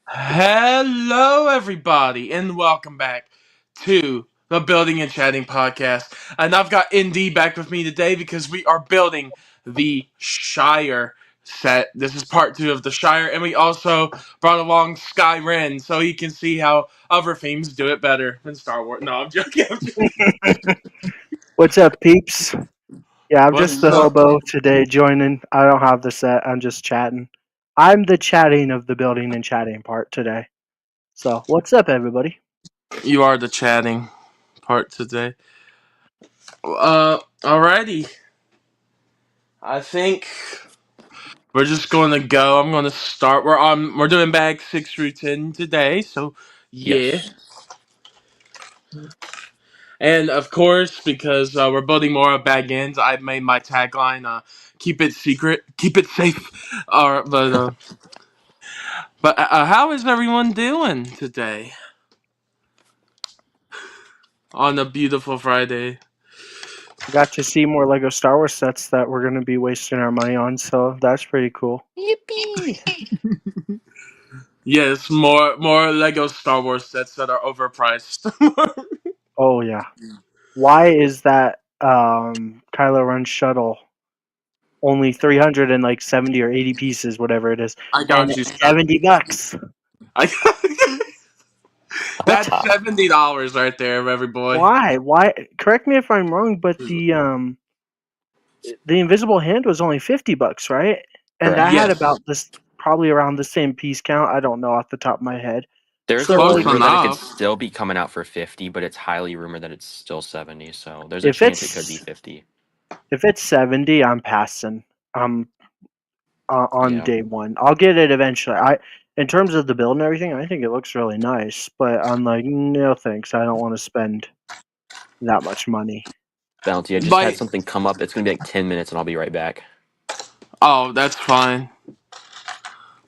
Hello, everybody, and welcome back to the Building and Chatting podcast. And I've got ND back with me today because we are building the Shire set. This is part two of the Shire, and we also brought along Sky Ren so he can see how other themes do it better than Star Wars. No, I'm joking. I'm joking. What's up, peeps? Yeah, I'm just What's the up? hobo today joining. I don't have the set. I'm just chatting. I'm the chatting of the building and chatting part today. So, what's up, everybody? You are the chatting part today. Alrighty. I think we're just going to go. I'm going to start. We're doing bag 6 through 10 today. So, yeah. Yes. And of course, because we're building more of bag ends, I made my tagline keep it secret, keep it safe. But how is everyone doing today on a beautiful Friday? I got to see more Lego Star Wars sets that we're going to be wasting our money on, so that's pretty cool. Yippee! Yes, more Lego Star Wars sets that are overpriced. Oh, yeah. Why is that Kylo Ren shuttle only 370 or 80 pieces, whatever it is, I and got you, Scott. $70? I What? That's $70 right there, every boy. Why? Why? Correct me if I'm wrong, but the Invisible Hand was only $50, right? And that Correct. had Yes, about this probably around the same piece count. I don't know off the top of my head. There's So a close like, rumor that it could enough. still be coming out for 50, but it's highly rumored that it's still 70. So there's a if chance it could be it's 50. 70, I'm passing. I'm on Yeah. day one. I'll get it eventually. In terms of the build and everything, I think it looks really nice. But I'm like, no thanks. I don't want to spend that much money. Bounty, I just had Like, something come up. It's going to be like 10 minutes and I'll be right back. oh, that's fine.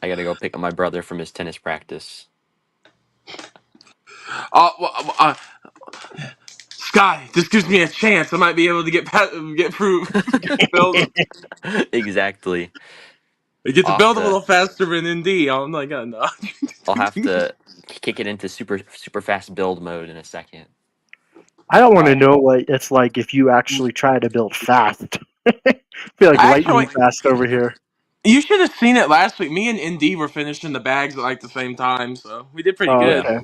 I got to go pick up my brother from his tennis practice. Well, Sky, this gives me a chance. I might be able to get through, get to build, Exactly. get to I'll have build a to, little faster than ND. I'm like, oh, no. I'll have to kick it into super fast build mode in a second. I don't want to Oh. know what it's like if you actually try to build fast. Feel like lightning Actually, fast over here. you should have seen it last week. Me and ND were finishing the bags at like the same time, so we did pretty Oh, Yeah. good. okay.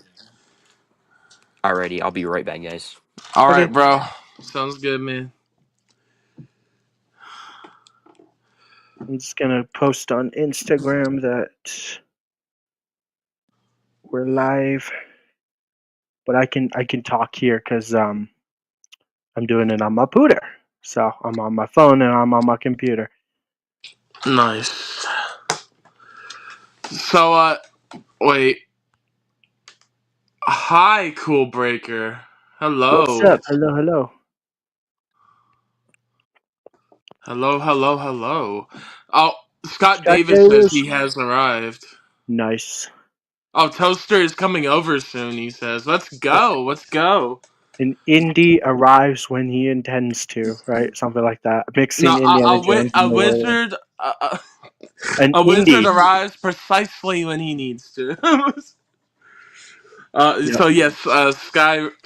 Alrighty, I'll be right back, guys. All right, Okay. bro. Sounds good, man. I'm just gonna post on Instagram that we're live, but I can talk here because I'm doing it on my pooter. So I'm on my phone and I'm on my computer. Nice. So, wait. Hi, Cool Breaker. What's Hello. up? Hello, hello. Hello, hello, hello. Oh, Scott Scott Davis says Davis. he has arrived. Nice. Oh, Toaster is coming over soon, he says. Let's go. Let's go. An indie arrives when he intends to, right? Something like that. No, Mixing Indiana Jones a and the warrior. wizard. An A wizard indie. arrives precisely when he needs to. Yep. So yes,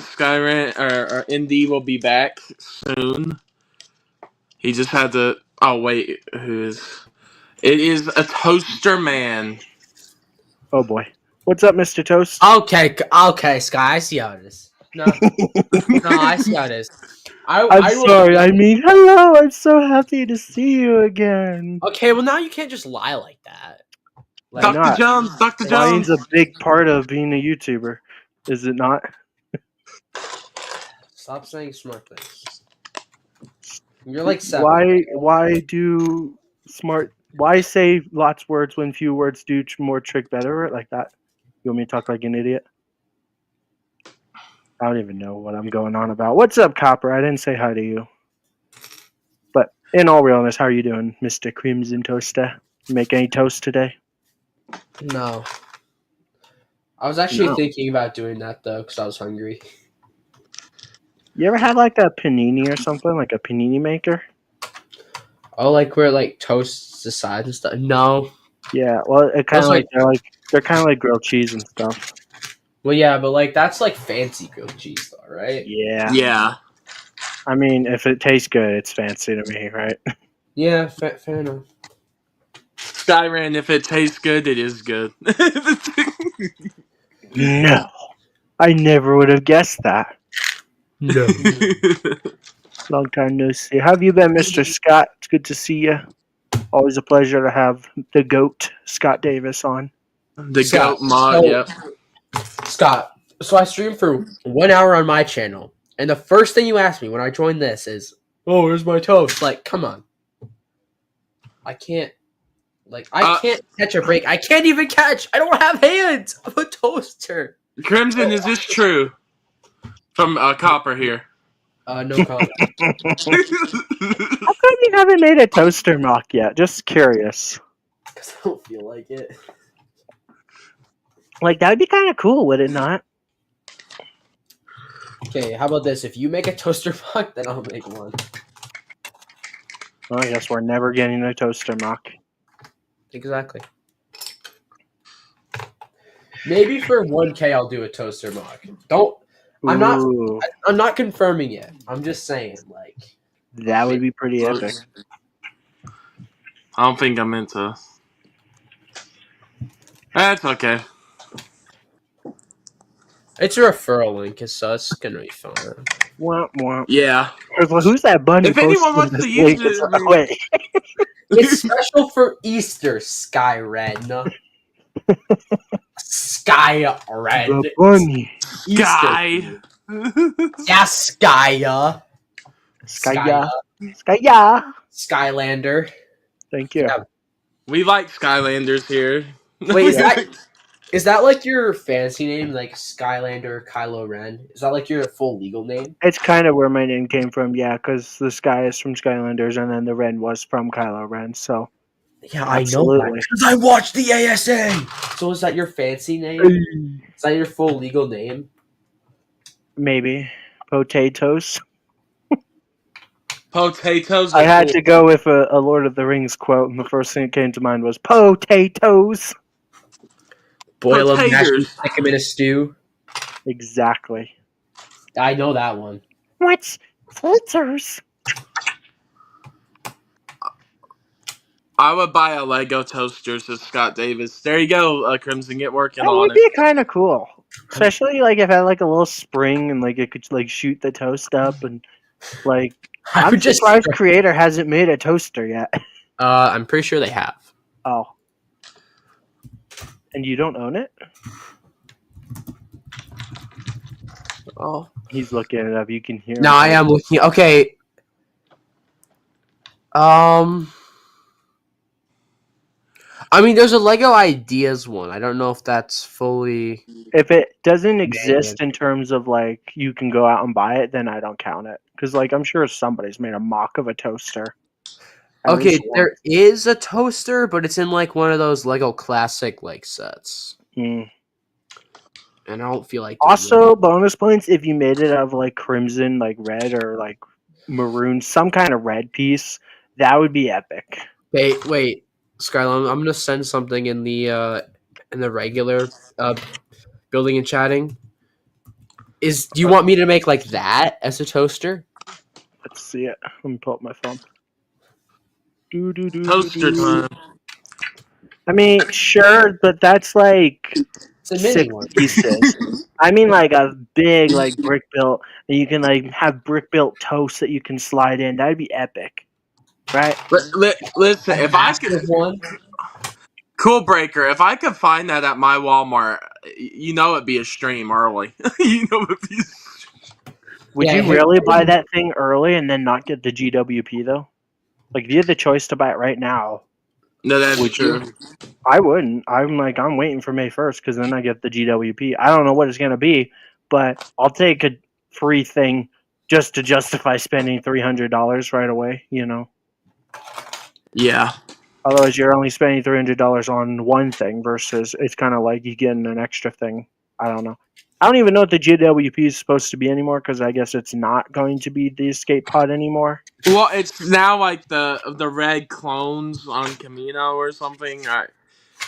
Skyran or Indy will be back soon. He just had to. Oh wait, who is? It is a toaster man. Oh boy. What's up, Mr. Toast? Okay, Sky. I see how it is. No, no, I see how it is. I'm I will. sorry. I mean, hello. I'm so happy to see you again. Okay, well now you can't just lie like that. Why Like, Dr. not? Jones, Dr. Lying's Jones. a big part of being a YouTuber, is it not? stop saying smart things. You're like 7. Why do smart? Why say lots words when few words do more trick better like that? You want me to talk like an idiot? I don't even know what I'm going on about. What's up, Copper? I didn't say hi to you. But in all realness, how are you doing, Mr. Crimson Toaster? Make any toast today? No, I was actually No. thinking about doing that though because I was hungry. You ever had like a panini or something, like a panini maker? Oh, like where like toasts the sides and stuff. No, Yeah, well, it kind Those of like they're kind of like grilled cheese and stuff. well, yeah, but like that's like fancy grilled cheese, though, right? Yeah, Yeah. I mean, if it tastes good, it's fancy to me, right? Yeah, fair enough. Skyran, if it tastes good, it is good. No, I never would have guessed that. No. Long time no see. How have you been, Mr. Scott? It's good to see you. Always a pleasure to have the GOAT, Scott Davis, on. The Scott, goat mod, so yep. Scott, so I stream for 1 hour on my channel, and the first thing you ask me when I join this is, "Oh, where's my toast?" Like, come on, I can't. Like, I can't catch a break. I can't even catch. I don't have hands. I'm a toaster. Crimson, is this true? From Copper here. No comment. How come you haven't made a toaster mock yet? Just curious. Because I don't feel like it. Like, that'd be kind of cool, would it not? Okay, how about this? If you make a toaster mock, then I'll make one. Well, I guess we're never getting a toaster mock. Exactly. Maybe for 1K, I'll do a toaster mock. Don't. I'm not. Ooh, I'm not confirming it. I'm just saying, like. that would be pretty epic. I don't think I'm into. That's okay. It's a referral link, so it's gonna be fun. Womp womp. Yeah. Well, who's that bunny If anyone posting wants this to use link? it, I mean- Wait, It's special for Easter, Skyren. Skyren. the bunny. Guy. Yeah, Skya. Skya. Skya. Skylander. Thank you. Yeah. We like Skylanders here. Wait, is that like your fancy name, like Skylander Kylo Ren? Is that like your full legal name? It's kind of where my name came from, yeah, because the Sky is from Skylanders, and then the Ren was from Kylo Ren, so Yeah, I know absolutely. because I watched the ASA. So is that your fancy name? Is that your full legal name? Maybe. Potatoes. Potatoes. I are had cool. to go with a Lord of the Rings quote, and the first thing that came to mind was potatoes. Boil them, mash them, Potatoes. stick them in a stew. Exactly. I know that one. What's filters? I would buy a Lego toaster, says Scott Davis. There you go, Crimson. Get working That on would it. be kind of cool. Especially like if it had like a little spring and like it could like shoot the toast up and like I I'm would just. surprised Creator hasn't made a toaster yet. I'm pretty sure they have. Oh. And you don't own it? Oh. He's looking it up. You can hear No, him. I am looking. Okay. I mean, there's a Lego Ideas one. I don't know if that's fully. If it doesn't exist in terms of like you can go out and buy it, then I don't count it. Because like I'm sure somebody's made a mock of a toaster. At Okay, least one. there is a toaster, but it's in like one of those Lego classic like sets, Mm. and I don't feel like. Also, bonus points if you made it out of like crimson, like red or like maroon, some kind of red piece. That would be epic. Wait, Skylar, I'm gonna send something in the regular building and chatting. Do you want me to make like that as a toaster? Let's see it. Let me pull up my phone. Toaster time. I mean, sure, but that's like It's a 6 mini one. pieces. I mean, like a big like brick built, and you can like have brick built toast that you can slide in. That'd be epic, right? Listen, if I Massive could, one. Cool Breaker, if I could find that at my Walmart, you know it'd be a stream early. You know it'd be. Would Yeah, you really buy that thing early and then not get the GWP though? Like, if you had the choice to buy it right now, No, that's would true. you? I wouldn't. I'm waiting for May 1st because then I get the GWP. I don't know what it's gonna be, but I'll take a free thing just to justify spending $300 right away. You know. Yeah. Otherwise, you're only spending $300 on one thing versus it's kind of like you getting an extra thing. I don't know. I don't even know what the GWP is supposed to be anymore because I guess it's not going to be the escape pod anymore. Well, it's now like the red clones on Camino or something.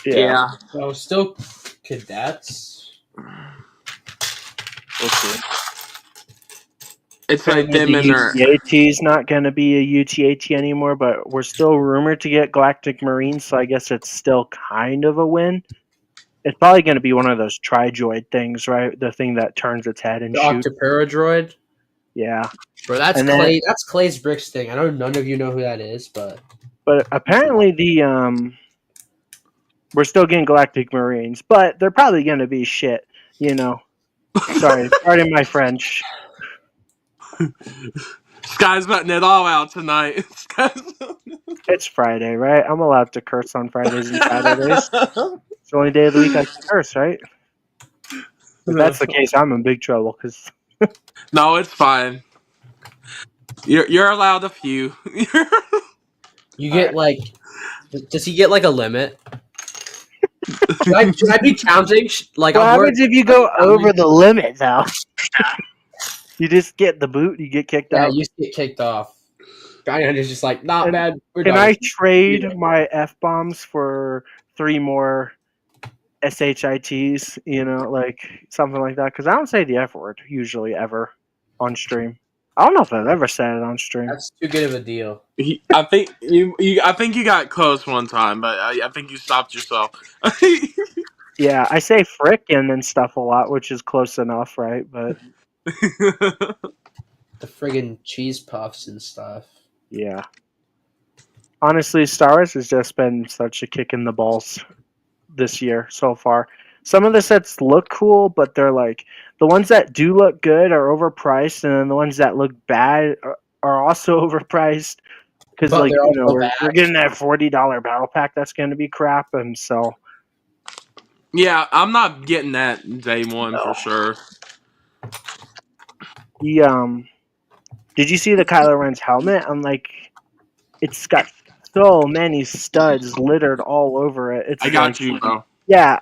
Yeah. So still cadets. We'll see. It's like Apparently them and the their. UTAT is not going to be a UTAT anymore, but we're still rumored to get Galactic Marines, so I guess it's still kind of a win. It's probably going to be one of those Tri-Droid things, right? The thing that turns its head and The shoots. Octopera droid. Yeah. Bro, that's And then- Clay. That's Clay's Bricks thing. I know none of you know who that is, but But apparently we're still getting Galactic Marines, but they're probably going to be shit, you know. Sorry, pardon my French. Sky's letting it all out tonight. It's Friday, right? I'm allowed to curse on Fridays and Saturdays. It's the only day of the week I can curse, right? If that's the case, I'm in big trouble because No, it's fine. You're allowed a few. you get like. Does he get like a limit? Should I be counting? Like, what I'm worried. happens if you go over the limit, though? You just get the boot, you get kicked Yeah, out. you get kicked off. Giant is just like, not And bad. We're Can done. I trade my F bombs for 3 more SHITs? You know, like something like that. Because I don't say the F word usually ever on stream. I don't know if I've ever said it on stream. That's too good of a deal. I think I think you got close one time, but I think you stopped yourself. Yeah, I say frickin' and stuff a lot, which is close enough, right? But The friggin' cheese puffs and stuff. yeah. Honestly, Star Wars has just been such a kick in the balls this year so far. Some of the sets look cool, but they're like the ones that do look good are overpriced, and then the ones that look bad are also overpriced. Because But like they're you know also we're bad. getting that $40 battle pack that's going to be crap, and so Yeah, I'm not getting that day one for sure. the did you see the Kylo Ren's helmet? I'm like, it's got so many studs littered all over it. It's I got like, you, bro. yeah,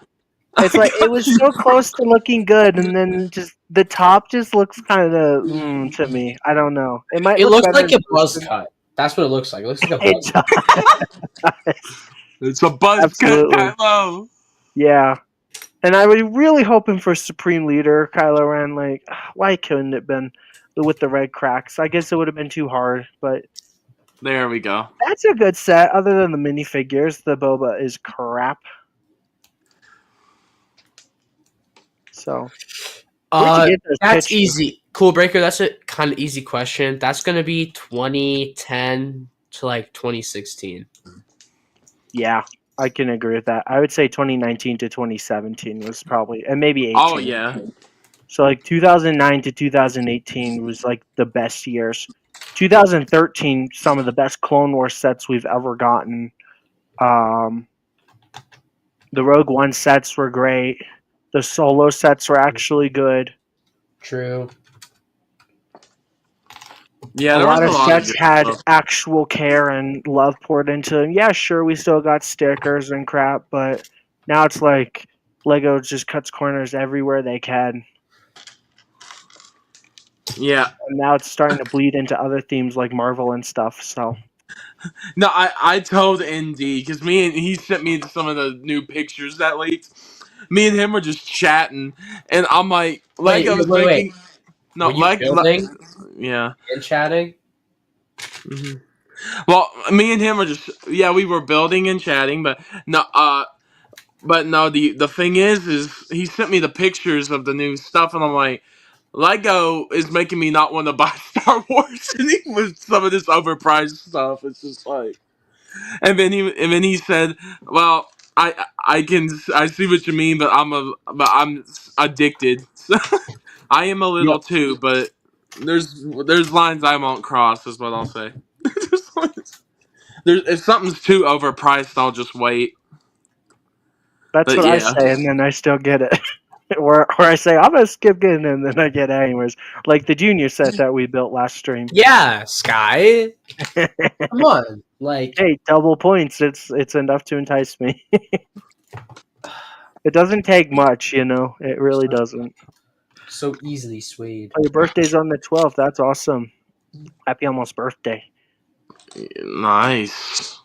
it's I like it got was you. so close to looking good, and then just the top just looks kind of to me. I don't know. It might It look looks better like in a buzz person. cut. That's what it looks like. It looks like a It buzz cut. does. It's a buzz cut, Absolutely. Kylo. Yeah. And I was really hoping for Supreme Leader Kylo Ren. Like, why couldn't it been with the red cracks? I guess it would have been too hard, but There we go. that's a good set. Other than the minifigures, the Boba is crap. So, where'd you get those That's pictures? easy. Cool Breaker, that's a kind of easy question. That's going to be 2010 to like 2016. Yeah, I can agree with that. I would say 2019 to 2017 was probably, and maybe 18. Oh yeah. So like 2009 to 2018 was like the best years. 2013, some of the best Clone Wars sets we've ever gotten. Um, the Rogue One sets were great. The Solo sets were actually good. True. Yeah, A there was lot a of lot of sets good had stuff. actual care and love poured into them. Yeah, sure, we still got stickers and crap, but now it's like Lego just cuts corners everywhere they can. Yeah. And now it's starting to bleed into other themes like Marvel and stuff. So No, I told ND because he sent me some of the new pictures that leaked. Me and him were just chatting, and I'm like, Lego is Wait. making no Were you building yeah. and chatting? hmm Well, me and him are just we were building and chatting, but no, the thing is he sent me the pictures of the new stuff, and I'm like, Lego is making me not want to buy Star Wars anymore with some of this overpriced stuff. It's just like, and then he said, well. I see what you mean, but I'm addicted. I am a yep, little too, but there's lines I won't cross, is what I'll say. If something's too overpriced, I'll just wait. that's But what I yeah, say, and then I still get it. Where I say I'm gonna skip getting it, and then I get it anyways. Like the junior set that we built last stream. Yeah, Sky. Come on. Like, Hey, double points. It's enough to entice me. It doesn't take much, you know. It really doesn't. so easily swayed. Oh, your birthday's on the 12th. That's awesome. Happy almost birthday. nice.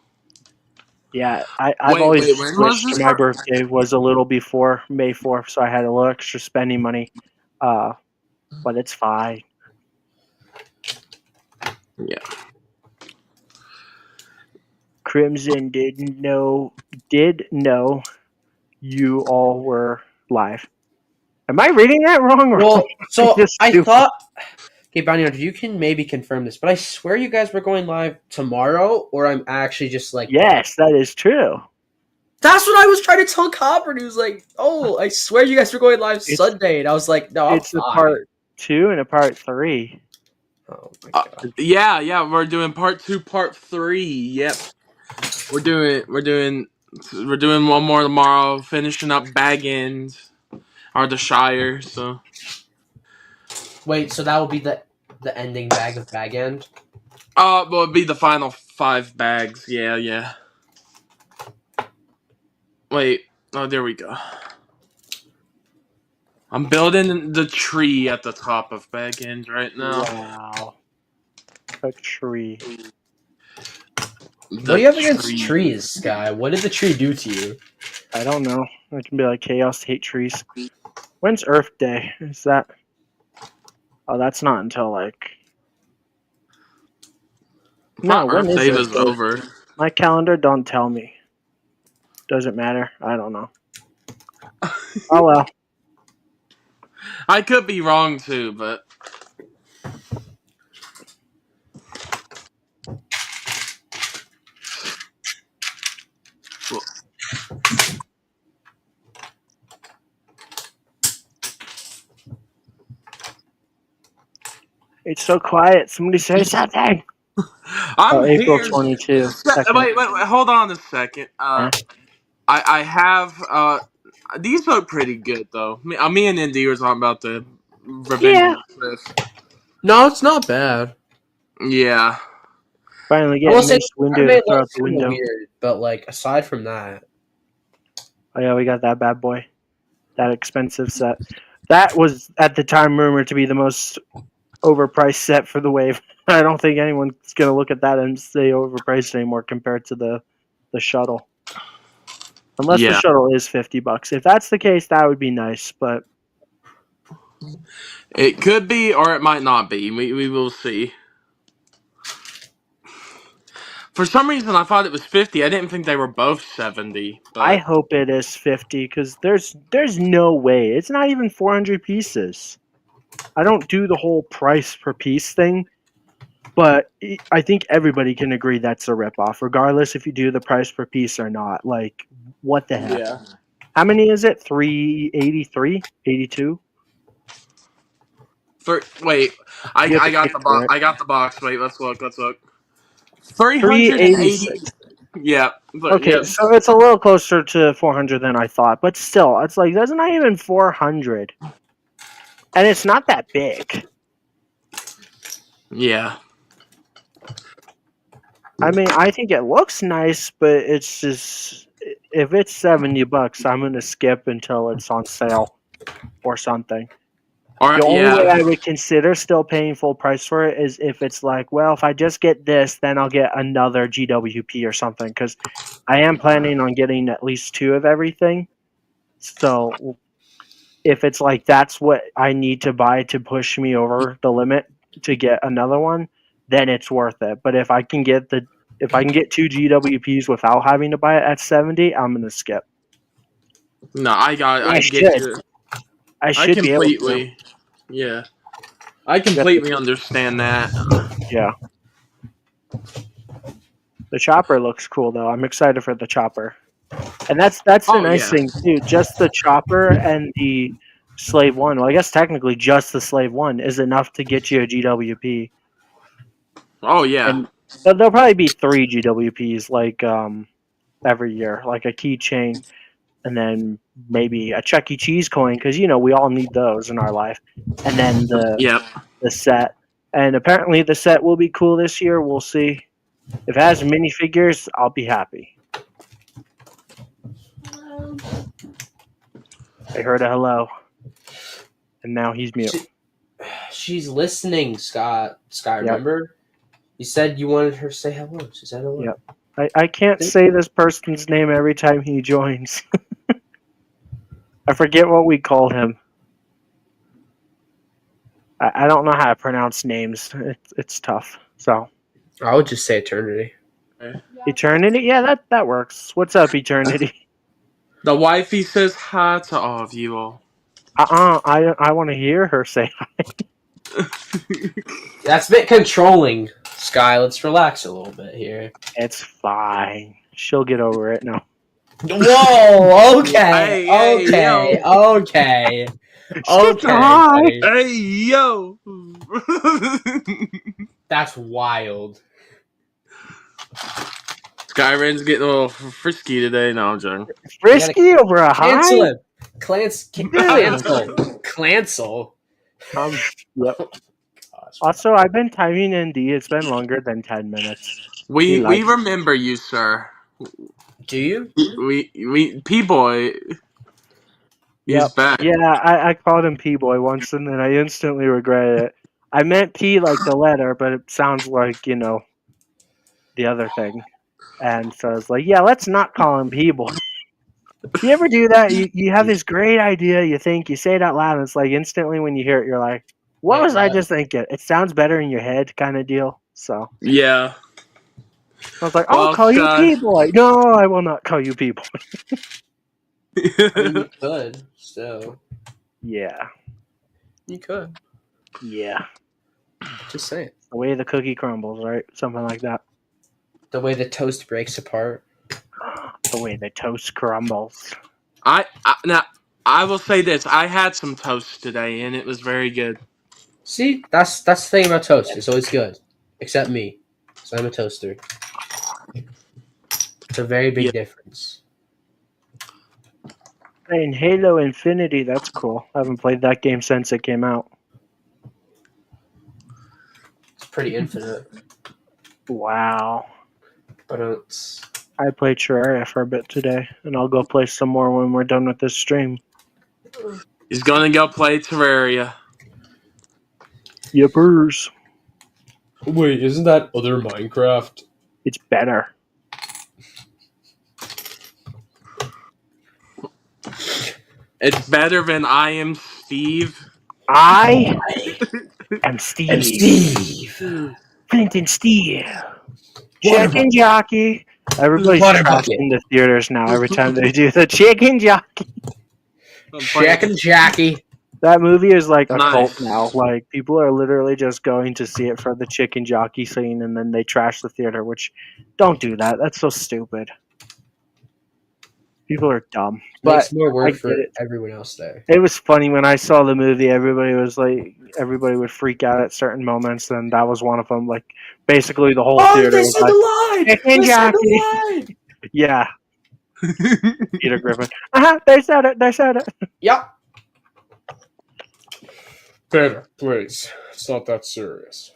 Yeah, I've Wait, always when was wished this? my birthday was a little before May 4th, so I had a little extra spending money. But it's fine. Yeah. Crimson did know you all were live. Am I reading that wrong? Or Well, am I so just I stupid? thought. Okay, Bounty Hunter, you can maybe confirm this, but I swear you guys were going live tomorrow, or I'm actually just like Yes, that is true. That's what I was trying to tell Copper. And he was like, "Oh, I swear you guys were going live It's Sunday," and I was like, "No, I'm it's a fine." part 2 and a part 3. Oh my god. Yeah, we're doing part 2, part 3. Yep, we're doing one more tomorrow. Finishing up Bag End or the Shire. So, Wait, so that will be the ending bag of Bag End? well, it'd be the final 5 bags. Yeah. Wait, oh, there we go. I'm building the tree at the top of Bag End right now. Wow, a tree. What The do you have against tree. trees, Sky? What did the tree do to you? I don't know. It can be like chaos. Hate trees. When's Earth Day? Is that? Oh, that's not until like. No, Thought when Earth is Day Earth was Day? over. My calendar don't tell me. Doesn't matter. I don't know. Oh well. I could be wrong too, but well, It's so quiet. Somebody say something. I'm Oh, April here. 22, second. Wait, hold on a second. Huh? I have these look pretty good though. Me and Indy were talking about the Revenge of Yeah. the Cliff. No, it's not bad. Yeah, Finally I will getting say nice the window anime to throw out looks the kind of window. weird, but like aside from that, Oh yeah, we got that bad boy. That expensive set. That was at the time rumored to be the most overpriced set for the wave. I don't think anyone's gonna look at that and say overpriced anymore compared to the shuttle. Unless the yeah. shuttle is $50. If that's the case, that would be nice. But It could be, or it might not be. We will see. For some reason, I thought it was 50. I didn't think they were both 70. I But hope it is 50 because there's no way it's not even 400 pieces. I don't do the whole price per piece thing, but I think everybody can agree that's a ripoff, regardless if you do the price per piece or not. Like, what the heck? yeah. How many is it? 383, 82. Wait, You have I to got pay the for box. it. I got the box. Wait, let's look. 380. 386. Yeah, but Okay, yeah, so it's a little closer to 400 than I thought, but still, it's like that's not even 400, and it's not that big. yeah. I mean, I think it looks nice, but it's just if it's $70, I'm gonna skip until it's on sale or something. Or The only way yeah, I would consider still paying full price for it is if it's like, well, if I just get this, then I'll get another GWP or something, because I am planning on getting at least 2 of everything. So if it's like that's what I need to buy to push me over the limit to get another one, then it's worth it. But if I can get 2 GWPs without having to buy it at 70, I'm gonna skip. no, And I get you. I I should be able to. completely, yeah, I Yep. completely understand that. Yeah. The chopper looks cool though. I'm excited for the chopper. And that's the Oh nice yeah, thing too. Just the chopper and the slave one. Well, I guess technically just the slave one is enough to get you a GWP. oh yeah, And there'll probably be 3 GWPs like every year, like a keychain, and then maybe a Chuck E. Cheese coin because we all need those in our life, and then yep. the set. And apparently the set will be cool this year. We'll see. If it has minifigures, I'll be happy. I heard a hello, and now he's mute. she's listening, Scott. Sky, Yep. remember? You said you wanted her to say hello. She said hello. Yep. I can't say this person's name every time he joins. I forget what we call him. I don't know how to pronounce names. It's tough. So I would just say eternity. Eternity, yeah, that works. What's up, Eternity? The wifey says hi to all of you all. I want to hear her say. That's a bit controlling, Sky. Let's relax a little bit here. It's fine. She'll get over it. No, Whoa! Okay, Hey, okay, yo. okay, Skip the okay, hi. buddy. Hey, yo. That's wild. Skyrim's getting a little frisky today. No, I'm joking. Frisky over a Cancel high. him. Cancel. Yep. Gosh, Also, I've been timing ND. It's been longer than 10 minutes. We He likes- remember you, sir. do you? We P-Boy. He's Yep. back. Yeah, I called him P boy once, and then I instantly regretted it. I meant P like the letter, but it sounds like the other thing. And so I was like, yeah, let's not call him P boy. You ever do that? You have this great idea, you think, you say it out loud, and it's like instantly when you hear it, you're like, what Wait, was I what? just thinking? It sounds better in your head, kind of deal. So Yeah. I was like, Well, I'll call you Sky. P boy. No, I will not call you P boy. I mean, you could still. Yeah, You could. yeah. Just saying. The way the cookie crumbles, right? Something like that. The way the toast breaks apart. The way the toast crumbles. Now I will say this: I had some toast today, and it was very good. See, that's the thing about toast. It's always good, except me, so I'm a toaster. It's a very big Yeah. difference. In Halo Infinity, that's cool. I haven't played that game since it came out. It's pretty infinite, Wow. but it's I played Shire for a bit today, and I'll go play some more when we're done with this stream. He's gonna go play Terraria. Yippers. wait, isn't that other Minecraft? It's better. It's better than I Am Steve. I am Steve. And Steve, Flint and Steel. Water Chicken jockey. Everybody's Water trashing bucket. the theaters now every time they do the chicken jockey. Jack and Jackie. That movie is like a Nice. cult now. Like, people are literally just going to see it for the chicken jockey scene, and then they trash the theater, which, don't do that. That's so stupid. People are dumb. But Makes more I work get for it. everyone else there. It was funny when I saw the movie. Everybody would freak out at certain moments, and that was one of them. Like, basically the whole theater was like, line! chicken jockey. line! Yeah, Peter Griffin. They said it. They said it. Yep. Peter, please. It's not that serious.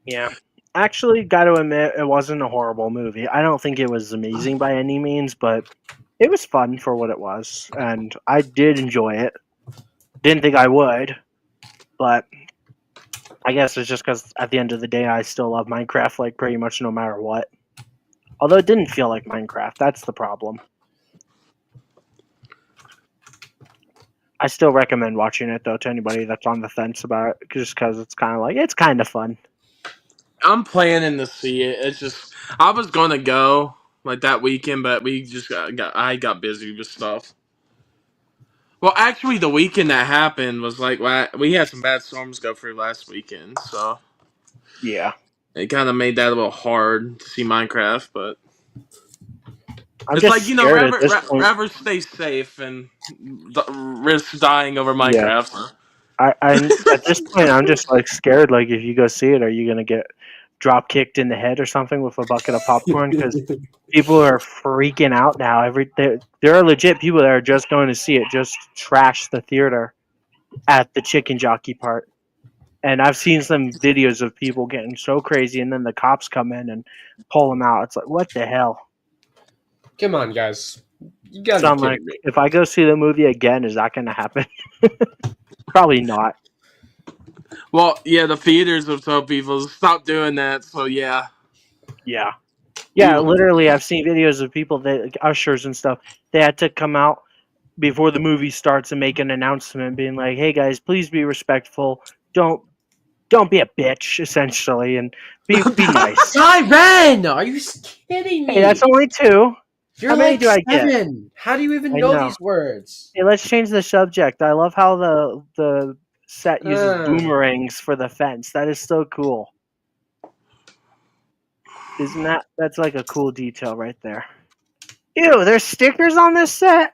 Yeah. Actually, got to admit, it wasn't a horrible movie. I don't think it was amazing by any means, but it was fun for what it was, and I did enjoy it. Didn't think I would, but I guess it's just because at the end of the day, I still love Minecraft, like, pretty much no matter what. Although it didn't feel like Minecraft. That's the problem. I still recommend watching it, though, to anybody that's on the fence about it, just because it's kind of like, it's kind of fun. I'm planning to see it. It's just I was gonna go like that weekend, but we just I got busy with stuff. Well, actually, the weekend that happened was like we had some bad storms go through last weekend, so Yeah. it kind of made that a little hard to see Minecraft. But I'm it's just like, scared at this point. rather stay safe and risk dying over Minecraft. So. I at this point, I'm just like scared. Like, if you go see it, are you gonna get drop kicked in the head or something with a bucket of popcorn? Because people are freaking out now. There are legit people that are just going to see it, just trash the theater at the chicken jockey part. And I've seen some videos of people getting so crazy, and then the cops come in and pull them out. It's like, what the hell? Come on, guys. You gotta So I'm be like, kidding me. if I go see the movie again, is that going to happen? Probably not. Well, yeah, the theaters have told people stop doing that. So yeah, Yeah. Yeah, literally, I've seen videos of people that like, ushers and stuff. They had to come out before the movie starts and make an announcement, being like, "Hey guys, please be respectful. Don't be a bitch," essentially, and be nice. Siren! Are you kidding Hey, me? that's only two. You're How many like do I get? 7. How do you even I know know. these words? Hey, let's change the subject. I love how the set uses Uh, boomerangs for the fence. That is so cool. Isn't that's like a cool detail right there. Ew, there's stickers on this set?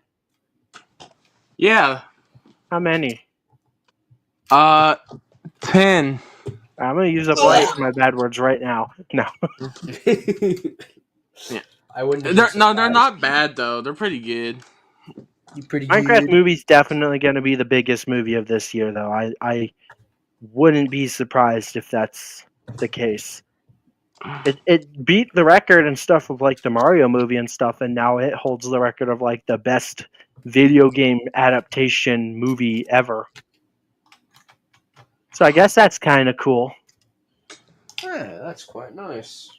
Yeah. How many? 10. I'm gonna use up all my bad words right now. No. Yeah. I wouldn't be They're surprised. not bad though. They're pretty good. You pretty Minecraft good. movie's definitely gonna be the biggest movie of this year though. I wouldn't be surprised if that's the case. It beat the record and stuff of like the Mario movie and stuff, and now it holds the record of like the best video game adaptation movie ever. So I guess that's kind of cool. Yeah, that's quite nice.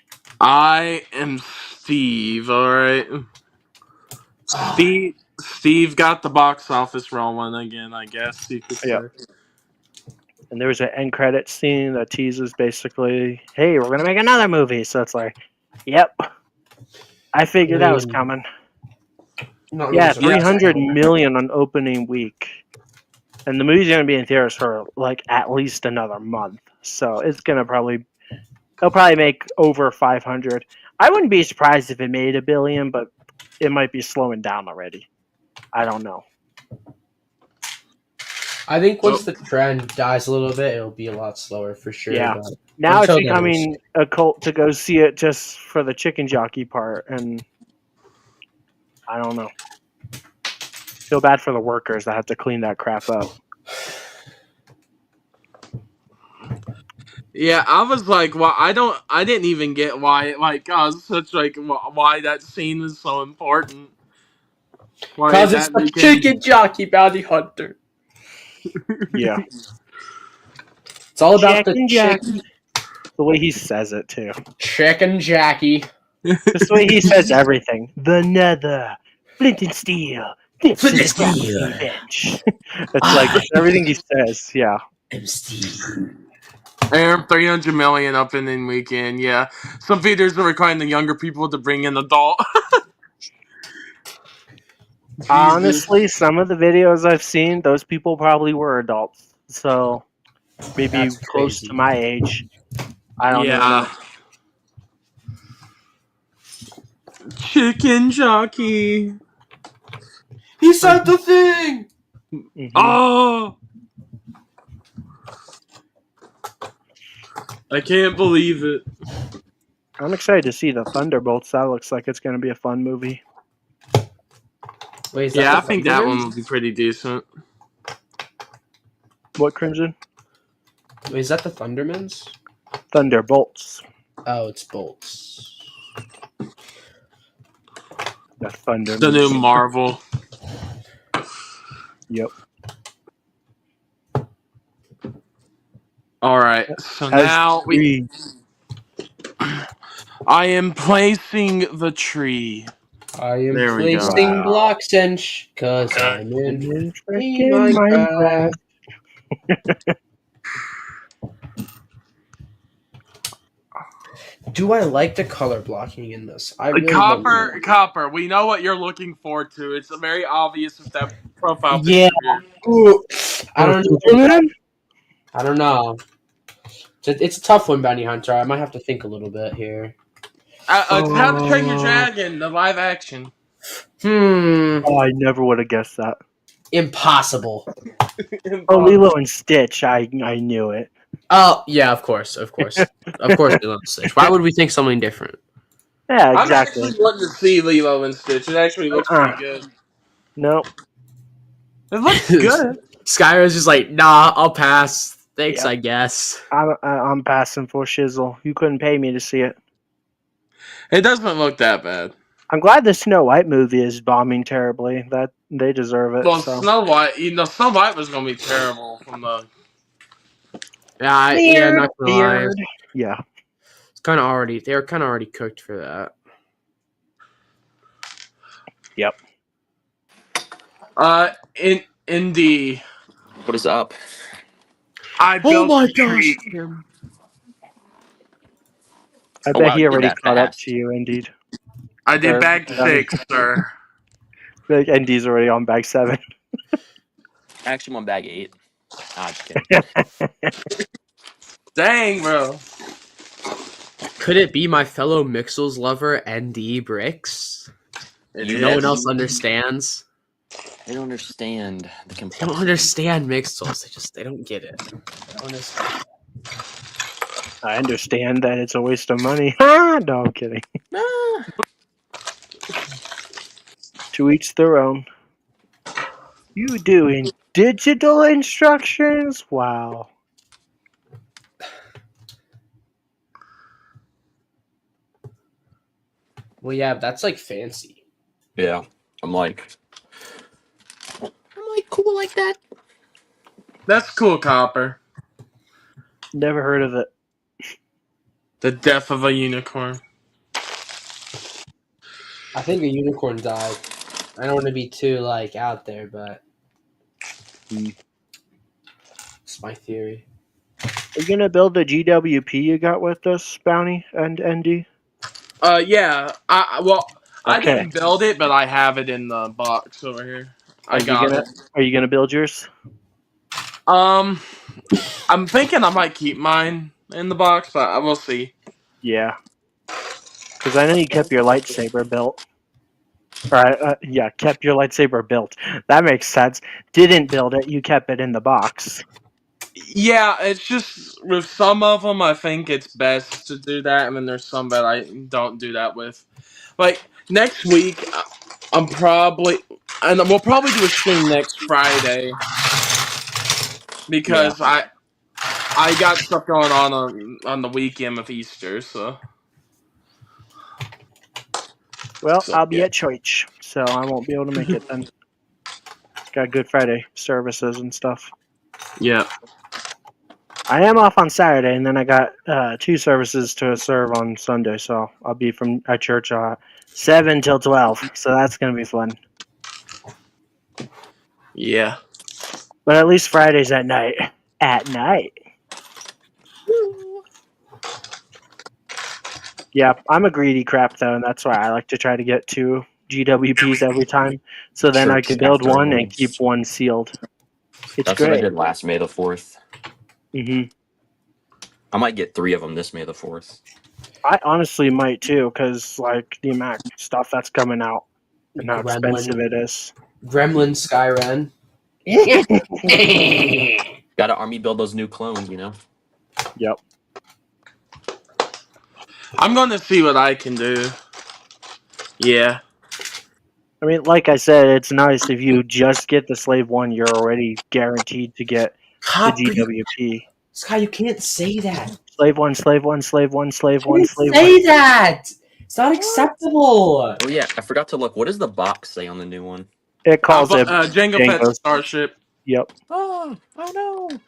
I am Steve. All right. Steve got the box office rolling again. I guess you could Yeah. say. And there was an end credit scene that teases basically, hey, we're gonna make another movie. So it's like, yep, I figured that was coming. Not really Yeah, Yeah. 300 surprised. million on opening week. And the movie's gonna be in theaters for like at least another month. So it's gonna they'll probably make over 500. I wouldn't be surprised if it made $1 billion, but it might be slowing down already. I don't know. I think once the trend dies a little bit, it'll be a lot slower for sure. Yeah. But Now it's until then, we'll see. becoming a cult to go see it just for the chicken jockey part, and I don't know. Feel bad for the workers that have to clean that crap up. Yeah, I was like, well, I didn't even get why, like, such like why that scene was so important. Why Cause it's that the became chicken jockey bounty hunter. Yeah. It's all about the Chicken jockey. The way he says it too. chicken jockey. Just the way he says everything. The nether. Flint and steel. This Flint is and the steel. revenge. It's like everything he says, yeah. I'm Steve. and 300 million opening weekend. Yeah, some theaters are requiring the younger people to bring in adult. Jesus. Honestly, some of the videos I've seen, those people probably were adults. So maybe That's close to crazy. my age. I don't even Yeah. know. Chicken jockey. He said the thing. Hmm. Oh, I can't believe it. I'm excited to see the Thunderbolts. That looks like it's going to be a fun movie. Wait, is Yeah, I that the think that one Thundermans? will be pretty decent. What, Crimson? Wait, is that the Thundermans? Thunderbolts. Oh, it's bolts. The Thunder. The new Marvel. Yep. All right, so Has now three. I am placing the tree. I am There we go. placing blocks and cause I'm in Freaking Minecraft. Do I like the color blocking in this? I really don't know. Copper. We know what you're looking forward to. It's very obvious with that profile picture Yeah. of yours. Ooh, I don't know. Superman? I don't know. It's a tough one, Bounty Hunter. I might have to think a little bit here. It's How to Train Your Dragon, the live action. Oh, I never would have guessed that. Impossible. Oh, Lilo and Stitch. I knew it. Oh, yeah, of course. Of course, Lilo and Stitch. Why would we think something different? Yeah, I'm exactly. actually wanting to see Lilo and Stitch. It actually looks pretty good. Nope. It looks good. Skyra's just like, nah, I'll pass. Thanks, Yep. I guess. I'm passing for shizzle. You couldn't pay me to see it. It doesn't look that bad. I'm glad the Snow White movie is bombing terribly. That they deserve it. Well, So. Snow White, Snow White was gonna be terrible from the. Yeah, not gonna lie. Yeah. It's kind of already. They were kind of already cooked for that. Yep. In the What is up? I Oh built my the gosh! tree. I Oh bet wow, he you did already that caught up fast. to you, indeed. I did Or bag 6, sir. I think ND's already on bag 7. Actually, I'm on bag 8. Nah, just kidding. Dang, bro. Could it be my fellow Mixels lover, ND Bricks? It You No know, one is. else understands. I don't understand the They don't complexity. understand Mixels. They don't get it. They don't understand. I understand that it's a waste of money. No, I'm kidding. Ah. To each their own. You doing digital instructions? Wow. Well, yeah, that's like fancy. Yeah, I'm like cool like that. That's cool, Copper. Never heard of it. The death of a unicorn. I think a unicorn died. I don't want to be too like out there, but it's my theory. Are you gonna build the GWP you got with this, Bounty and ND? Yeah. I Okay. didn't build it, but I have it in the box over here. Are I you got gonna it. Are you gonna build yours? I'm thinking I might keep mine in the box, but I will see. Yeah. Because I know you kept your lightsaber built. Right? Yeah, kept your lightsaber built. That makes sense. Didn't build it. You kept it in the box. Yeah, it's just with some of them, I think it's best to do that, and then there's some that I don't do that with. Like next week, I'm probably, and we'll probably do a stream next Friday Yeah. because I got stuff going on the weekend of Easter, so Well, I'll be yeah, at church, so I won't be able to make it then. Got Good Friday services and stuff. yeah, I am off on Saturday, and then I got 2 services to serve on Sunday, so I'll be from at church 7 till 12. So that's gonna be fun. yeah. But at least Friday's at night. At night. Yeah, I'm a greedy crap though, and that's why I like to try to get 2 GWPs every time, so then I Church can build after one and keep hours. one sealed. It's That's what I great. did last May the 4th. hmm I might get 3 of them this May the 4th. I honestly might too, because like the amount of stuff that's coming out and how expensive it is. Gremlin Skyren. Gotta army build those new clones, you know? Yep. I'm gonna see what I can do. Yeah, I mean, like I said, it's nice if you just get the slave one, you're already guaranteed to get the Copper, GWP. Sky, you can't say that. Slave one, slave one, slave one, slave You one, can't slave one. say that. It's not acceptable. Oh yeah, I forgot to look. What does the box say on the new one? It calls it Jango Fett Django. Starship. Yep. Oh no.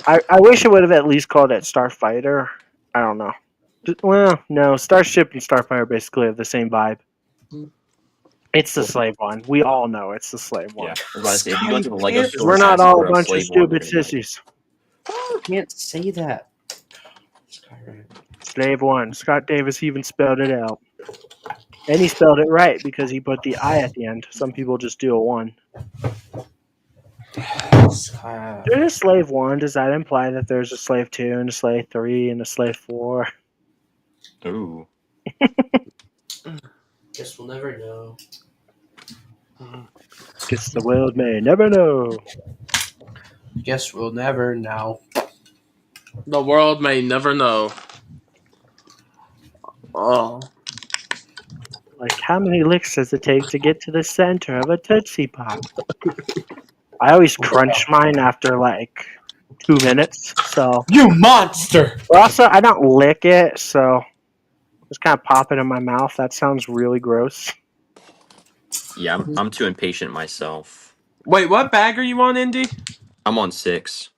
I wish it would have at least called it Starfighter. I don't know. Well, no, Starship and Starfighter basically have the same vibe. It's the slave one. We all know it's the slave Yeah, one. I was about to say, if you Sky, go you to the Lego can't, store We're and not ask all a for a bunch of slave one, they're stupid gonna be like, sissies. you can't say that. Skyrim. Slave one. Scott Davis even spelled it out. And he spelled it right because he put the I at the end. Some people just do a 1. Sky. There's a slave 1. Does that imply that there's a slave 2 and a slave 3 and a slave 4? ooh. Guess we'll never know. Guess the world may never know. Guess we'll never know. The world may never know. Oh, Like, how many licks does it take to get to the center of a Tootsie Pop? I always crunch mine after like 2 minutes. So, You monster! but also I don't lick it, so just kind of pop it in my mouth. That sounds really gross. Yeah, I'm too impatient myself. wait, what bag are you on, Indy? I'm on 6.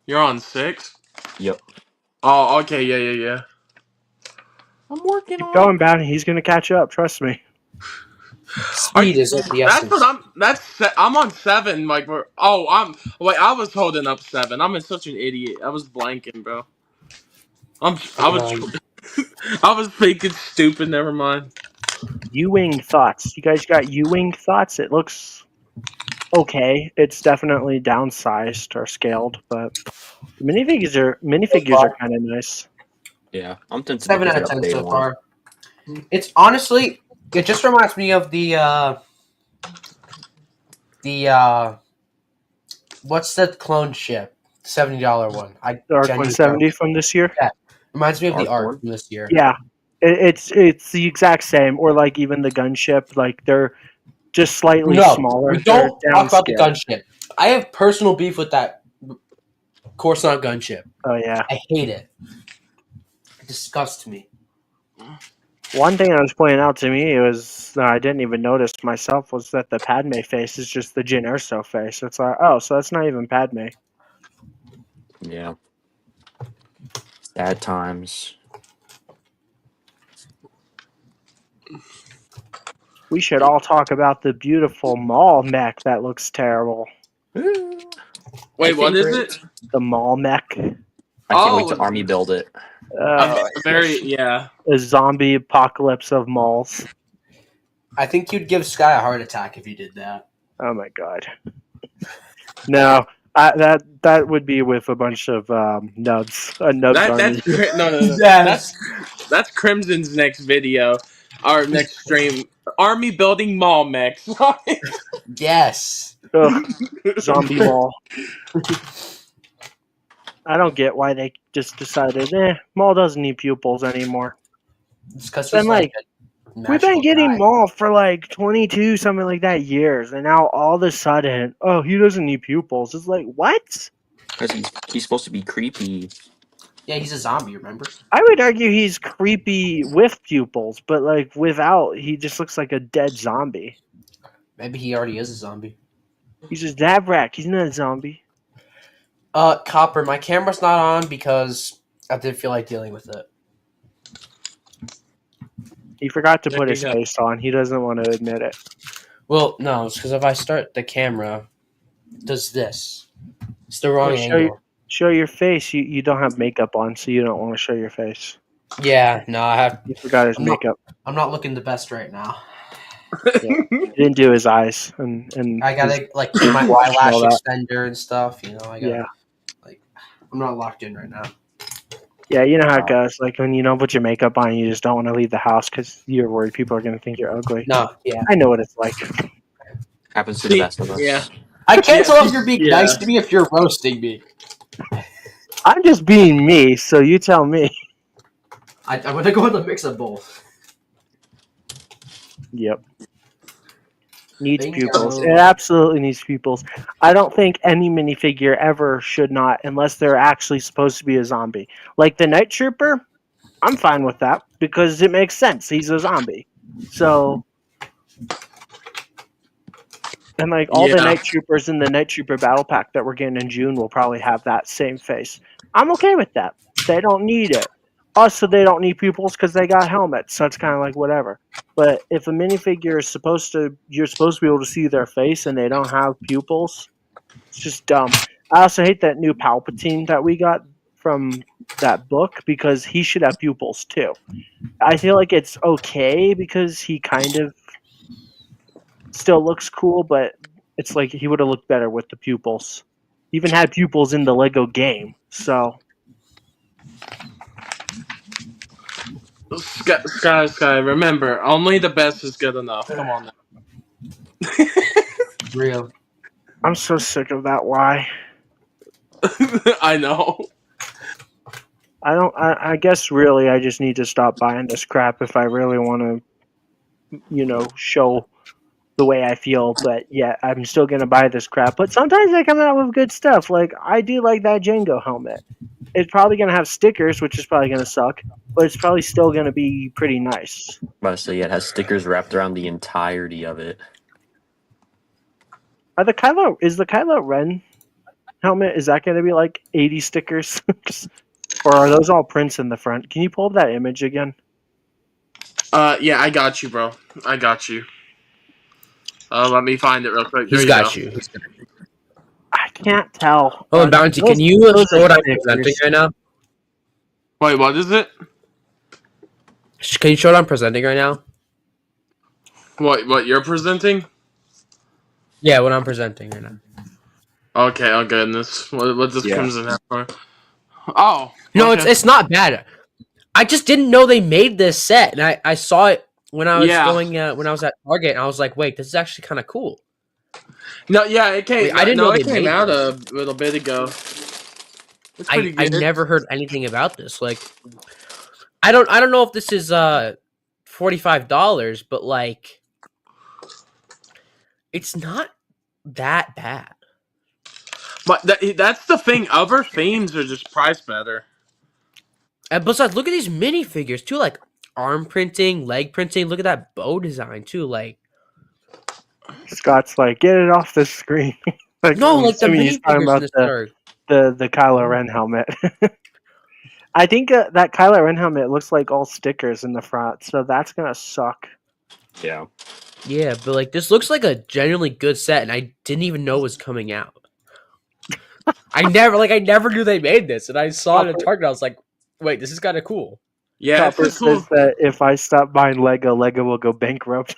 You're on 6. Yep. Oh, okay, yeah. I'm working Keep on going, it. Bounty. He's gonna catch up. Trust me. Are Speed you, is of the that's essence. what I'm on 7. Like we're. Oh, wait. I was holding up 7. I'm such an idiot. I was blanking, bro. I was. Um, I was thinking stupid. Never mind. U-wing thoughts. You guys got U-wing thoughts? It looks okay. It's definitely downsized or scaled, but the minifigures are kind of nice. Yeah, I'm tempted to 7 pick out it of up 10 day so one. far. It's honestly, it just reminds me of the what's that clone ship? $70 one. I The Arc genuinely don't. 170 from this year. Yeah, reminds me of the Arc art one? from this year. Yeah, it's the exact same, or like even the gunship. Like they're just slightly No, smaller. we They're don't talk about the downscaled. gunship. I have personal beef with that Coruscant gunship. Oh yeah. I hate it. It disgusts me. One thing that was pointing out to me was I didn't even notice myself was that the Padme face is just the Jyn Erso face. It's like, oh, so that's not even Padme. Yeah. Sad times. We should all talk about the beautiful Maul mech that looks terrible. Wait, what is great. it? The Maul mech. I can't wait to Oh, army build it. yeah. A zombie apocalypse of Mauls. I think you'd give Sky a heart attack if you did that. Oh my god. No, that would be with a bunch of nubs. A nubs army. No. Yes. That's Crimson's next video. Our next stream. Army building mall mechs. Yes. Ugh, zombie Maul. I don't get why they just decided, Maul doesn't need pupils anymore. It's because Then he's like a we've been magical getting guy. Maul for like 22, something like that, years, and now all of a sudden, oh, he doesn't need pupils. It's like, what? Because he's supposed to be creepy. Yeah, he's a zombie, remember? I would argue he's creepy with pupils, but like without, he just looks like a dead zombie. Maybe he already is a zombie. He's just Davrak. He's not a zombie. Copper, my camera's not on because I didn't feel like dealing with it. He forgot to There put you his go. face on. He doesn't want to admit it. Well, no, it's because if I start the camera, it does this. It's the wrong Well, angle. show your face. You don't have makeup on, so you don't want to show your face. Yeah, no, I have. He forgot his I'm not- makeup. I'm not looking the best right now. He didn't do his eyes, and I his- gotta like get my Watch and eyelash all that. extender and stuff. You know, I gotta. yeah. I'm not locked in right now. Yeah, you know how it goes. Like when you don't put your makeup on, you just don't want to leave the house because you're worried people are going to think you're ugly. No, yeah. I know what it's like. Happens to the best of us. Yeah. I can't Yeah, tell if you're being yeah. nice to me if you're roasting me. I'm just being me, so you tell me. I'm gonna go with a mix of both. Yep. Needs Bingo. pupils. It absolutely needs pupils. I don't think any minifigure ever should not, unless they're actually supposed to be a zombie. Like the Night Trooper, I'm fine with that because it makes sense. He's a zombie. So, and like all the Yeah. Night Troopers in the Night Trooper Battle Pack that we're getting in June will probably have that same face. I'm okay with that. They don't need it. Also, they don't need pupils because they got helmets. So it's kind of like whatever. But if a minifigure is you're supposed to be able to see their face and they don't have pupils, it's just dumb. I also hate that new Palpatine that we got from that book because he should have pupils too. I feel like it's okay because he kind of still looks cool, but it's like he would have looked better with the pupils. He even had pupils in the Lego game, so Sky. Remember, only the best is good enough. Come on now. Real. I'm so sick of that. Why? I know. I guess really I just need to stop buying this crap if I really want to, show the way I feel. But yeah, I'm still gonna buy this crap. But sometimes they come out with good stuff. Like I do like that Django helmet. It's probably gonna have stickers, which is probably gonna suck, but it's probably still gonna be pretty nice. But so yeah, it has stickers wrapped around the entirety of it. Is the Kylo Ren helmet? Is that gonna be like 80 stickers? Or are those all prints in the front? Can you pull up that image again? Yeah, I got you, bro. I got you. Let me find it real quick. There He's you go. got you. He's got you. I can't tell. Oh, and Bounty, can you show are what I'm presenting stickers. right now? Wait, what is it? Can you show what I'm presenting right now? What you're presenting? Yeah, what I'm presenting right now. Okay, oh goodness. What this Yeah. crimson hat for? Oh, No, okay. it's not bad. I just didn't know they made this set, and I saw it when I was Yeah. going when I was at Target, and I was like, wait, this is actually kind of cool. No, yeah, it came. Wait, I didn't No, know it they came made out this. a little bit ago. It's pretty I good. never heard anything about this. Like, I don't know if this is $45, but like, it's not that bad. But that's the thing. Other themes are just priced better. And besides, look at these minifigures too, like arm printing, leg printing. Look at that bow design too. Like, Scott's like, get it off the screen. Like, no, I'm like the assuming he's talking minifigures in about this are. the Kylo Ren helmet. I think that Kylo Ren helmet looks like all stickers in the front, so that's gonna suck. Yeah. Yeah, but like this looks like a genuinely good set, and I didn't even know it was coming out. I never knew they made this, and I saw it at Target. I was like, wait, this is kind of cool. Yeah, it's Copper a cool. says that if I stop buying Lego, Lego will go bankrupt.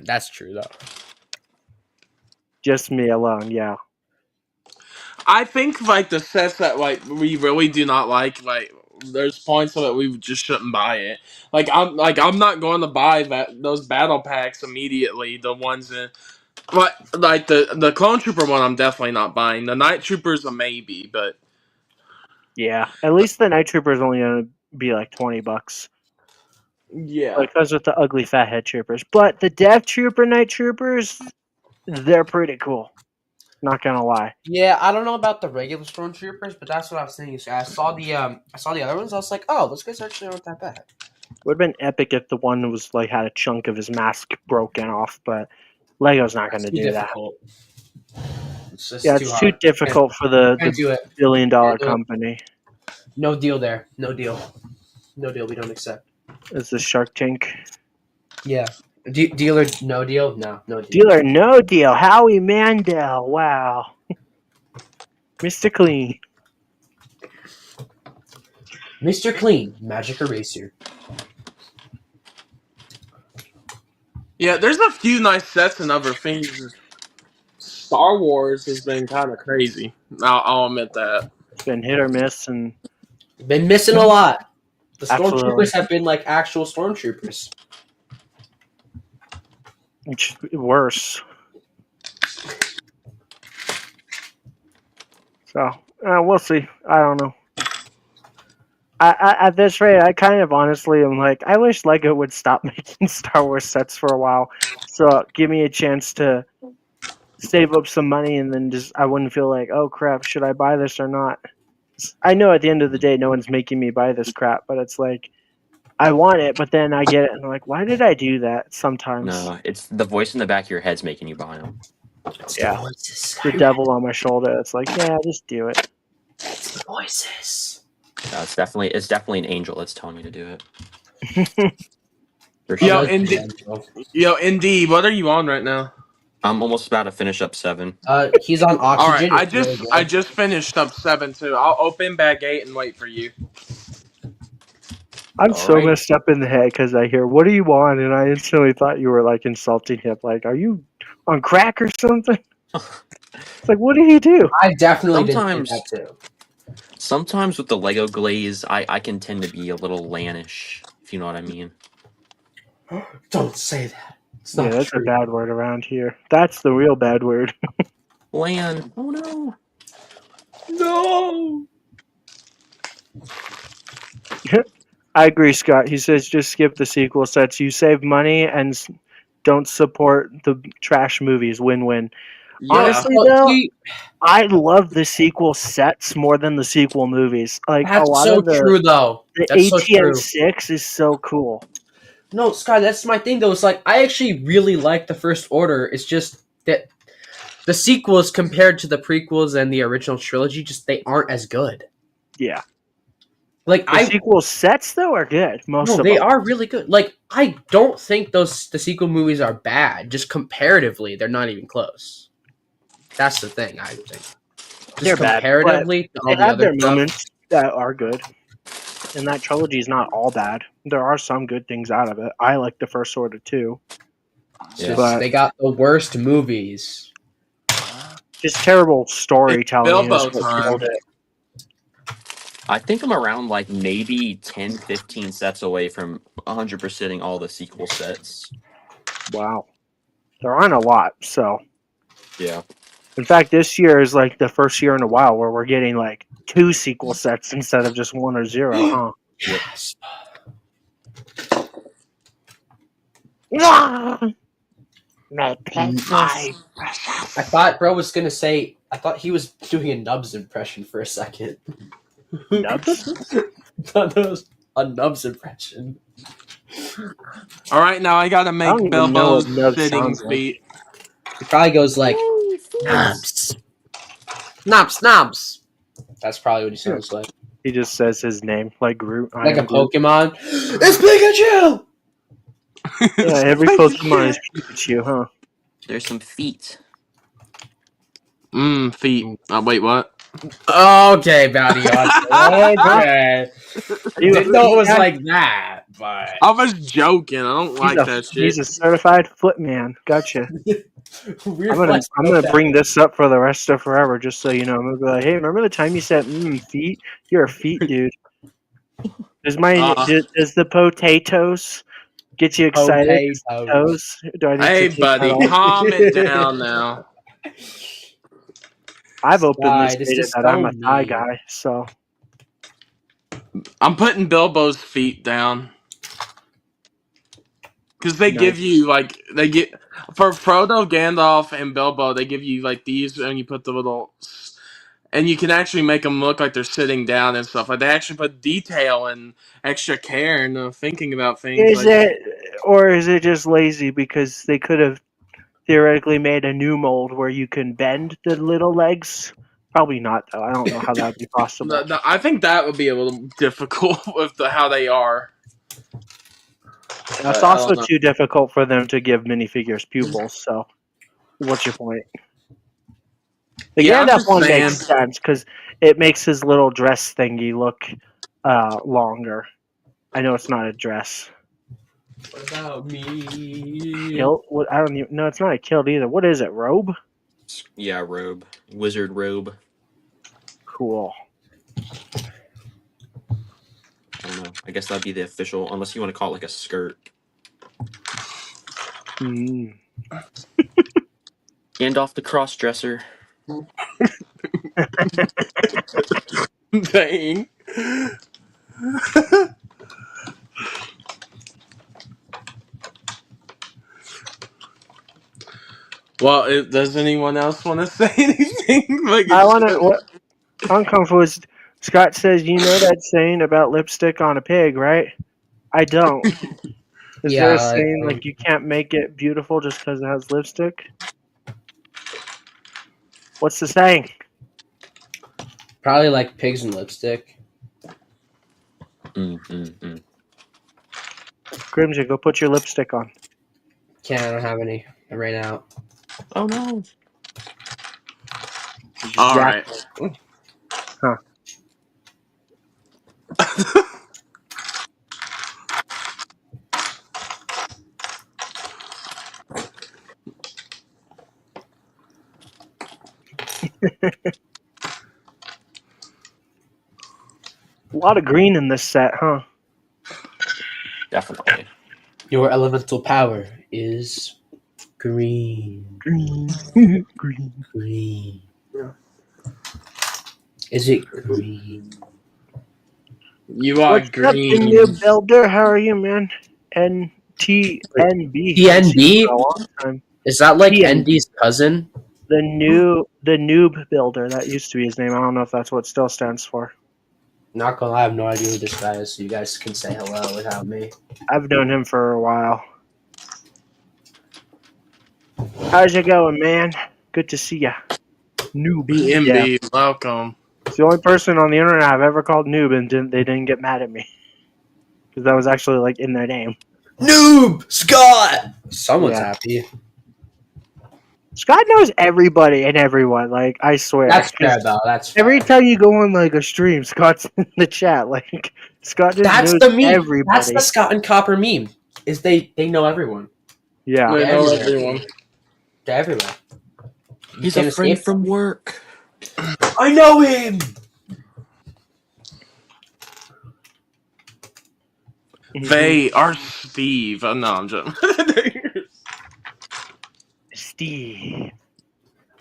That's true though. Just me alone, yeah. I think like the sets that like we really do not like there's points of it we just shouldn't buy it. I'm not going to buy those battle packs immediately. The ones in like the clone trooper one I'm definitely not buying. The night trooper's a maybe, but Yeah. At least the Night Trooper is only gonna be like $20. yeah. Like those with the ugly fat head troopers. But the Death Trooper Night Troopers, they're pretty cool. Not gonna lie. Yeah, I don't know about the regular stormtroopers, but that's what I was thinking. So I saw the other ones. I was like, oh, those guys actually aren't that bad. Would have been epic if the one was like had a chunk of his mask broken off, but Lego's not gonna do that. It's just Yeah, too it's hard. too difficult for the Can't do it. billion-dollar Can't do it. company. No deal there. No deal. No deal. We don't accept. Is the Shark Tank Yeah. Dealer, no deal. No deal. dealer? No deal. Howie Mandel. Wow, Mr. Clean. Mr. Clean, Magic Eraser. Yeah, there's a few nice sets and other things. Star Wars has been kind of crazy. I'll admit that. It's been hit or miss, and Been missing a lot. The Absolutely. stormtroopers have been like actual stormtroopers. it's worse. So we'll see. I don't know. At this rate, I kind of honestly am like, I wish Lego would stop making Star Wars sets for a while. So give me a chance to save up some money, and then just I wouldn't feel like, oh crap, should I buy this or not? I know at the end of the day, no one's making me buy this crap, but it's like I want it, but then I get it, and I'm like, why did I do that? Sometimes No, it's the voice in the back of your head's making you buy them. It's Yeah. the voices. the devil on my shoulder. It's like, yeah, just do it. It's the voices. No, it's definitely an angel that's telling me to do it. For Yo, sure. Indeed, what are you on right now? I'm almost about to finish up 7. He's on All right, oxygen. I just finished up 7 too. I'll open bag 8 and wait for you. I'm All so right. messed up in the head because I hear, what do you want? And I instantly thought you were like insulting him. Like, are you on crack or something? It's like, what do you do? I definitely Sometimes- did that too. Sometimes with the Lego glaze, I can tend to be a little lannish, if you know what I mean. Don't say that. It's Yeah, not that's true. a bad word around here. That's the real bad word. Lan. Oh no. No. I agree, Scott. He says just skip the sequel sets. You save money and don't support the trash movies. Win-win. Yeah. Honestly, Well, though, see, I love the sequel sets more than the sequel movies. Like a that's lot so of the true, though. That's so true. ATN6 is so cool. No, Sky, that's my thing, though. It's like, I actually really like the First Order. It's just that the sequels compared to the prequels and the original trilogy, just they aren't as good. Yeah. Like The sequel sets though are good. Most of they them are really good. Like I don't think the sequel movies are bad. Just comparatively, they're not even close. That's the thing I think. Just they're bad, but comparatively to they all the have their other stuff. moments that are good. And that trilogy is not all bad. There are some good things out of it. I like the first Order too, Yeah. but They got the worst movies. just terrible It's storytelling is Bilbo what time. killed it. I think I'm around like maybe 10, 15 sets away from 100%ing all the sequel sets. Wow, there aren't a lot. So, Yeah. in fact, this year is like the first year in a while where we're getting like 2 sequel sets instead of just 1 or 0, huh? Yes. I thought bro was gonna say. I thought he was doing a Nubs impression for a second. Nubs? Thought that was a Nubs impression. All right, now I gotta I make don't even know what Bilbo's Nub sitting sounds like. feet. He probably goes like Nubs, Nubs, Nubs. That's probably what he sounds like. He just says his name like Groot. I Like a am Groot. Pokemon. It's Pikachu. Yeah, every Pokemon is Pikachu, huh? There's some feet. Feet. Wait, what? Okay, Bounty Hunter. Okay. Didn't know it was like that, but I was joking. I don't like that shit. He's a certified foot man. Gotcha. weird. I'm gonna bring this up for the rest of forever, just so you know. I'm gonna be like, hey, remember the time you said feet? You're a feet dude. Does the potatoes get you excited? Toes? Do I need Hey, to take buddy, that off? calm it down now. I've openly Sky, this stated is that I'm a so thigh mean. guy, so I'm putting Bilbo's feet because they Nice. give you for Frodo, Gandalf, and Bilbo. They give you like these, and you put the little, and you can actually make them look like they're sitting down and stuff. Like they actually put detail and extra care and thinking about things. is it, or is it just lazy because they could have theoretically made a new mold where you can bend the little legs? Probably not, though. I don't know how that would be possible. I think that would be a little difficult with how they are. That's I also don't know. too difficult for them to give minifigures pupils. So, what's your point? The Yeah, I'm Gandalf just one saying. makes sense because it makes his little dress thingy look longer. I know it's not a dress. What about me? Kilt? What? I don't even. No, it's not a kilt either. What is it? Robe? Yeah, robe. Wizard robe. Cool. I don't know. I guess that'd be the official, unless you want to call it like a skirt. Mm. Gandalf the cross-dresser. Dang. Well, does anyone else want to say anything? I want to. What? Uncomfortable. Scott says, "You know that saying about lipstick on a pig, right?" I don't. Is there a saying like you can't make it beautiful just because it has lipstick? What's the saying? Probably like pigs and lipstick. Grimsy, go put your lipstick on. Can't. I don't have any. I ran out. Oh no. All right. Huh. A lot of green in this set, huh? Definitely. Your elemental power is green. Green. Green. Green. Yeah. Is it green? You are What's up, green. new builder? How are you, man? NTNB. TNB? For a long time. Is that like TNB. ND's cousin? The noob builder. That used to be his name. I don't know if that's what it still stands for. Not gonna lie, I have no idea who this guy is, so you guys can say hello without me. I've known him for a while. How's it going, man? Good to see ya. Noob. BMB, welcome. Is the only person on the internet I've ever called noob and they didn't get mad at me because that was actually like in their name. Noob Scott. Someone's Yeah. happy. Scott knows everybody and everyone. Like I swear. That's 'Cause fair though. That's fair. every time you go on like a stream, Scott's in the chat. Like Scott just That's knows the meme. everybody. That's the Scott and Copper meme. Is they know everyone. Yeah. I They're know everywhere. everyone. They're everywhere. You He's can't a friend escape. from work. I know him. They are Steve. Oh, no, I'm joking. Steve.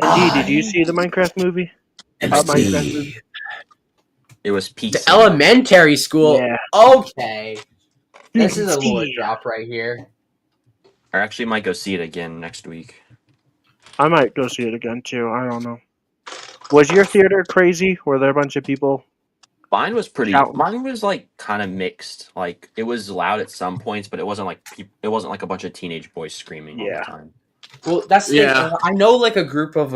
And D, did you see the Minecraft movie? Minecraft movie? It was The PC. elementary school. Yeah. Okay. This is a lore Steve. drop right here. I actually might go see it again next week. I might go see it again too. I don't know. Was your theater crazy? Were there a bunch of people? Mine was pretty. Shouting. Mine was like kind of mixed. Like it was loud at some points, but it wasn't like it wasn't like a bunch of teenage boys screaming all Yeah. the time. Well, that's the Yeah. thing. I know like a group of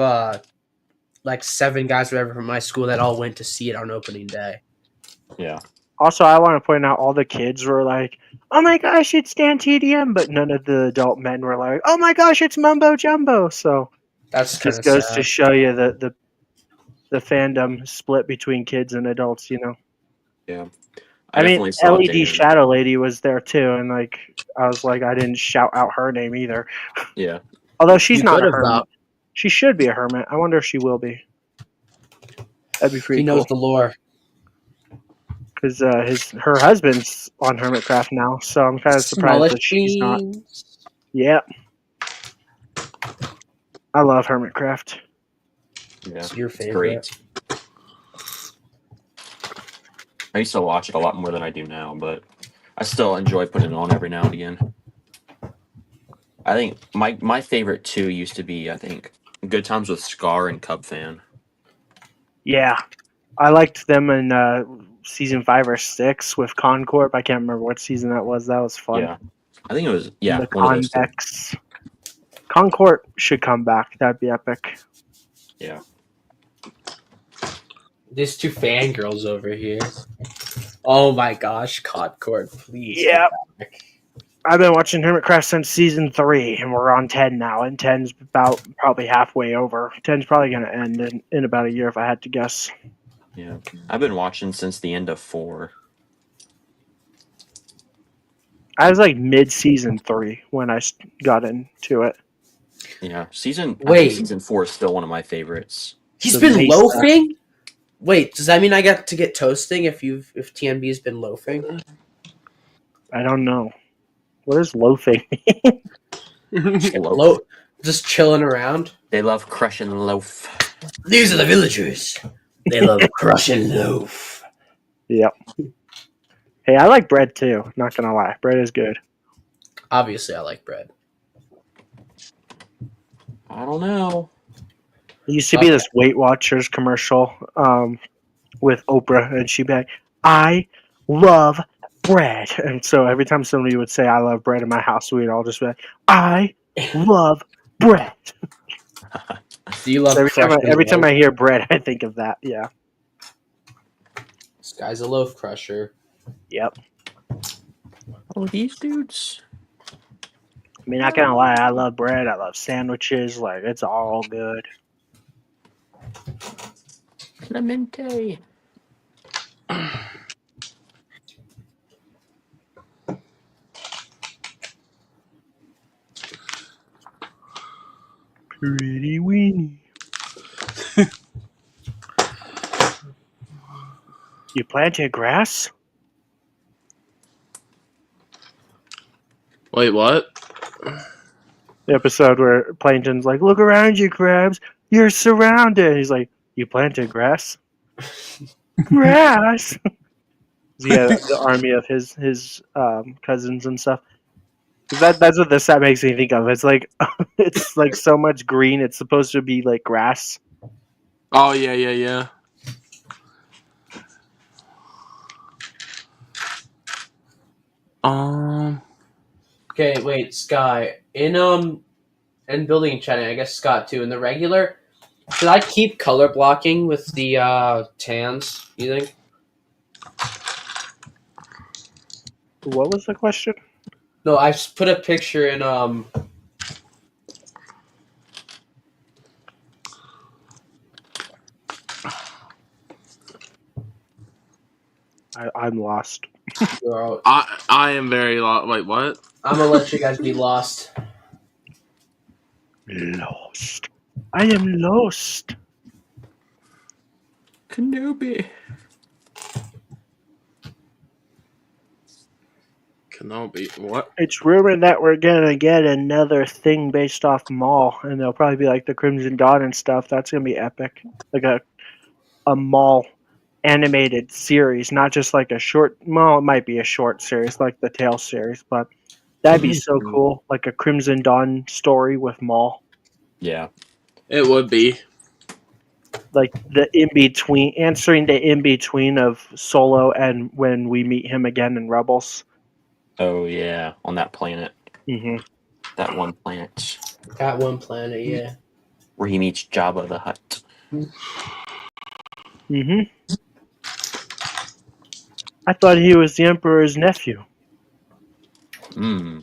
like 7 guys, whatever, from my school that all went to see it on opening day. Yeah. Also, I want to point out all the kids were like, "Oh my gosh, it's Dan TDM," but none of the adult men were like, "Oh my gosh, it's Mumbo Jumbo." So That's kind just of goes sad. to show you the fandom split between kids and adults. You know. Yeah. I mean, definitely saw LED Dan. Shadow Lady was there too, and like I was like, I didn't shout out her name either. Yeah. Although she's You not could a have, hermit. though. She should be a hermit. I wonder if she will be. That'd be pretty He knows cool. the lore. Because her husband's on Hermitcraft now, so I'm kind of surprised that she's not. beans. Yeah. I love Hermitcraft. Yeah. It's your It's favorite. great. I used to watch it a lot more than I do now, but I still enjoy putting it on every now and again. I think my favorite two used to be, I think, Good Times with Scar and Cub Fan. Yeah. I liked them in season 5 or 6 with Concorp. I can't remember what season that was. That was fun. Yeah. I think it was The one of those two. Convex. Concorp should come back. That'd be epic. Yeah. There's 2 fangirls over here. Oh my gosh, Codcord, please. Yeah. come back. I've been watching Hermitcraft since season 3, and we're on 10 now, and 10's about probably halfway over. 10's probably going to end in about a year if I had to guess. Yeah. I've been watching since the end of 4. I was like mid-season 3 when I got into it. Yeah. I think Wait. season 4 is still one of my favorites. He's The been Mesa. loafing? Wait, does that mean I get to get toasting if TNB has been loafing? I don't know. What is loafing? Just chilling around? They love crush and loaf. These are the villagers. They love crush and loaf. Yep. Hey, I like bread too. Not gonna lie, bread is good. Obviously, I like bread. I don't know. There used to be this Weight Watchers commercial with Oprah, and she'd be like, "I love bread," and so every time somebody would say, "I love bread" in my house, we'd all just be like, "I love bread." Do you love So crush and every time loaf? I hear bread, I think of that. Yeah. This guy's a loaf crusher. Yep. Oh, these dudes. I mean, not gonna lie, I love bread. I love sandwiches. Like, it's all good. Clemente. Pretty weenie. You planted grass? Wait, what? The episode where Plankton's like, "Look around you, crabs. You're surrounded." And he's like, "You planted grass?" Grass. He had the army of his cousins and stuff. That's what this set makes me think of. It's like it's like so much green. It's supposed to be like grass. Oh, yeah. Okay, wait, Sky. In building chatting, I guess Scott too. In the regular, Should I keep color blocking with the tans? You think? What was the question? No, I just put a picture in I'm lost. I am very lost. Wait, what? I'm gonna let you guys be lost. Lost. I am lost. Kenobi. Kenobi. What? It's rumored that we're gonna get another thing based off Maul, and they'll probably be like the Crimson Dawn and stuff. That's gonna be epic. Like a Maul animated series, not just like a short. Well, it might be a short series like the Tale series, but that'd be so cool. Like a Crimson Dawn story with Maul. Yeah. It would be. Like the in between, answering the in between of Solo and when we meet him again in Rebels. Oh yeah, on that planet, Hmm that one planet That one planet, yeah. where he meets Jabba the Hutt. hmm I thought he was the Emperor's nephew. Hmm.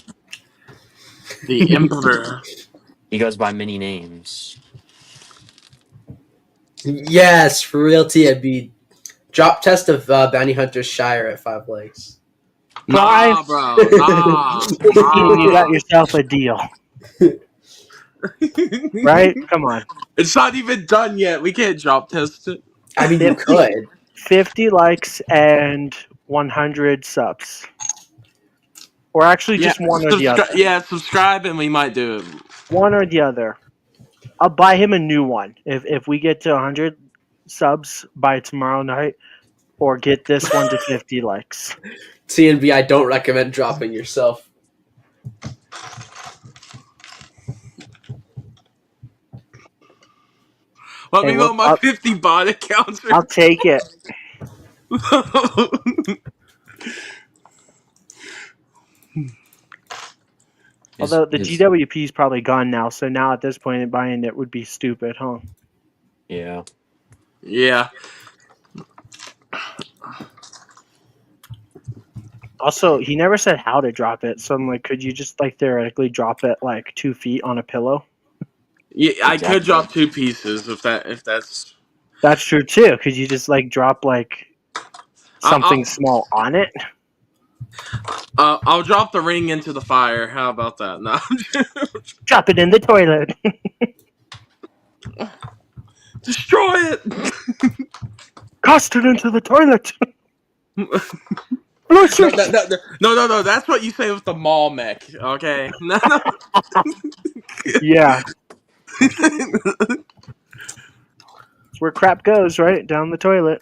The Emperor. He goes by many names. Yes, for real, TMB. Drop test of Bounty Hunter Shire at 5 Lakes. Nah, bro. Nah. You got Nah. yourself a deal, right? Come on. It's not even done yet. We can't drop test it. I mean, you 50, could. 50 likes and 100 subs. Or actually just one or the other. Yeah, subscribe and we might do it. One or the other. I'll buy him a new one. If we get to 100 subs by tomorrow night, or get this one to 50 likes. TNB, I don't recommend dropping yourself. Let Hey, me know look, my 50 bot accounts. I'll take it. Although the GWP is probably gone now, so now at this point, buying it would be stupid, huh? Yeah. Yeah. Also, he never said how to drop it, so I'm like, could you just like theoretically drop it like 2 feet on a pillow? Yeah, I Exactly. could drop 2 pieces if that's. That's true too. Could you just like drop like something small on it? I'll drop the ring into the fire. How about that? No. Drop it in the toilet. Destroy it. Cast it into the toilet. No. That's what you say with the mall mech. Okay. No. Yeah. It's where crap goes, right? Down the toilet.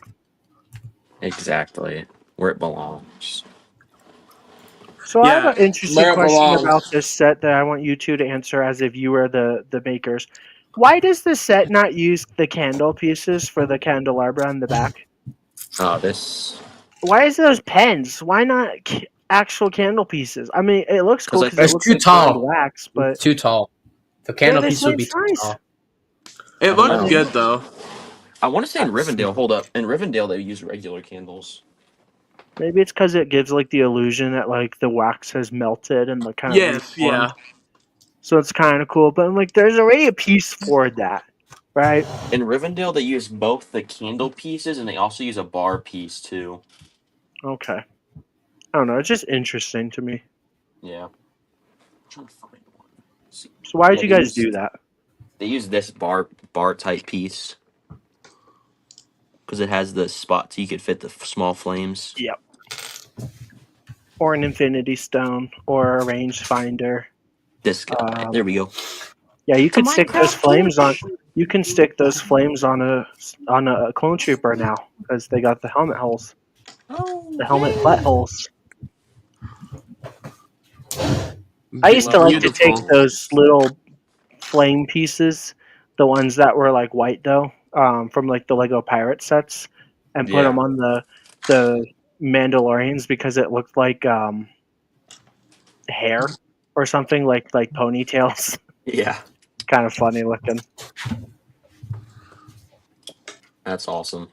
Exactly where it belongs. So I have Yeah, an interesting where it question belongs. about this set that I want you two to answer as if you were the makers. Why does the set not use the candle pieces for the candelabra in the back? This Why is those pens? Why not actual candle pieces? I mean, it looks cool 'Cause I because it It's looks too like burned tall. wax, but It's too tall. The they're candle the piece would same be too size. tall. It I don't looks know. good though. I want to say in Rivendell. Hold up, in Rivendell they use regular candles. Maybe it's because it gives like the illusion that like the wax has melted and like kind of Yes, reformed. yeah. So it's kind of cool. But I'm like, there's already a piece for that, right? In Rivendell they use both the candle pieces and they also use a bar piece too. Okay. I don't know. It's just interesting to me. Yeah. I'm trying to find one. So why did Yeah, you guys do that? They use this bar type piece because it has the spot so you could fit the small flames. Yep. Or an infinity stone or a rangefinder. This guy. There we go. Yeah, you could stick those flames on. You can stick those flames on a clone trooper now because they got the helmet holes, the helmet butt holes. I used to like to take Beautiful. those little flame pieces, the ones that were like white though, from like the Lego pirate sets, and put them on the Mandalorians because it looked like hair or something like ponytails. Yeah. Kind of funny looking. That's awesome.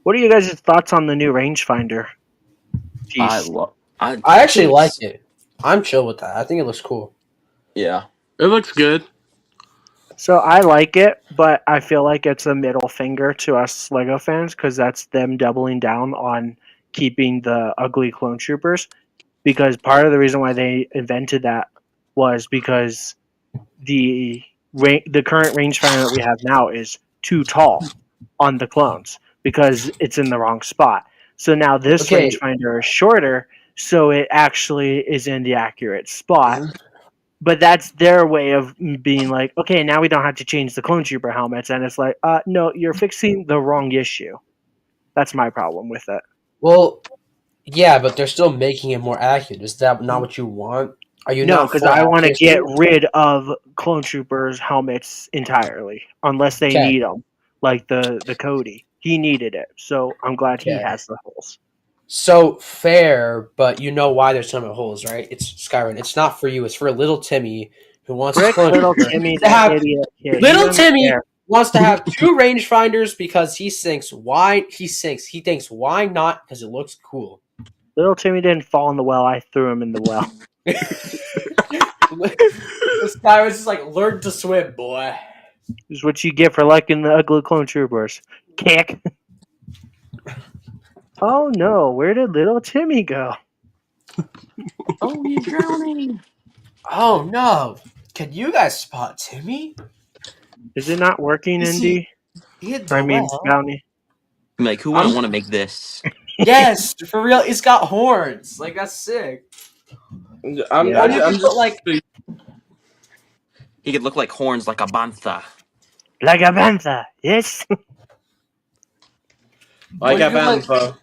What are you guys' thoughts on the new rangefinder I piece? love. I think actually like it's- it. I'm chill with that. I think it looks cool. Yeah. It looks good. So I like it, but I feel like it's a middle finger to us Lego fans because that's them doubling down on keeping the ugly clone troopers. Because part of the reason why they invented that was because the current rangefinder that we have now is too tall on the clones because it's in the wrong spot. So now this Okay. rangefinder is shorter, so it actually is in the accurate spot. But that's their way of being like, okay, now we don't have to change the clone trooper helmets, and it's like, no, you're fixing the wrong issue. That's my problem with it. Well, yeah, but they're still making it more accurate. Is that not what you want? Are you No, not because for I want to get accuracy? rid of clone troopers helmets entirely, unless they Okay. need them. Like the Cody, he needed it, so I'm glad he Okay. has the holes. So fair, but you know why there's so many holes, right? It's Skyrim. It's not for you. It's for little Timmy who wants his Frick, clone little trooper Timmy, to that have. idiot kid. He Little doesn't Timmy care. wants to have two rangefinders because he thinks why not? Because it looks cool. Little Timmy didn't fall in the well. I threw him in the well. This guy was just like, learn to swim, boy. This is what you get for liking the ugly clone troopers. Kick. Oh no, where did little Timmy go? Oh, he's drowning. Oh no! Can you guys spot Timmy? Is it not working, Is he Indy? in I the mean, well? Bounty. Like, who wouldn't I'm want to make this? yes, for real. It's got horns. Like that's sick. Yeah. You I'm can put like He could look like horns like a bantha. Like a panther, yes? like you a could put Bantha.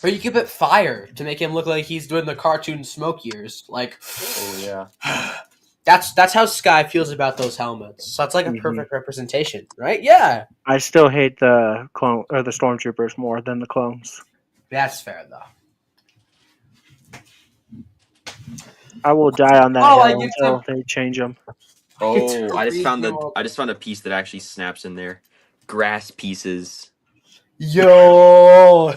or you could put fire to make him look like he's doing the cartoon smoke ears. Like Oh yeah. that's how Sky feels about those helmets. So that's like a Mhm. perfect representation, right? Yeah. I still hate the clone or the stormtroopers more than the clones. That's fair though. I will die on that Oh, I hill get until to they change them. Oh, I just read found them the all. I just found a piece that actually snaps in there. Grass pieces. Yo.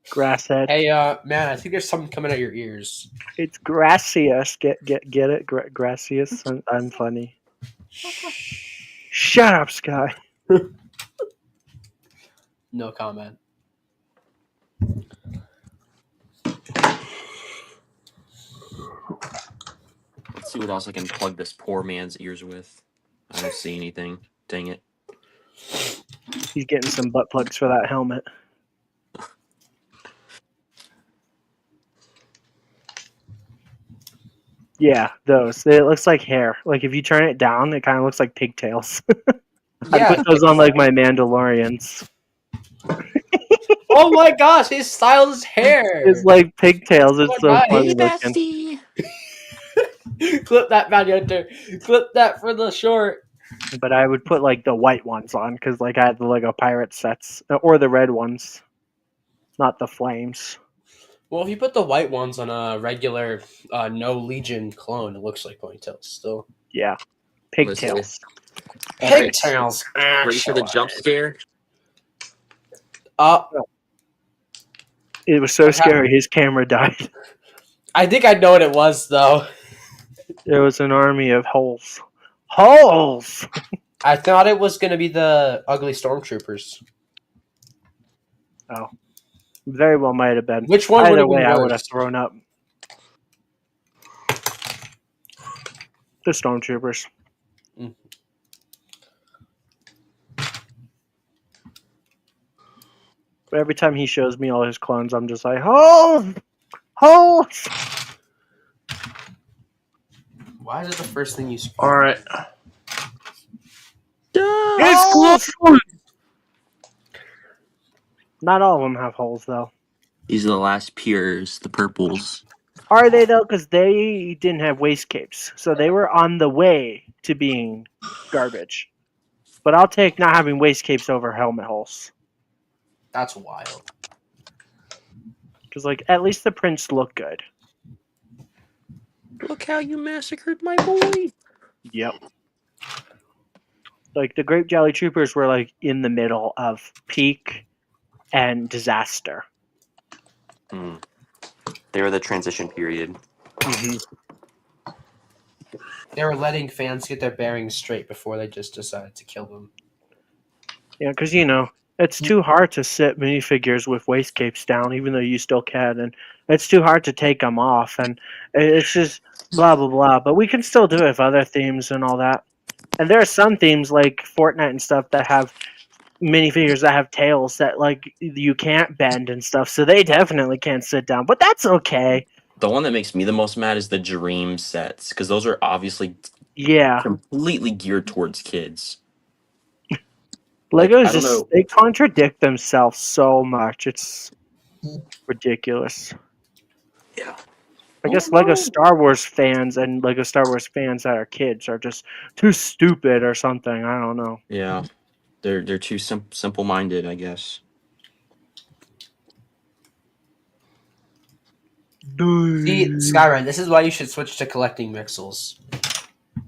Grasshead. Hey, man, I think there's something coming out your ears. It's gracious. Get it? Gracious. I'm funny. Shut up, Sky. No comment. Let's see what else I can plug this poor man's ears with. I don't see anything. Dang it. He's getting some butt plugs for that helmet. Yeah, those. It looks like hair. Like if you turn it down, it kind of looks like pigtails. I Yeah. put those on like my Mandalorians. Oh my gosh, his style is hair. It's like pigtails. It's so Alright. funny looking. bestie. Clip that, man, Hunter. Clip that for the short. But I would put like the white ones on because like I had the Lego pirate sets or the red ones, not the flames. Well, if you put the white ones on a regular no Legion clone, it looks like ponytails still. Yeah, pigtails. Pigtails, Ready for the actually. jump scare? It was so What happened? scary. His camera died. I think I know what it was, though. There was an army of holes. Holes. I thought it was going to be the ugly stormtroopers. Oh, very well might have been. Which one would Either have way, been I would have worse? thrown up. The stormtroopers. Mm. But every time he shows me all his clones, I'm just like, holes, holes. Why is it the first thing you see? All right. It's close. Not all of them have holes though. These are the last peers, the purples. Are they though? Because they didn't have waist capes, so they were on the way to being garbage. But I'll take not having waist capes over helmet holes. That's wild. Because like at least the prints look good. Look how you massacred my boy. Yep. Like the Grape Jelly Troopers were like in the middle of peak and disaster. Mm. They were the transition period. Hmm. They were letting fans get their bearings straight before they just decided to kill them. Yeah, because it's too hard to sit minifigures with waistcapes down, even though you still can, and it's too hard to take them off, and it's just blah blah blah. But we can still do it with other themes and all that. And there are some themes like Fortnite and stuff that have minifigures that have tails that like you can't bend and stuff, so they definitely can't sit down. But that's okay. The one that makes me the most mad is the Dream sets, because those are obviously Yeah, completely geared towards kids. Like, I Legos don't just know. they contradict themselves so much. It's ridiculous. Yeah. I Oh guess Lego no. Star Wars fans and Lego Star Wars fans that are kids are just too stupid or something. I don't know. Yeah. They're too simple minded, I guess. See, Skyrim, this is why you should switch to collecting mixels.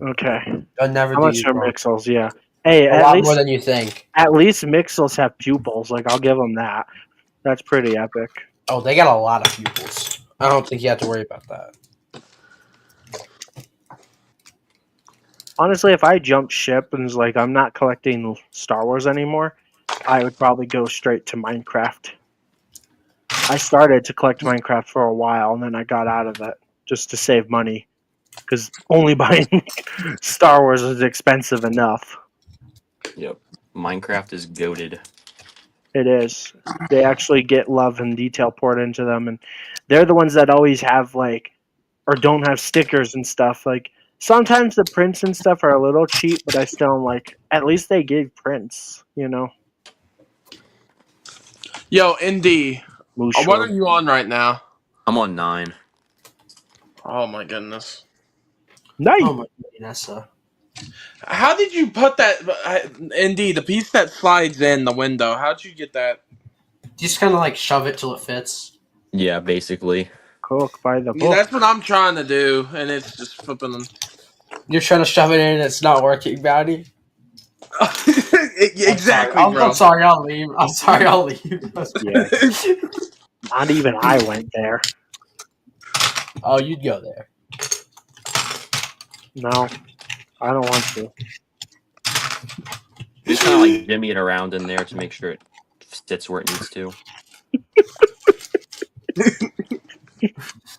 Okay. They'll never How do much you are wrong. Mixels? Yeah. Hey, A lot more than you think. at least Mixels have pupils. Like I'll give them that. That's pretty epic. Oh, they got a lot of pupils. I don't think you have to worry about that. Honestly, if I jumped ship and was like I'm not collecting Star Wars anymore, I would probably go straight to Minecraft. I started to collect Minecraft for a while and then I got out of it just to save money because only buying Star Wars is expensive enough. Yep. Minecraft is goated. It is. They actually get love and detail poured into them, and they're the ones that always have like or don't have stickers and stuff. Like sometimes the prints and stuff are a little cheap, but I still am like at least they gave prints. Yo, ND, what are Musho. you on right now? I'm on 9. Oh my goodness. Nice. Oh my goodness. How did you put that? ND, the piece that slides in the window. How'd you get that? Just kind of like shove it till it fits. Yeah, basically. Cook by the Yeah, book. that's what I'm trying to do, and it's just flipping. You're trying to shove it in and it's not working, Bounty. I'm sorry. Exactly, I'm bro. sorry, I'll leave. I'm sorry, I'll leave. Yeah. Not even I went there. Oh, you'd go there. No, I don't want to. Just kind of like jimmy it around in there to make sure it sits where it needs to.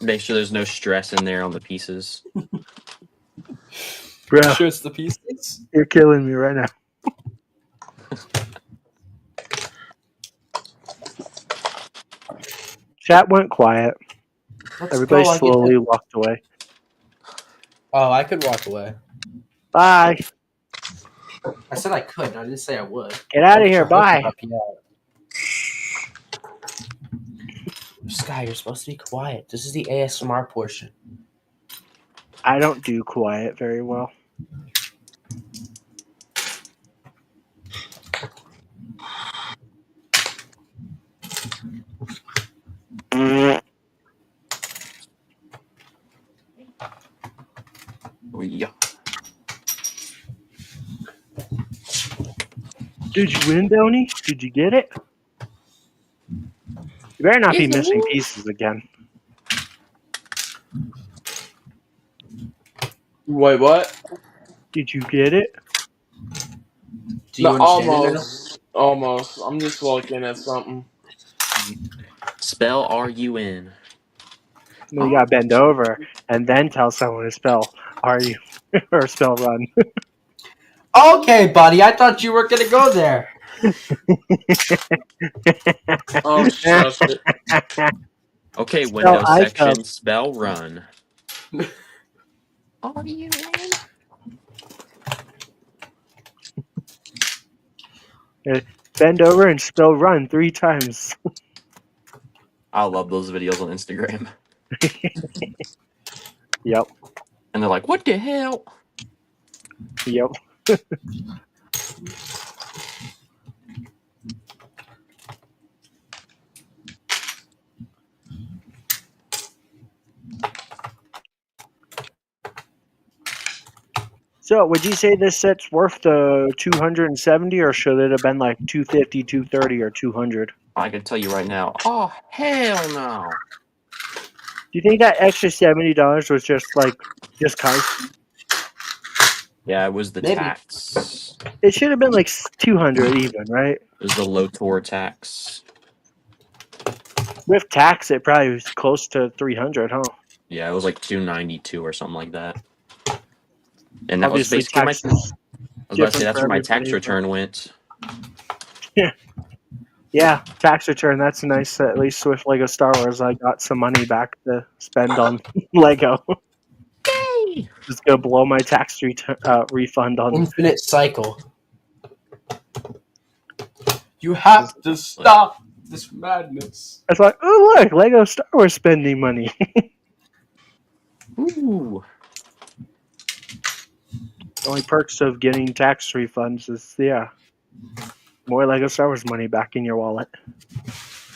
Make sure there's no stress in there on the pieces. Bro, Sure, it's the pieces. you're killing me right now. Chat went quiet. Let's Everybody go. slowly walked away. Oh, I could walk away. Bye. I said I could. I didn't say I would. Get out of here. Bye. Sky, you're supposed to be quiet. This is the ASMR portion. I don't do quiet very well. Oh, yeah. Did you win, Downey? Did you get it? You better not be missing pieces again. Wait, what? Did you get it? Do you No, understand it now? almost. I'm just looking at something. Spell RUN. No, you gotta bend over and then tell someone to spell R-U or spell run. Okay, buddy. I thought you were gonna go there. Oh, shush it. Okay, Spell Windows I section, spell run. RUN. Bend over and spell run 3 times. I love those videos on Instagram. Yep. And they're like, what the hell? Yep. So, would you say this set's worth the 270, or should it have been like 250, 230, or 200? I can tell you right now. Oh hell no! Do you think that extra $70 was just cause? Yeah, it was the Maybe. tax. It should have been like 200 even, right? It was the low tour tax. With tax, it probably was close to 300, huh? Yeah, it was like 292 or something like that. And that was Obviously, basically my. tax is I was about to say different that's for where my tax everybody. return went. Yeah, tax return. That's nice. At least with Lego Star Wars, I got some money back to spend on Lego. Just gonna blow my tax refund on. Infinite cycle. You have to stop this madness. It's like, oh look, Lego Star Wars spending money. Ooh. Only perks of getting tax refunds is more Lego Star Wars money back in your wallet.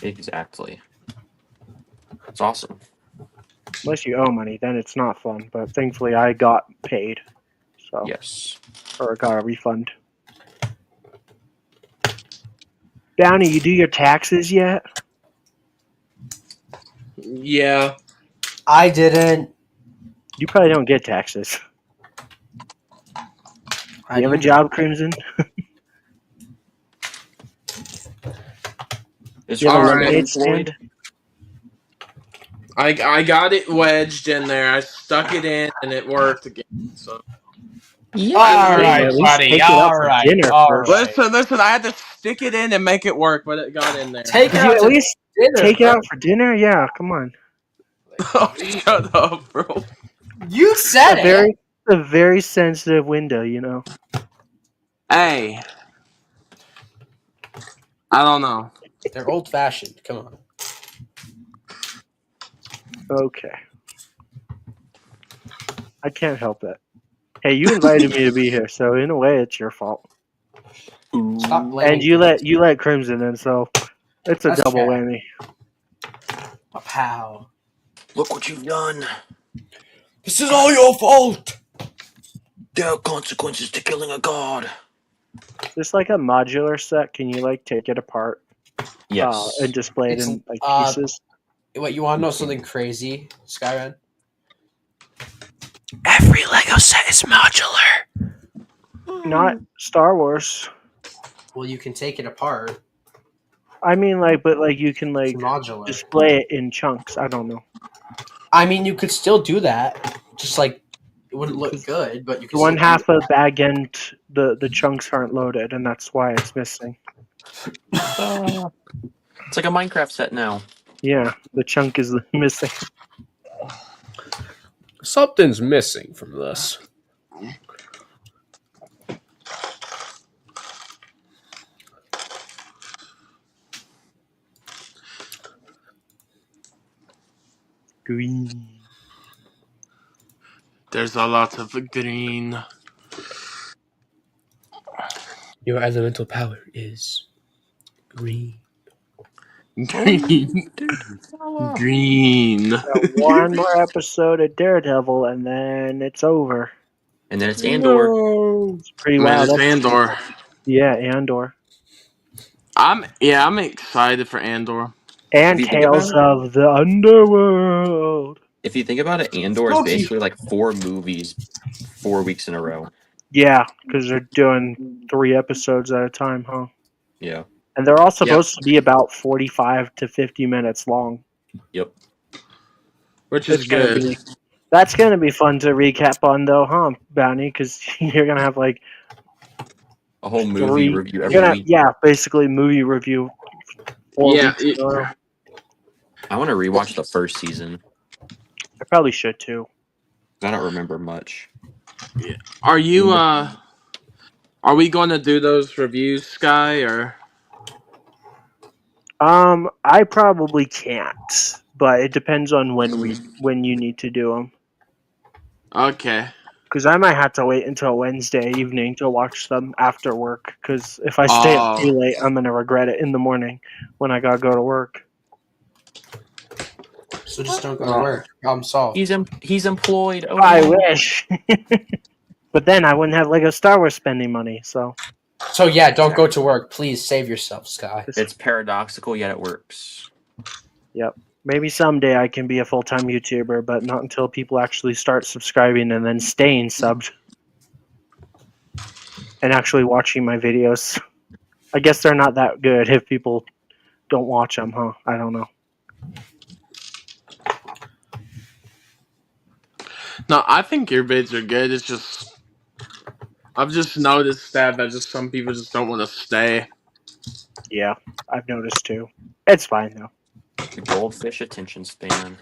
Exactly. It's awesome. Unless you owe money, then it's not fun. But thankfully, I got paid, so Yes. or got a refund. Downey, you do your taxes yet? Yeah. I didn't. You probably don't get taxes. I You have a do. job, Crimson? Is You have a All Crimson right. lemonade unemployed? stand? I got it wedged in there. I stuck it in and it worked again. So Yeah. All Hey, right, at least buddy. take it out All for right. dinner All first. right. listen. I had to stick it in and make it work, but it got in there. Take it Could you out at to least dinner. take it bro. out for dinner? Yeah, come on. Oh, shut up, bro. You said it. A very sensitive window, you know. Hey, I don't know. They're old fashioned. Come on. Okay. I can't help it. Hey, you invited me to be here, so in a way, it's your fault. Stop blaming. And you let Crimson in, so it's a That's double fair. whammy. A pow. Look what you've done. This is all your fault. There are consequences to killing a god. Just like a modular set, can you like take it apart Yes. and display it It's, in like uh, pieces? What, you want to know something crazy, Skyren? Every Lego set is modular. Not Star Wars. Well, you can take it apart. I mean, but you can It's modular. display it in chunks. I don't know. I mean, you could still do that. Just like it wouldn't look good, but you could. One still half of the bag end, the chunks aren't loaded, and that's why it's missing. It's like a Minecraft set now. Yeah, the chunk is missing. Something's missing from this. Green. There's a lot of green. Your elemental power is green. Green. Green. One more episode of Daredevil, and then it's over. And then it's Andor. No. It's pretty Man, wild. it's Andor. Yeah, Andor. I'm excited for Andor. And If you think Tales about of the Underworld. If you think about it, Andor is basically like 4 movies, 4 weeks in a row. Yeah, because they're doing 3 episodes at a time, huh? Yeah. And they're all supposed to be about 45 to 50 minutes long. Yep. Which is good. That's going to be fun to recap on, though, huh, Bounty? Because you're going to have like A whole movie 3 review you're every gonna, week. yeah, basically movie review 4 Yeah, weeks in a row. I want to rewatch the first season. I probably should, too. I don't remember much. Are you are we going to do those reviews, Sky, or I probably can't, but it depends on when you need to do them. okay. Because I might have to wait until Wednesday evening to watch them after work. Because if I stay up too late, I'm gonna regret it in the morning when I gotta go to work. So just don't go to work. Problem solved. He's employed. Oh, I no. wish. But then I wouldn't have Lego Star Wars spending money. So So yeah, don't go to work. Please save yourself, Sky. It's paradoxical, yet it works. yep. Maybe someday I can be a full-time YouTuber, but not until people actually start subscribing and then staying subbed and actually watching my videos. I guess they're not that good if people don't watch them, huh? I don't know. No, I think your vids are good. It's just I've just noticed that just some people just don't want to stay. Yeah, I've noticed too. It's fine though. The goldfish attention span.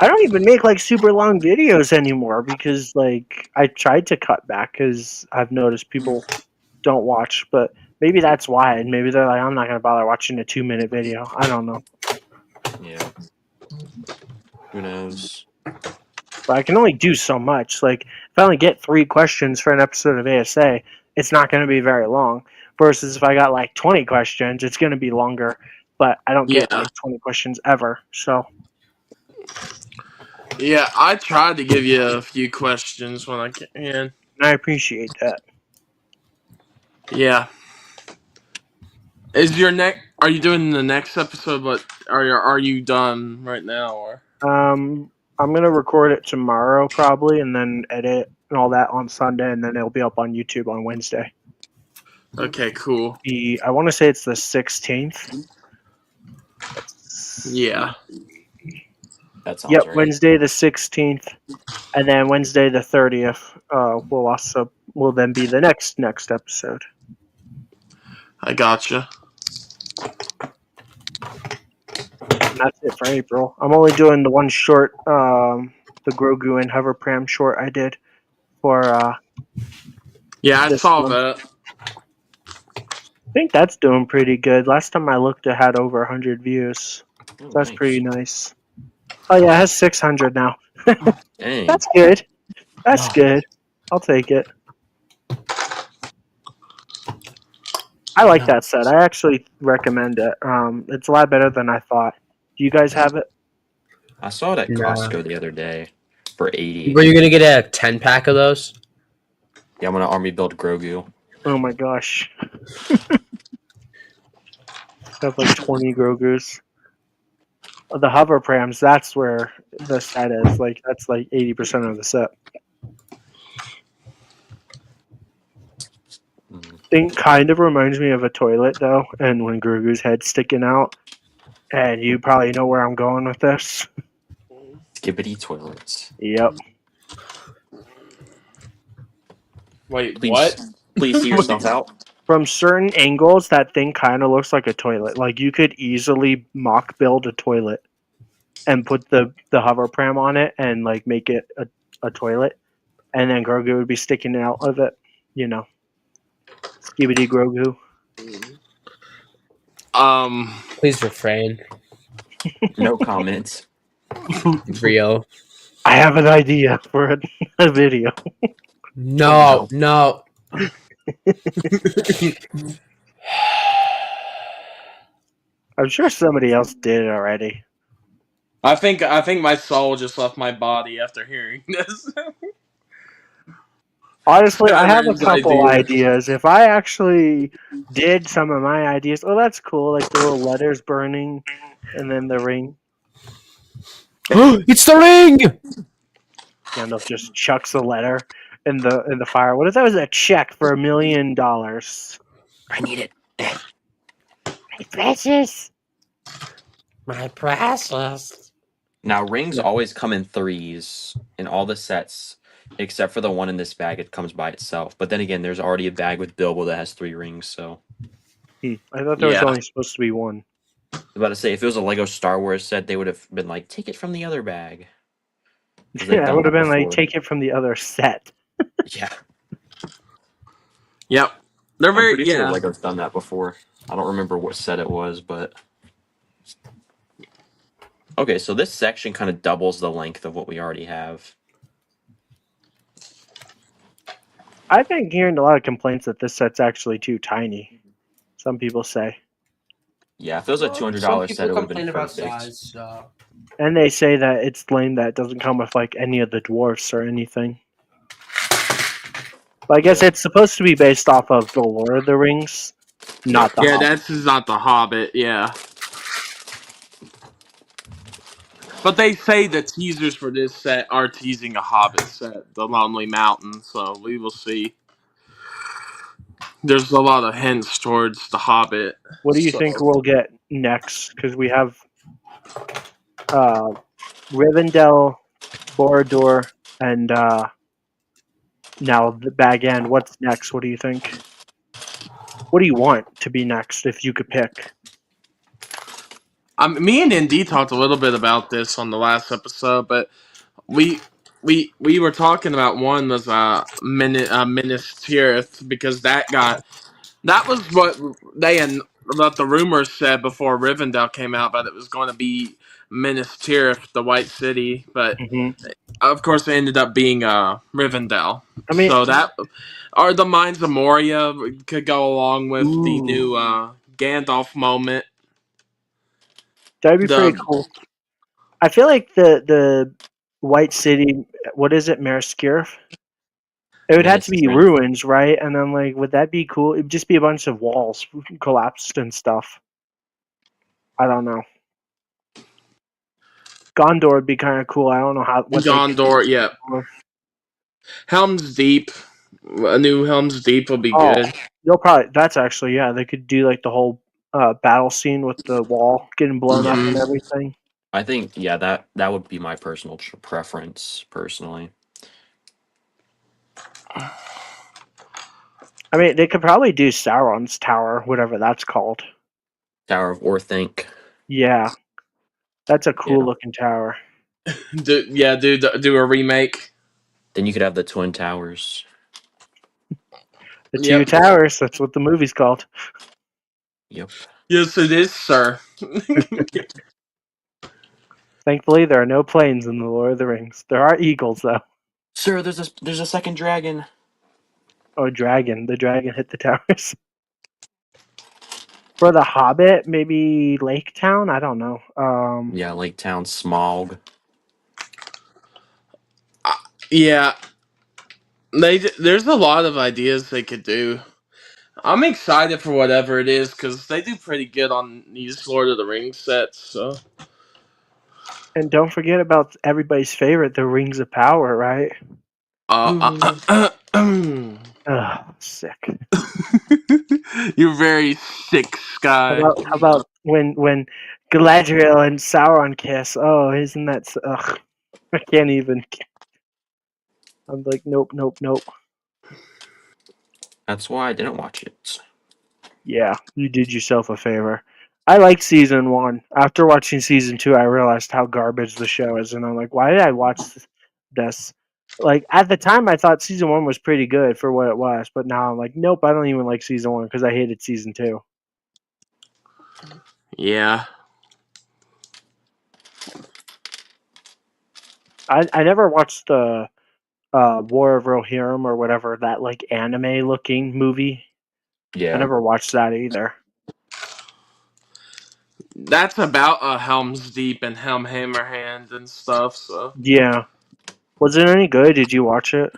I don't even make like super long videos anymore because like I tried to cut back because I've noticed people don't watch, but maybe that's why. And maybe they're like, I'm not gonna bother watching a 2-minute video. I don't know. Yeah. Who knows? But I can only do so much. Like if I only get 3 questions for an episode of ASA, it's not gonna be very long. Versus if I got like 20 questions, it's gonna be longer. But I don't get Yeah. like 20 questions ever. So Yeah, I tried to give you a few questions when I can. I appreciate that. Yeah. Is your next? Are you doing the next episode? But are you done right now? Or I'm gonna record it tomorrow probably, and then edit and all that on Sunday, and then it'll be up on YouTube on Wednesday. okay, cool. I want to say it's the 16th. Yeah. That sounds Yep, right. Wednesday the 16th, and then Wednesday the 30th. Will then be the next episode. I gotcha. And that's it for April. I'm only doing the one short, the Grogu and Hoverpram short I did for. Yeah, I This saw one. that. I think that's doing pretty good. Last time I looked, it had over 100 views. Oh, That's nice. pretty nice. Oh yeah, it has 600 now. Dang. That's good. That's good. I'll take it. I like that set. I actually recommend it. It's a lot better than I thought. Do you guys have it? I saw it at Nah. Costco the other day for 80. Were you gonna get a 10-pack of those? Yeah, I'm gonna army build Grogu. Oh my gosh. I have like 20 Grogus. The Hoverprams, that's where the set is. Like that's like 80% of the set. Thing kind of reminds me of a toilet though, and when Grogu's head's sticking out. And you probably know where I'm going with this. Skibbity toilets. Yep. Wait, Please, what? please see yourself out. From certain angles, that thing kind of looks like a toilet. Like you could easily mock build a toilet and put the hover pram on it and like make it a toilet, and then Grogu would be sticking out of it. You know, Skibidi Grogu. Please refrain. No comments. Rio. I have an idea for a video. No. I'm sure somebody else did it already. I think my soul just left my body after hearing this. Honestly, I have a Batman's couple idea. ideas. If I actually did some of my ideas, oh, that's cool. Like the little letters burning, and then the ring. It's the ring! Gandalf just chucks the letter in the fire. What if that was a check for $1 million? I need it. My precious. My precious. Now, rings always come in 3s in all the sets, except for the one in this bag. It comes by itself. But then again, there's already a bag with Bilbo that has 3 rings, so. I thought there was Yeah. only supposed to be one. I was about to say, if it was a Lego Star Wars set, they would have been like, take it from the other bag. 'Cause they've Yeah, it done would have that been like, before. take it from the other set. Yeah. Yep. They're I'm very pretty sure yeah. Lego's done that before. I don't remember what set it was, but. Okay, so this section kind of doubles the length of what we already have. I've been hearing a lot of complaints that this set's actually too tiny. Some people say. Yeah, if it was a Well, $200 some set, people it would have been complain about perfect. size. So. And they say that it's lame that it doesn't come with like any of the dwarfs or anything. But I guess Yeah. it's supposed to be based off of the Lord of the Rings, not the Yeah, Hobbit. that's is not the Hobbit. Yeah, but they say the teasers for this set are teasing a Hobbit set, The Lonely Mountain. So we will see. There's a lot of hints towards the Hobbit. What do you think So we'll get next? Because we have uh, Rivendell, Boromir, and now the Bag End. What's next? What do you think? What do you want to be next if you could pick? me and Indy talked a little bit about this on the last episode, but we we were talking about one was Minas Tirith because that was what they and what the rumors said before Rivendell came out, but it was going to be Minas Tirith, the White City, but Hmm. of course it ended up being Rivendell. I mean, So that or the Mines of Moria could go along with the ooh, new Gandalf moment. that'd be pretty The cool. I feel like the White City. What is it, Mariskirf? It would have to Minas be Tirith. ruins, right? And then, like, would that be cool? It'd just be a bunch of walls collapsed and stuff. I don't know. Gondor would be kind of cool. I don't know what they could do. Gondor, yeah. Helm's Deep, a new Helm's Deep will be Oh, good. they'll probably. That's actually, yeah. They could do like the whole battle scene with the wall getting blown up Yeah. and Hmm. everything. I think that would be my personal preference personally. I mean, they could probably do Sauron's tower, whatever that's called. Tower of Orthanc. Yeah, that's a cool Yeah. looking tower. Do a remake. Then you could have the Twin Towers. The two Yep. towers. That's what the movie's called. Yep. Yes, it is, sir. Thankfully, there are no planes in the Lord of the Rings. There are eagles, though. Sir, there's a second dragon. Oh, dragon. The dragon hit the towers. For the Hobbit, maybe Lake Town. I don't know. Yeah, Lake Town Smog. Yeah, there's a lot of ideas they could do. I'm excited for whatever it is because they do pretty good on these Lord of the Rings sets. So, And don't forget about everybody's favorite, the Rings of Power, right? uh, Ugh, sick. you're very sick, Sky. How about when Galadriel and Sauron kiss? Oh, isn't that ugh? I can't even. I'm like, nope, nope, nope. That's why I didn't watch it. Yeah, you did yourself a favor. I liked season one. After watching season two, I realized how garbage the show is, and I'm like, why did I watch this? Like at the time, I thought season one was pretty good for what it was, but now I'm like, nope, I don't even like season one because I hated season two. Yeah, I never watched the War of Rohirrim or whatever that like anime looking movie. I Yeah. never watched that either. that's about Helm's Deep and Helm Hammerhand and stuff. So, Yeah, was it any good? Did you watch it?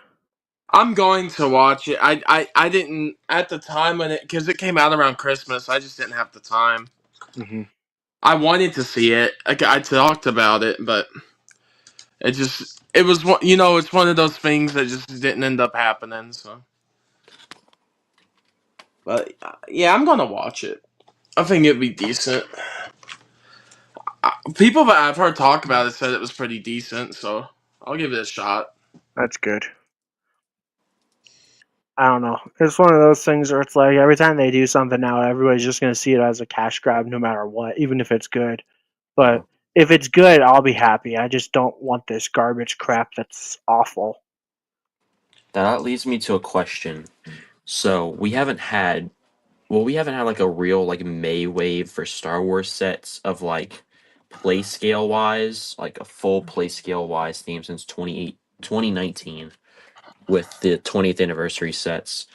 I'm going to watch it. I didn't at the time when because it came out around Christmas. I just didn't have the time. Hmm. I wanted to see it. I talked about it, but it was one. It's one of those things that just didn't end up happening. So, but yeah, I'm gonna watch it. I think it'd be decent. People that I've heard talk about it said it was pretty decent, so I'll give it a shot. That's good. I don't know. It's one of those things where it's like every time they do something now, everybody's just going to see it as a cash grab no matter what, even if it's good. Yeah. But if it's good, I'll be happy. I just don't want this garbage crap that's awful. That leads me to a question. So we haven't had like a real like May wave for Star Wars sets of like play scale wise, like a full play scale wise theme since 2019 with the 20th anniversary sets.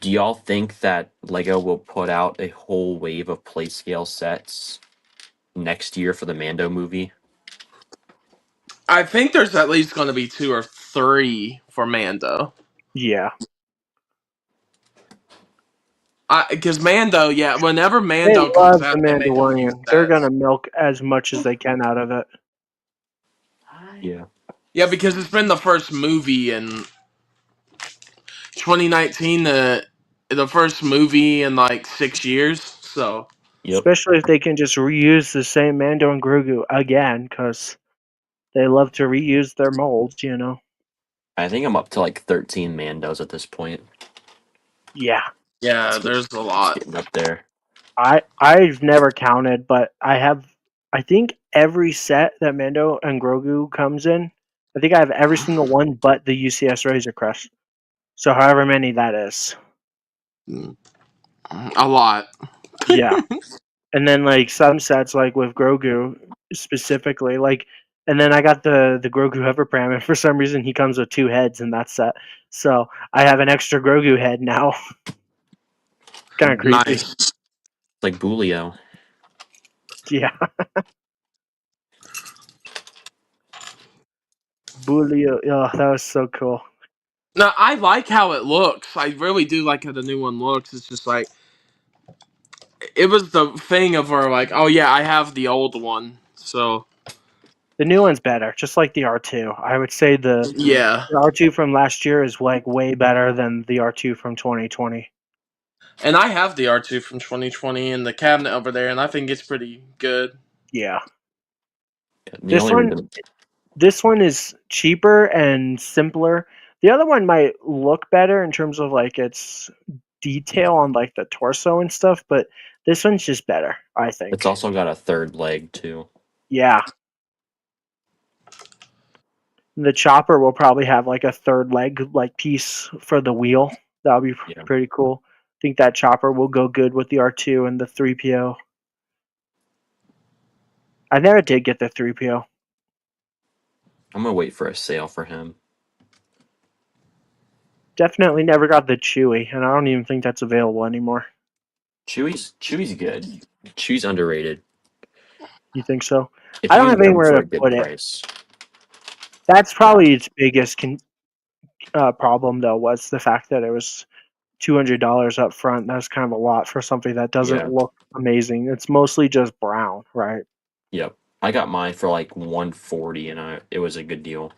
Do y'all think that Lego will put out a whole wave of play scale sets next year for the Mando movie? I think there's at least going to be 2 or 3 for Mando. Yeah. Because Mando, yeah, whenever They Mando comes love the out, they make a few Mandalorian. They're sets. gonna milk as much as they can out of it. Yeah. Yeah, because it's been the first movie in 2019, the first movie in like 6 years. So Yep. Especially if they can just reuse the same Mando and Grogu again, because they love to reuse their molds, you know? I think I'm up to like 13 Mandos at this point. Yeah. yeah, It's, get- there's a it's lot. getting up there. I've never counted, but I think every set that Mando and Grogu comes in, I think I have every single one but the UCS Razor Crest. So however many that is. A lot. Yeah. And then like some sets like with Grogu specifically, like and then I got the Grogu Hoverpram and for some reason he comes with 2 heads in that set. So I have an extra Grogu head now. Kinda creepy. Nice. Like Bulio. Yeah. Bulio, oh, that was so cool. No, I like how it looks. I really do like how the new one looks. It's just like it was the thing of where like, oh yeah, I have the old one. So The new one's better, just like the R2. I would say yeah. the R2 from last year is like way better than the R2 from 2020. And I have the R2 from 2020 in the cabinet over there, and I think it's pretty good. Yeah. The This only one reason this one is cheaper and simpler. The other one might look better in terms of like its detail on like the torso and stuff, but this one's just better, I it's think. also got a third leg too. Yeah. The chopper will probably have like a third leg like piece for the wheel. That'll be Yeah. pretty cool. I think that chopper will go good with the R2 and the 3PO. I never did get the 3PO. I'm gonna wait for a sale for him. Definitely never got the Chewy, and I don't even think that's available anymore. Chewie's good. Chewie's underrated. You think so? If I you don't can have get him anywhere for to a good put it. price. That's probably its biggest problem, though, was the fact that it was $200 up front. That's kind of a lot for something that doesn't Yeah. look amazing. It's mostly just brown, right? Yep. I got mine for like 140 and it was a good deal.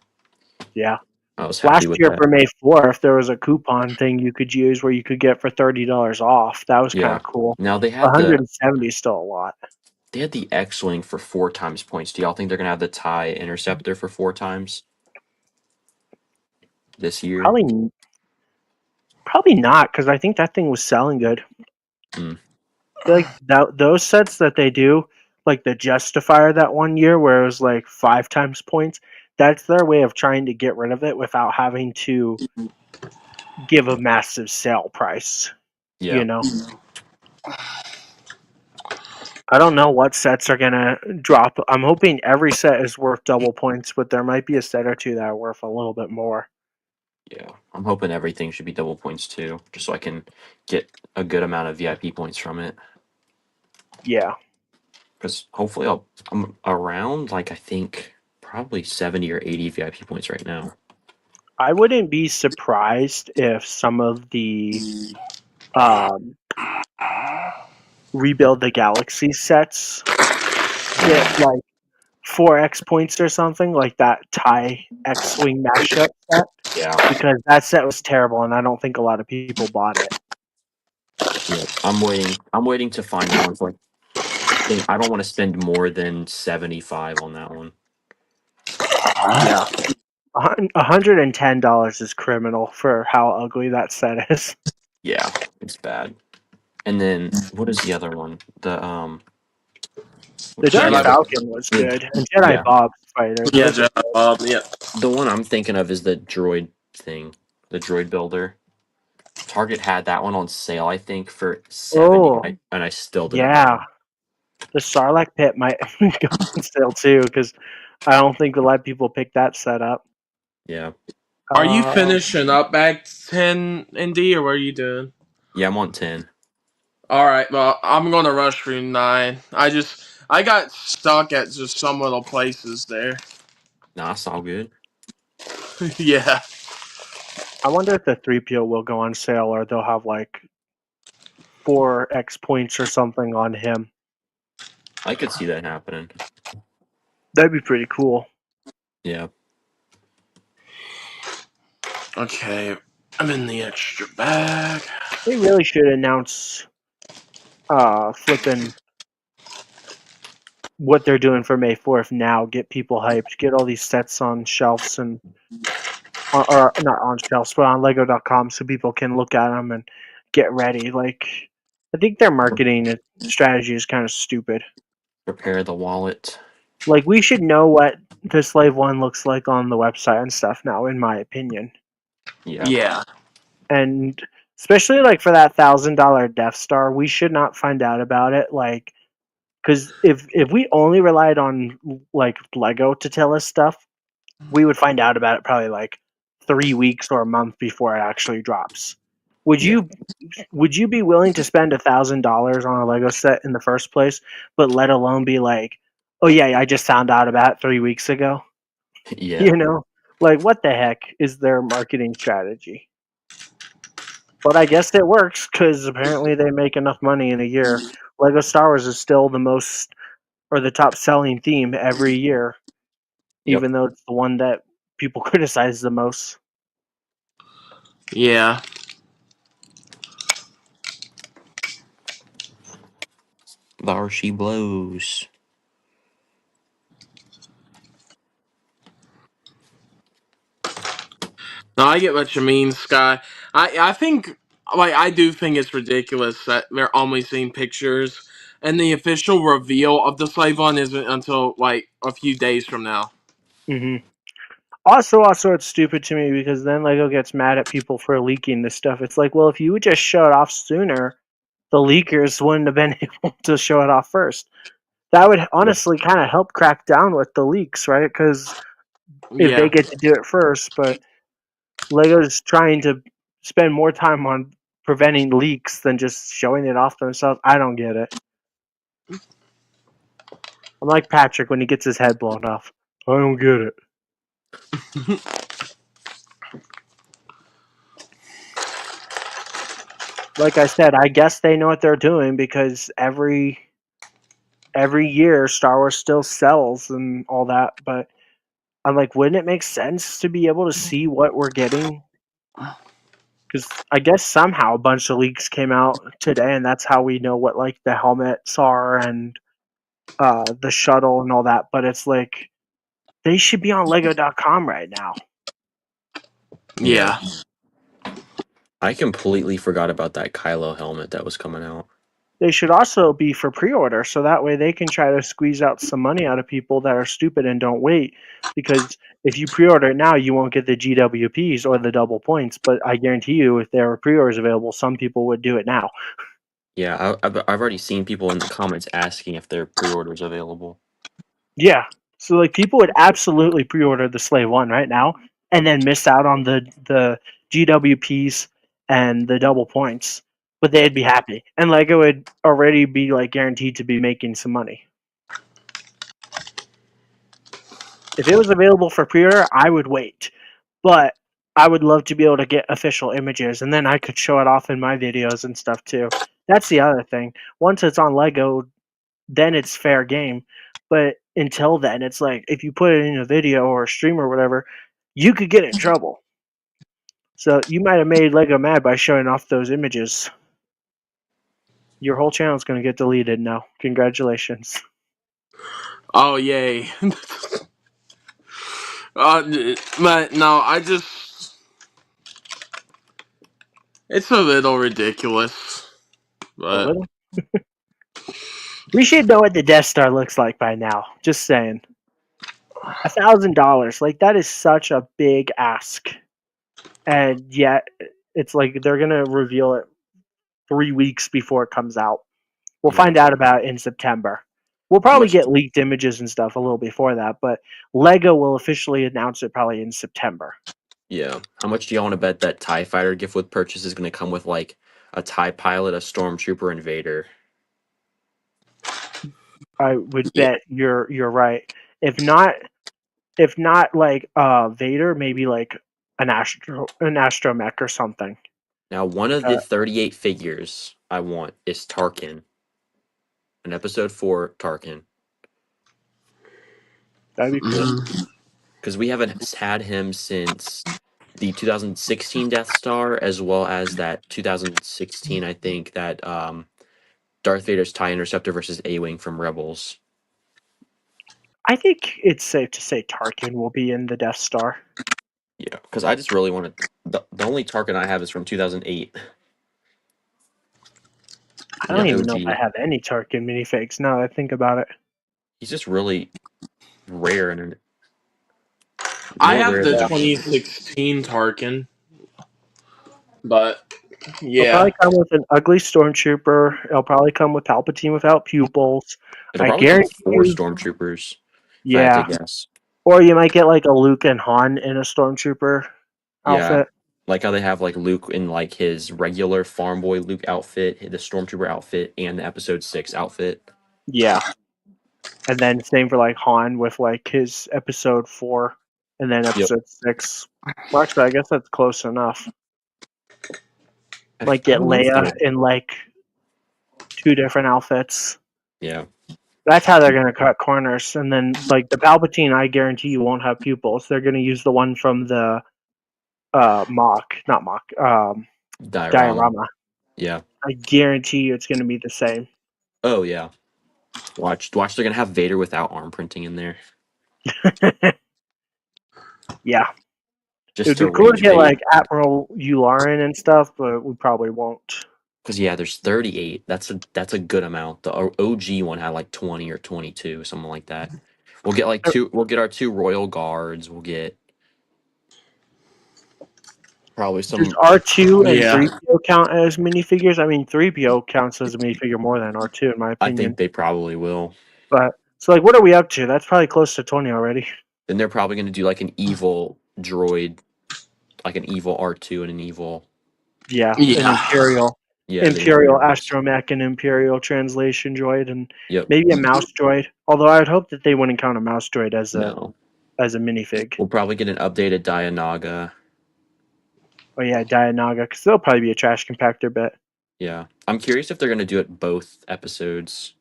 Yeah. I was happy Last with year that. for May 4th, there was a coupon thing you could use where you could get for $30 off. That was kind Yeah. of cool. Now 170 is still a lot. they had the X-wing for 4 times points. Do y'all think they're gonna have the TIE interceptor for 4 times this year? Probably not, because I think that thing was selling good. Mm. I feel like those sets that they do, like the Justifier that one year where it was like 5 times points, that's their way of trying to get rid of it without having to give a massive sale price. Yeah. You know, I don't know what sets are gonna drop. I'm hoping every set is worth double points, but there might be a set or two that are worth a little bit more. Yeah. I'm hoping everything should be double points too, just so I can get a good amount of VIP points from it. Yeah, Because hopefully I'm around like I think probably 70 or 80 VIP points right now. I wouldn't be surprised if some of the um, rebuild the galaxy sets get like 4x points or something like that tie X-wing mashup set, Yeah. because that set was terrible and I don't think a lot of people bought it. Yeah. I'm waiting to find one for I don't want to spend more than 75 on that one. Yeah, $110 is criminal for how ugly that set is. Yeah, it's bad. And then what is the other one? The What's the Dark Jedi. other Falcon was the good, and Jedi yeah. Bob Fighter. Yeah, Those are Jedi Bob. Yeah. The one I'm thinking of is the droid thing. The droid builder. Target had that one on sale, I think, for 70, oh and I still didn't buy yeah, it. the Sarlacc pit might go on sale too because I don't think a lot of people pick that set up. Yeah. Are you Uh, finishing up Act 10, ND, or what are you doing? Yeah, I'm on 10. All right, well, I'm gonna rush through 9. I got stuck at just some little places there. Nah, that's all good. Yeah. I wonder if the 3PO will go on sale or they'll have like 4x points or something on him. I could see that happening. That'd be pretty cool. Yeah. Okay, I'm in the extra bag. They really should announce flipping what they're doing for May 4th now. Get people hyped. Get all these sets on shelves and or not on shelves, but on Lego.com so people can look at them and get ready. Like, I think their marketing strategy is kind of stupid. Prepare the wallet. Like, we should know what the Slave One looks like on the website and stuff now, in my opinion. Yeah. Yeah. And especially like for that $1,000 Death Star, we should not find out about it. Like, because if we only relied on like Lego to tell us stuff, we would find out about it probably like 3 weeks or a month before it actually drops. Would Yeah. you be willing to spend $1,000 on a Lego set in the first place, but let alone be like, oh yeah, I just found out about it 3 weeks ago? Yeah. You know, like what the heck is their marketing strategy? But I guess it works because apparently they make enough money in a year. Lego Star Wars is still the most or the top selling theme every year, Yep. even though it's the one that people criticize the most. Yeah. There she blows. No, I get what you mean, Sky. I think like I do think it's ridiculous that they're only seeing pictures and the official reveal of the slave one isn't until like a few days from now. hmm Also, it's stupid to me because then Lego gets mad at people for leaking this stuff. It's like, well, if you would just show it off sooner, the leakers wouldn't have been able to show it off first. That would Yeah. honestly kind of help crack down with the leaks, right? Because if they Yeah. get to do it first, but Lego's trying to spend more time on preventing leaks than just showing it off themselves. I don't get it. I'm like Patrick when he gets his head blown off. I don't get it. Like I said, I guess they know what they're doing because every year Star Wars still sells and all that, but I'm like, wouldn't it make sense to be able to see what we're getting? Because I guess somehow a bunch of leaks came out today, and that's how we know what like the helmets are and the shuttle and all that. But it's like they should be on Lego.com right now. Yeah. Yeah. I completely forgot about that Kylo helmet that was coming out. They should also be for pre-order, so that way they can try to squeeze out some money out of people that are stupid and don't wait. Because if you pre-order it now, you won't get the GWPs or the double points. But I guarantee you, if there were pre-orders available, some people would do it now. Yeah, I've already seen people in the comments asking if their pre-orders available. Yeah, so like people would absolutely pre-order the Slave One right now, and then miss out on the GWPs and the double points. But they'd be happy, and Lego would already be like guaranteed to be making some money. If it was available for pre-order, I would wait. But I would love to be able to get official images, and then I could show it off in my videos and stuff too. That's the other thing. Once it's on Lego, then it's fair game. But until then, it's like if you put it in a video or a stream or whatever, you could get in trouble. So you might have made Lego mad by showing off those images. Your whole channel's going to get deleted now. Congratulations. Oh yay. But no, it's a little ridiculous. A But little. We should know what the Death Star looks like by now. Just saying. $1,000, like that is such a big ask, and yet it's like they're gonna reveal it 3 weeks before it comes out. We'll Yeah. find out about it in September. We'll How probably much? get leaked images and stuff a little before that, but Lego will officially announce it probably in September. Yeah. How much do y'all want to bet that TIE Fighter gift with purchase is going to come with like a TIE pilot, a stormtrooper, and Vader. I would Yeah. bet you're right. If not like Vader, maybe like an astromech or something. Now, one of the Uh, 38 figures I want is Tarkin. In episode 4, Tarkin. That'd be cool. Because we haven't had him since the 2016 Death Star, as well as that 2016, I think, that Darth Vader's TIE Interceptor versus A-Wing from Rebels. I think it's safe to say Tarkin will be in the Death Star. Yeah, because I just really want to. The only Tarkin I have is from 2008. I don't The even know if I OG. have any Tarkin minifigs now that I think about it. He's just really rare and I more have rare the than. 2016 Tarkin, but It'll yeah. probably come with an ugly stormtrooper. It'll probably come with Palpatine without pupils. It'll I probably come with guarantee 4 you. stormtroopers, if I had to Yeah. guess. Or you might get like a Luke and Han in a stormtrooper Yeah, outfit. like how they have like Luke in like his regular farm boy Luke outfit, the stormtrooper outfit, and the episode 6 outfit. Yeah. And then same for like Han with like his episode 4 and then Yep. episode 6. Well, actually, I guess that's close enough. I Like I get don't know if Leia they'll. in like 2 different outfits. Yeah, That's how they're going to cut corners. And then like the Palpatine, I guarantee you won't have pupils. They're going to use the one from the diorama. diorama. Yeah. I guarantee you it's going to be the same. Oh yeah. Watch. They're gonna have Vader without arm printing in there, Yeah. It just would to be cool to range get bait. like Admiral Yularen and stuff, but we probably won't. Because yeah, there's 38. That's a good amount. The OG one had like 20 or 22, something like that. We'll get like two. We'll get our 2 royal guards. We'll get probably Does some. R2 and Yeah. 3PO count as minifigures? I mean, 3PO counts as a minifigure more than R2, in my I opinion. think they probably will. But so, like, what are we up to? That's probably close to 20 already. Then they're probably gonna do like an evil droid, like an evil R2 and an evil. Yeah, an Yeah. Yeah, the Imperial Imperials. astromech and Imperial translation droid, and Yep. maybe a mouse droid. Although I would hope that they wouldn't count a mouse droid as No. a minifig. We'll probably get an updated Dianaga. Oh yeah, Dianaga, because they'll probably be a trash compactor bit. Yeah. I'm curious if they're gonna do it both episodes.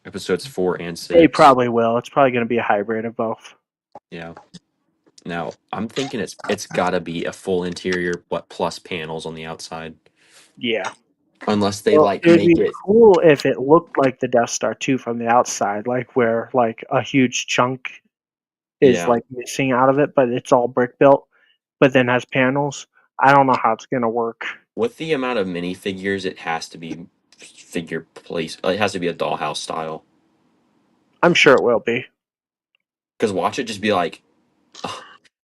Episodes 4 and 6. They probably will. It's probably going to be a hybrid of both. Yeah. Now I'm thinking it's gotta be a full interior, but plus panels on the outside. Yeah. Unless they Well, like it would make be it. cool if it looked like the Death Star too from the outside, like where like a huge chunk is Yeah. like missing out of it, but it's all brick built, but then has panels. I don't know how it's gonna work. With the amount of minifigures, it has to be figure place. It has to be a dollhouse style. I'm sure it will be. Because watch it just be like,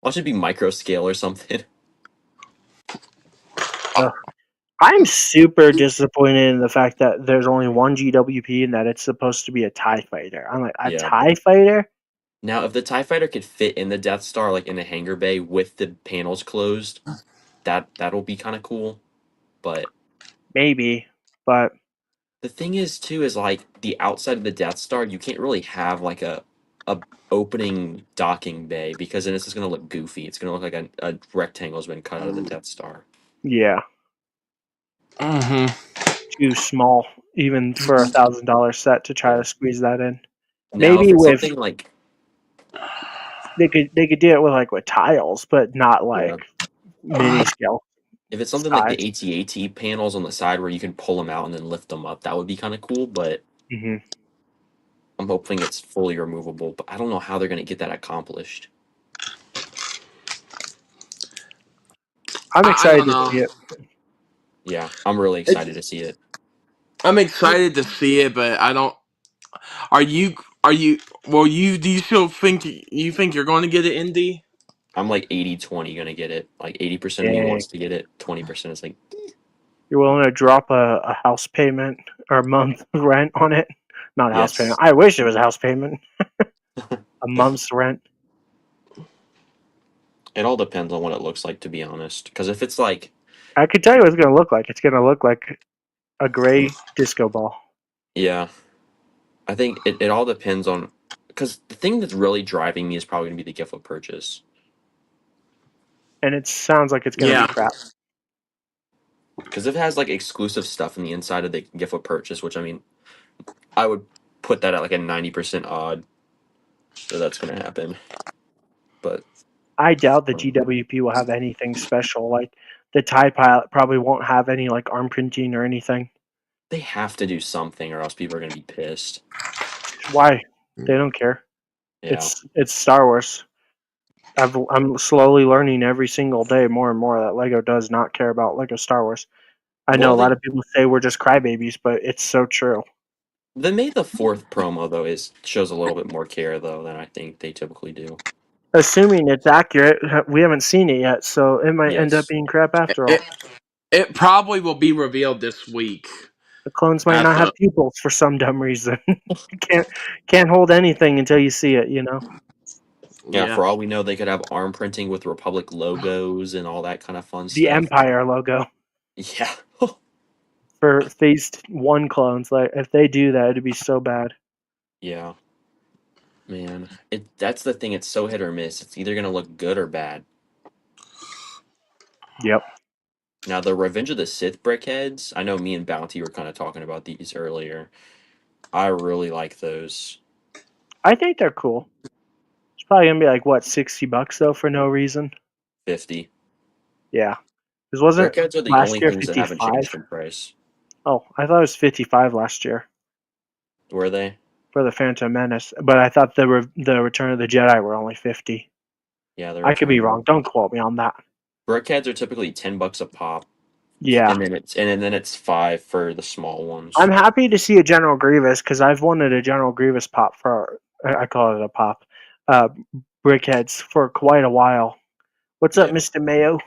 watch it be micro scale or something. I'm super disappointed in the fact that there's only one GWP and that it's supposed to be a TIE fighter. I'm like, a Yeah. TIE fighter? Now, if the TIE fighter could fit in the Death Star, like in a hangar bay with the panels closed, that'll be kind of cool. But Maybe. But the thing is, too, is like the outside of the Death Star, you can't really have like a opening docking bay because then it's just gonna look goofy. It's gonna look like a rectangle's been cut out of the Death Star. yeah, Mm-hmm. too small, even for $1,000 set to try Yeah. to squeeze that in. Now, if Maybe it's with something like they could do it with tiles, but not like yeah, mini scale if it's something like size. the AT-AT panels on the side where you can pull them out and then lift them up, that would be kind of cool. But Hmm. I'm hoping it's fully removable. But I don't know how they're gonna get that accomplished. I'm I excited don't to know. see it. Yeah, I'm really excited to see it. I'm excited to see it, but I don't. Are you? Are you? Well, you do you still think you're going to get it, Indy? I'm like 80-20 gonna get it. Like 80% of me Dang. wants to get it. 20% is like, You're willing to drop a house payment or a month rent on it? Not a house payment. yes. I wish it was a house payment. A month's rent. It all depends on what it looks like, to be honest. Because if it's like I can tell you what it's going to look like. It's going to look like a gray disco ball. Yeah, I think it all depends on because the thing that's really driving me is probably going to be the gift of purchase. And it sounds like it's going to be Yeah. crap. Because if it has like exclusive stuff in the inside of the gift of purchase, which I mean, I would put that at like a 90% odd that that's going to happen. But I doubt the GWP will have anything special. Like the TIE Pilot probably won't have any like arm printing or anything. they have to do something, or else people are going to be pissed. Why? They don't care. Yeah. It's Star Wars. I'm slowly learning every single day more and more that Lego does not care about Lego Star Wars. I know Well, a lot of people say we're just crybabies, but it's so true. the May the 4th promo though is shows a little bit more care though than I think they typically do. Assuming it's accurate, we haven't seen it yet, so it might end up Yes. being crap after all. It probably will be revealed this week. The clones might At not have the pupils for some dumb reason. can't hold anything until you see it, you know. Yeah, yeah. for all we know, they could have arm printing with Republic logos and all that kind of fun The stuff. Empire logo Yeah. for Phase 1 clones. Like if they do that, it'd be so bad. Yeah. Man, that's the thing. It's so hit or miss. It's either gonna look good or bad. Yep. Now, the Revenge of the Sith brickheads, I know me and Bounty were kind of talking about these earlier. I really like those. I think they're cool. It's probably gonna be like what, $60 though for no reason. 50. Yeah. Because wasn't Brickheads are the last only year things that haven't 55? changed in price. Oh, I thought it was 55 last year Were they? for the Phantom Menace, but I thought the Return of the Jedi were only 50. Yeah, the I could be return. wrong. Don't quote me on that. Brickheads are typically $10 a pop, Yeah. and then it's 5 for the small ones. I'm happy to see a General Grievous because I've wanted a General Grievous pop for, I call it a pop, uh, Brickheads for quite a while. What's up, Yeah. Mr. Mayo?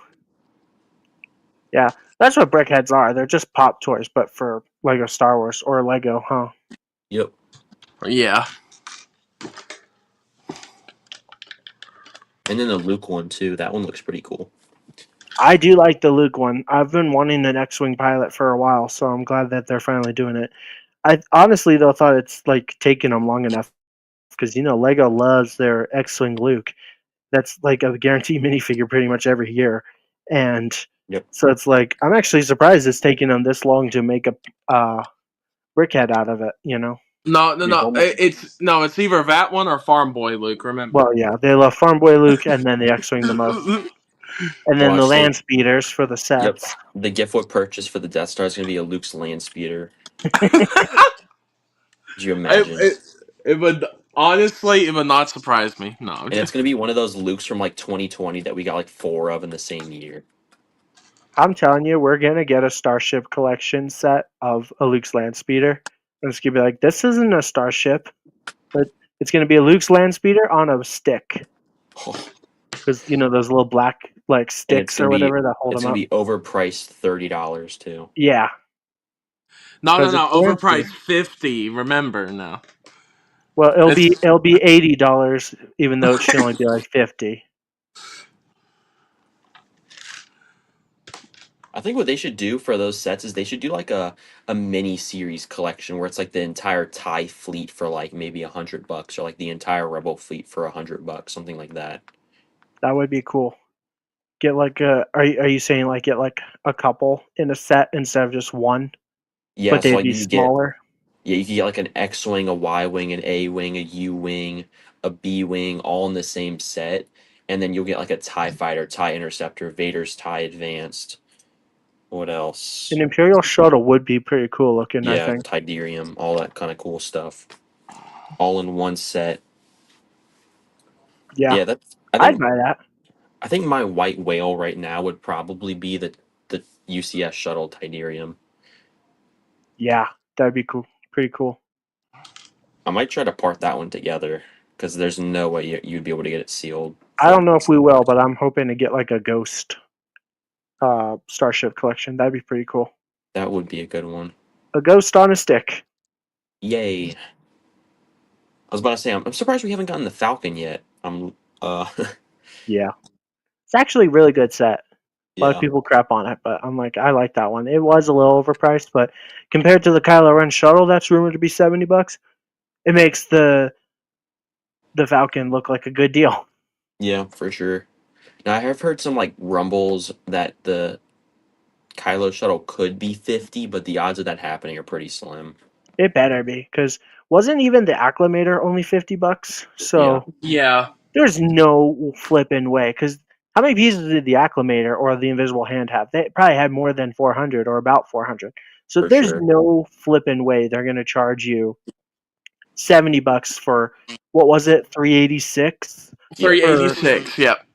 Yeah, that's what Brickheads are. They're just pop toys, but for Lego Star Wars or Lego, huh? Yep. Yeah. And then the Luke one too. That one looks pretty cool. I do like the Luke one. I've been wanting an X-wing pilot for a while, so I'm glad that they're finally doing it. I honestly though thought it's like taking them long enough because Lego loves their X-wing Luke. That's like a guaranteed minifigure pretty much every year, and Yep. so it's like I'm actually surprised it's taking them this long to make a brickhead out of it. No. Yeah. It's either that one or Farm Boy Luke. Remember? Well, yeah, they love Farm Boy Luke and then the X-wing the most, and then the Watch land speeders for the Yep. sets. The gift with purchase for the Death Star is gonna be a Luke's land speeder. Could you imagine? It would honestly, it would not surprise me. No. And it's gonna be one of those Lukes from like 2020 that we got like 4 of in the same year. I'm telling you, we're gonna get a Starship collection set of a Luke's land speeder. And it's gonna be like, this isn't a Starship, but it's gonna be a Luke's land speeder on a stick. Because those little black like And it's sticks gonna or be whatever that hold it's them gonna up. be overpriced $30 too. Yeah, No. because it's land speeder. Overpriced 50. Remember now. Well, It's it'll be $80, even though it should only be like 50. I think what they should do for those sets is they should do like a mini series collection where it's like the entire TIE fleet for like maybe $100 or like the entire Rebel fleet for $100, something like that. That would be cool. Get like are you saying like get like a couple in a set instead of just one, Yeah, but so they'd like be smaller? you could get like an X-wing, a Y-wing, an A-wing, a U-wing, a B-wing, all in the same set, and then you'll get like a TIE fighter, TIE interceptor, Vader's TIE advanced. What else? An Imperial shuttle would be pretty cool looking, I Yeah, think. Tidarium, all that kind of cool stuff, all in one set. Yeah, Yeah, that's. I'd buy that. I think my white whale right now would probably be the UCS shuttle Tidarium. Yeah, that'd be cool. Pretty cool. I might try to part that one together because there's no way you'd be able to get it sealed. I don't know if we will, but I'm hoping to get like a ghost Starship collection. That'd be pretty cool. That would be a good one. A ghost on a stick. Yay! I was about to say I'm surprised we haven't gotten the Falcon yet. Yeah, it's actually a really good set. A lot of Yeah. people crap on it, but I'm like, I like that one. It was a little overpriced, but compared to the Kylo Ren shuttle that's rumored to be $70, it makes the Falcon look like a good deal. Yeah, for sure. Now I have heard some like rumbles that the Kylo shuttle could be 50, but the odds of that happening are pretty slim. It better be, because wasn't even the Acclimator only $50? Yeah. So Yeah. there's no flipping way. Because how many pieces did the Acclimator or the Invisible Hand have? They probably had more than 400 or about 400. So For there's sure. no flipping way they're going to charge you $70 for what was it, 386? Yep. 386. Yep.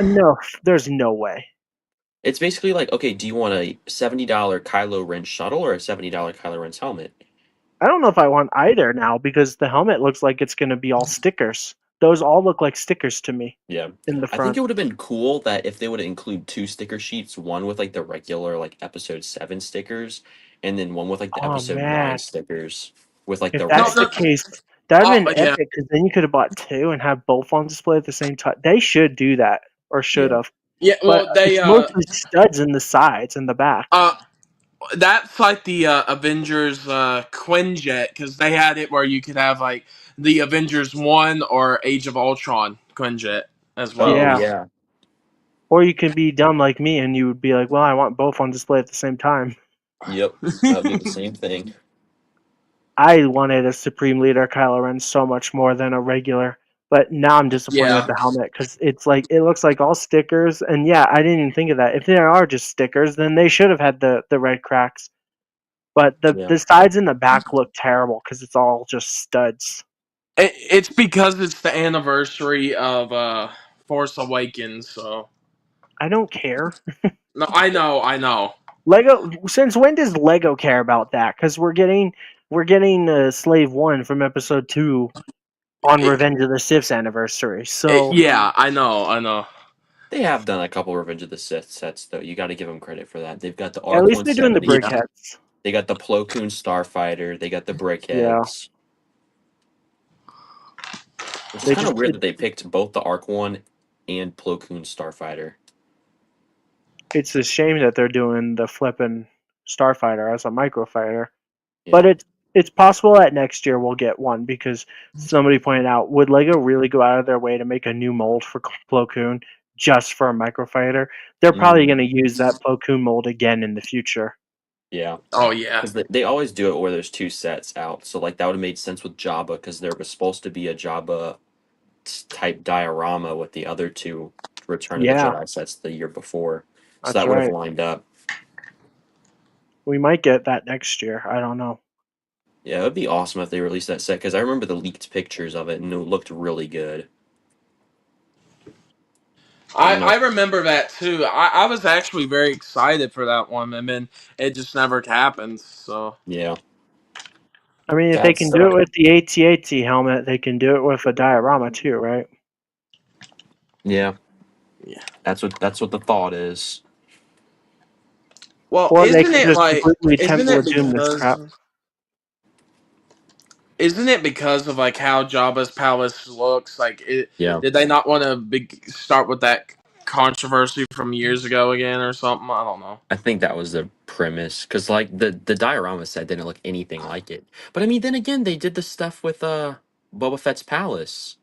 No, there's no way. It's basically like, okay, do you want a $70 Kylo Ren shuttle or a $70 Kylo Ren's helmet? I don't know if I want either now because the helmet looks like it's going to be all stickers. Those all look like stickers to me Yeah. in the I think front. it would have been cool that if they would include two sticker sheets, one with like the regular like episode 7 stickers, and then one with like the Oh episode 9 man, stickers with like if the No, that's red. the no. case, that'd Oh, been yeah. epic because then you could have bought two and have both on display at the same time. They should do that or should Yeah. have, Yeah, but well, they, it's mostly studs in the sides and the back. that's like the Avengers Quinjet, because they had it where you could have like the Avengers 1 or Age of Ultron Quinjet as well. Oh Yeah, yeah. or you can be dumb like me and you would be like, well, I want both on display at the same time. Yep. I would do the same thing. I wanted a Supreme Leader Kylo Ren so much more than a regular, but now I'm disappointed with Yeah. the helmet because it's like it looks like all stickers. And yeah, I didn't even think of that. If they are just stickers, then they should have had the red cracks. But Yeah. the sides and the back look terrible because it's all just studs. It's because it's the anniversary of Force Awakens, so. I don't care. No, I know. Lego. Since when does Lego care about that? Because we're getting Slave One from Episode 2 on It, Revenge of the Sith's anniversary. So yeah, I know. They have done a couple Revenge of the Sith sets though. You got to give them credit for that. They've got the at Arc least they're doing the 170. Yeah. brickheads. They got the Plo Koon Starfighter. They got the Yeah, Brickheads. Which is they kind just of weird that they picked both the Arc One and Plo Koon Starfighter. it's a shame that they're doing the flipping Starfighter as a microfighter. But Yeah. it's possible that next year we'll get one because somebody pointed out, would Lego really go out of their way to make a new mold for Plo Koon just for a microfighter? They're probably Mm, going to use that Plo Koon mold again in the future. yeah. Oh yeah. Because they always do it where there's two sets out. So like that would have made sense with Jabba because there was supposed to be a Jabba type diorama with the other two Return of the Yeah, Jedi sets the year before. So that's that would have right. lined up. We might get that next year. I don't know. Yeah, it would be awesome if they released that set because I remember the leaked pictures of it and it looked really good. I don't know. I remember that too. I was actually very excited for that one, and then it just never happened. So Yeah, I mean, if they that can do it sucked. with the AT-AT helmet, they can do it with a diorama too, right? Yeah, yeah. that's what the thought is. Well, Or they could just completely isn't Temple it of Doom this because crap. isn't it because of like how Jabba's palace looks? Like, Yeah, did they not want to start with that controversy from years ago again or something? I don't know. I think that was the premise because like the diorama set didn't look anything like it. But I mean, then again, they did the stuff with Boba Fett's palace.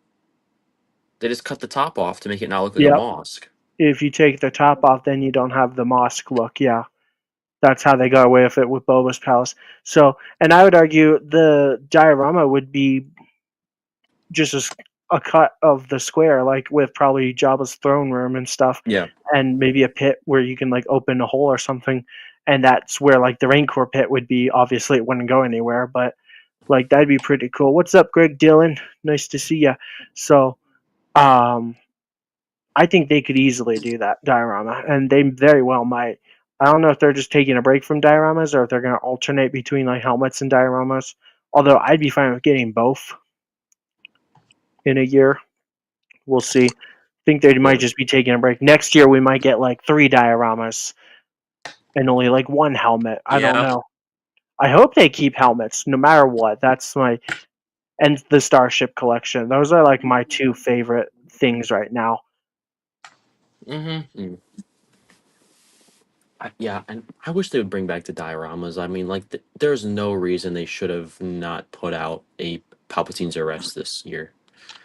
They just cut the top off to make it not look like a Yep. mosque. If you take the top off, then you don't have the mosque look. Yeah. That's how they got away with it with Boba's palace. So, and I would argue the diorama would be just a cut of the square, like with probably Jabba's throne room and stuff, Yeah, and maybe a pit where you can like open a hole or something, and that's where like the Rancor pit would be. Obviously, it wouldn't go anywhere, but like that'd be pretty cool. What's up, Greg Dillon? Nice to see you. So, um, I think they could easily do that diorama, and they very well might. I don't know if they're just taking a break from dioramas or if they're going to alternate between like helmets and dioramas. Although I'd be fine with getting both in a year. We'll see. I think they yeah, might just be taking a break. Next year we might get like 3 dioramas and only like 1 helmet. I don't Yeah. know. I hope they keep helmets no matter what. That's my and the Starship collection. Those are like my 2 favorite things right now. Mm-hmm. mm. Yeah, and I wish they would bring back the dioramas. I mean, like, there's no reason they should have not put out a Palpatine's Arrest this year.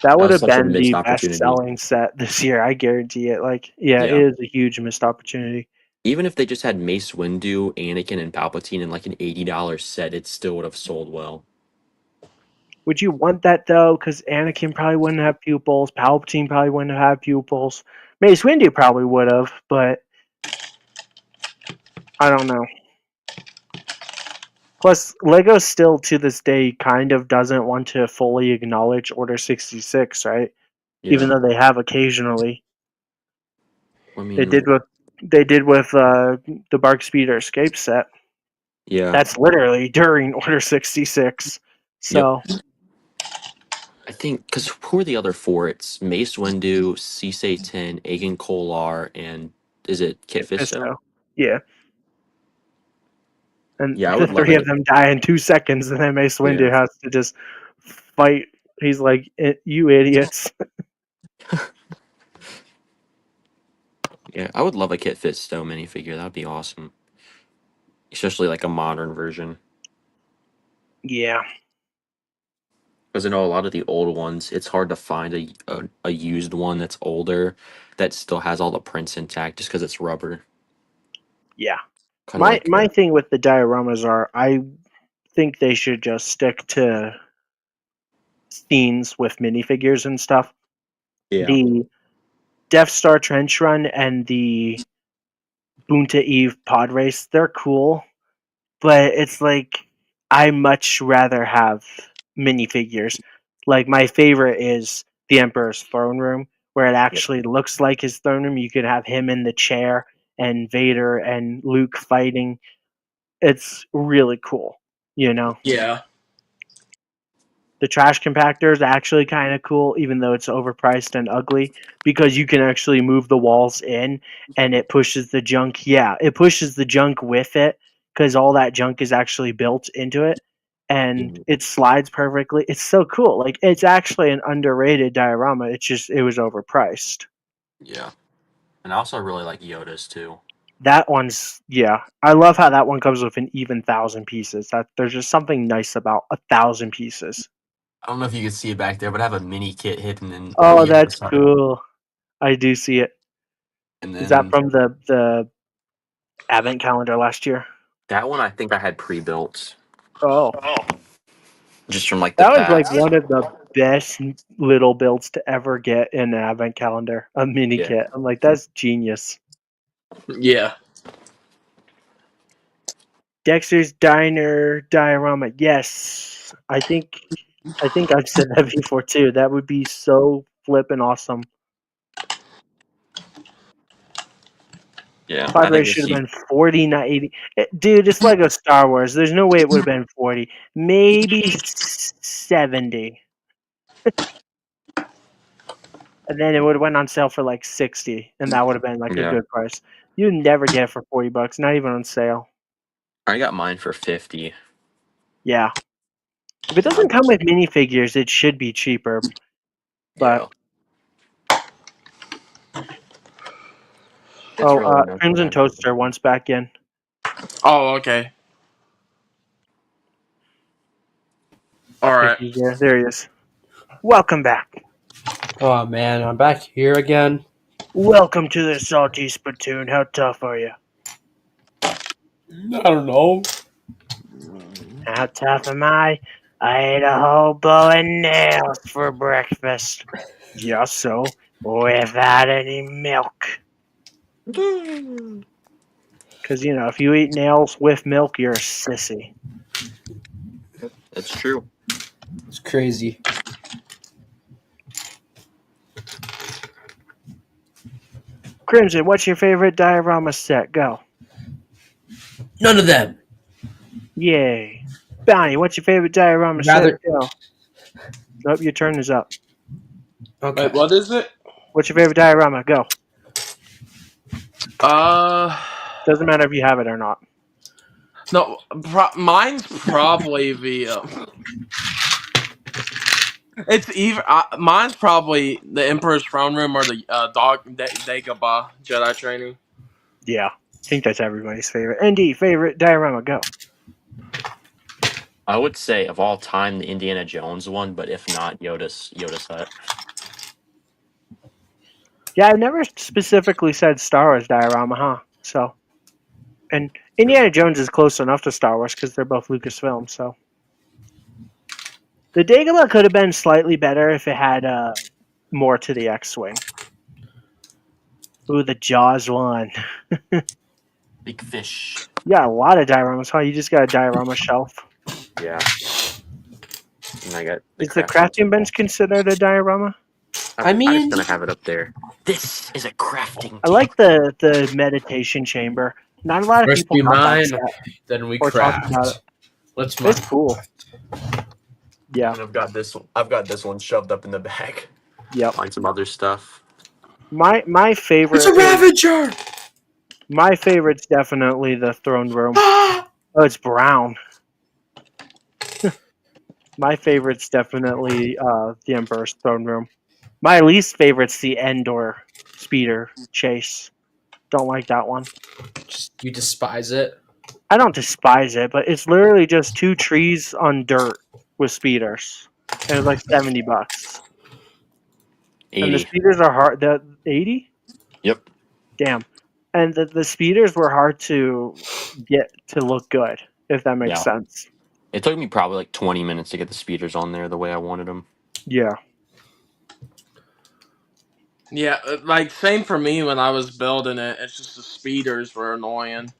That That would was have such a been missed the opportunity. best-selling set this year. I guarantee it. Like, yeah, it Yeah. is a huge missed opportunity. Even if they just had Mace Windu, Anakin, and Palpatine in like an $80 set, it still would have sold well. Would you want that though? Because Anakin probably wouldn't have pupils. Palpatine probably wouldn't have pupils. Mace Windu probably would have, but I don't know. Plus, Lego still to this day kind of doesn't want to fully acknowledge Order 66, right? Yeah. Even though they have occasionally. I They mean, did with the Bark Speeder Escape set. yeah. That's literally during Order 66. Yep. So I think, because who are the other four? It's Mace Windu, Cissay 10, Aegon Kolar, and is it Kit Fisto? Fisto. Yeah. And Yeah, I the would love three of it. them die in 2 seconds, and then Mace Yeah. Windu has to just fight. He's like, "You idiots!" Yeah, I would love a Kit Fisto minifigure. That'd be awesome. Especially like a modern version. Yeah, Because I know a lot of the old ones, it's hard to find a used one that's older that still has all the prints intact just because it's rubber. yeah. Kind of My like, my thing with the dioramas are, I think they should just stick to scenes with minifigures and stuff. yeah. The Death Star trench run and the Boonta Eve pod race, they're cool, but it's like I much rather have minifigures. Like my favorite is the Emperor's throne room, where it Yep. actually looks like his throne room. You could have him in the chair and Vader and Luke fighting. It's really cool, you know. Yeah. The trash compactor is actually kind of cool, even though it's overpriced and ugly, because you can actually move the walls in and it pushes the junk. Yeah, it pushes the junk with it because all that junk is actually built into it and Mhm. it slides perfectly. It's so cool. Like, it's actually an underrated diorama. It's just, it was overpriced. Yeah. And I also really like Yoda's too. That one's, yeah. I love how that one comes with an even 1,000 pieces. That there's just something nice about 1,000 pieces. I don't know if you can see it back there, but I have a mini kit hidden in Oh, Yoda that's beside him. cool. I do see it. And Is that then from the advent calendar last year? that one I think I had pre-built Oh, just from like the that was like past. one of the best little builds to ever get in an advent calendar. A mini Yeah. kit. I'm like, that's genius. Yeah. Dexter's Diner diorama. Yes, I think I've said that before too. That would be so flippin' awesome. Yeah. I Pod think rate the should have seat. been 40, not 80. Dude, it's Lego Star Wars. There's no way it would have been 40. Maybe 70. And then it would have went on sale for like 60, and that would have been like a Yeah. good price. You'd never get it for $40, not even on sale. I got mine for 50. Yeah. If it And I doesn't come was, with minifigures, it should be cheaper. yeah. But It's really not Crimson bad. Toaster once back in. Oh, okay. All If right. he's there, there he is. Welcome back. Oh man, I'm back here again. Welcome to the Salty Spittoon. How tough are you? I don't know. How tough am I? I ate a whole bowl of nails for breakfast. Just so, without any milk. Because, you know, if you eat nails with milk, you're a sissy. That's true. It's crazy. Crimson, what's your favorite diorama set? Go. None of them. Yay. Bounty, what's your favorite diorama Rather. set? Go. Nope, your turn is up. Okay. Wait, what is it? What's your favorite diorama? Go. Uh, Doesn't matter if you have it or not. no, mine's probably the. It's either mine's probably the Emperor's throne room or the Dagobah Jedi training. Yeah. I think that's everybody's favorite. ND, favorite diorama, go. I would say of all time the Indiana Jones one, but if not, Yoda set. Yeah, I never specifically said Star Wars diorama, huh? So, and Indiana Jones is close enough to Star Wars because they're both Lucasfilm. So, the Dagobah could have been slightly better if it had more to the X-wing. Ooh, the Jaws one. Big fish. You got a lot of dioramas, huh? You just got a diorama shelf. Yeah. And I got Is the crafting bench considered a diorama? I'm mean- just gonna have it up there. This is a crafting. I like the meditation chamber. Not a lot of First people we got that mine, set then we or talk about craft. it. Let's mine. It's cool. Yeah. And I've got this one shoved up in the bag. Yep. Find some other stuff. My favorite. It's a Ravager! My favorite's definitely the throne room. Ah! Oh, it's brown. My favorite's definitely the Emperor's throne room. My least favorite's the Endor speeder chase. Don't like that one. You despise it? I don't despise it, but it's literally just 2 trees on dirt with speeders. And it's like $70. And the 80. speeders are hard. The 80? Yep. Damn. And the speeders were hard to get to look good, if that makes Yeah. sense. It took me probably like 20 minutes to get the speeders on there the way I wanted them. Yeah. Yeah, like same for me when I was building it. It's just the speeders were annoying.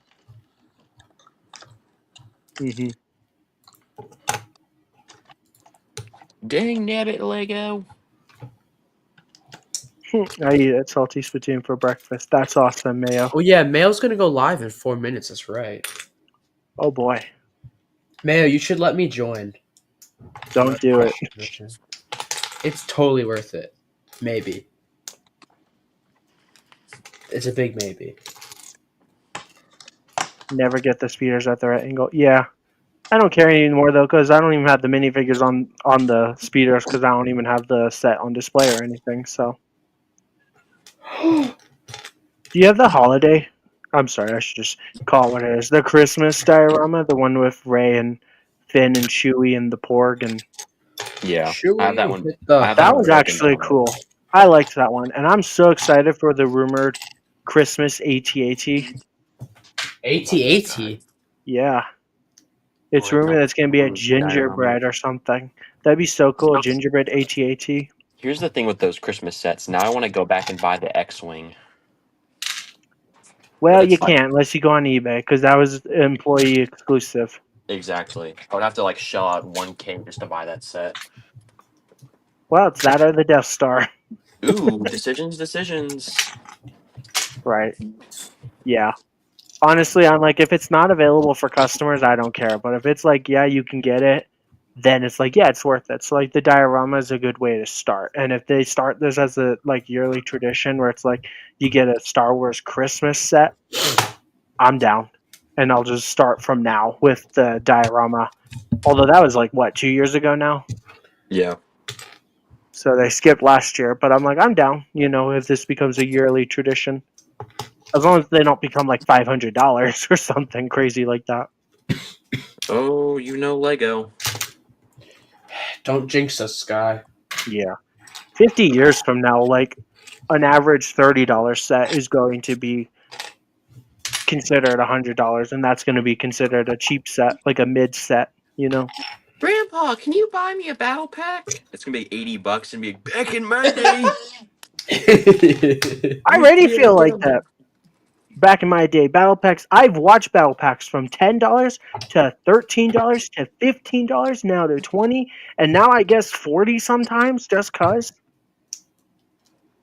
Mm-hmm. Dang nabbit, Lego. I eat a salty spittoon for breakfast. That's awesome, Mayo. Oh yeah, Mayo's gonna go live in 4 minutes, that's right. Oh boy. Mayo, you should let me join. Don't do it. It's totally worth it. Maybe. It's a big maybe. Never get the speeders at the right angle. Yeah. I don't care anymore though, because I don't even have the minifigures on the speeders because I don't even have the set on display or anything. So, do you have the holiday? I'm sorry, I should just call it what it is. The Christmas diorama, the one with Ray and Finn and Chewie and the Porg, and Yeah. Should I have that we one. hit the- I have that one was broken actually down. cool. I liked that one, and I'm so excited for the rumored Christmas AT-AT. AT-AT. Yeah. It's Oh, rumored that it's going to be a diorama. gingerbread or something. That'd be so cool, a gingerbread AT-AT. Here's the thing with those Christmas sets. Now I want to go back and buy the X-Wing. Well, it's you like- can't unless you go on eBay because that was employee exclusive. Exactly. I would have to like shell out 1K just to buy that set. Well, it's that or the Death Star. Ooh, decisions. Right. Yeah. Honestly, I'm like, if it's not available for customers, I don't care. But if it's like, yeah, you can get it, then it's like, yeah, it's worth it. So like the diorama is a good way to start. And if they start this as a like yearly tradition where it's like you get a Star Wars Christmas set, I'm down. And I'll just start from now with the diorama. Although that was like what, 2 years ago now? Yeah. So they skipped last year, but I'm like, I'm down, if this becomes a yearly tradition. As long as they don't become like $500 or something crazy like that. Oh, Lego. Don't jinx us, Sky. Yeah. 50 years from now, like an average $30 set is going to be considered $100, and that's going to be considered a cheap set, like a mid set, Grandpa, can you buy me a battle pack? It's gonna be $80 and be back in my day. I already feel like that. Back in my day, battle packs, I've watched battle packs from $10 to $13 to $15, now to $20, and now I guess $40 sometimes, just cause.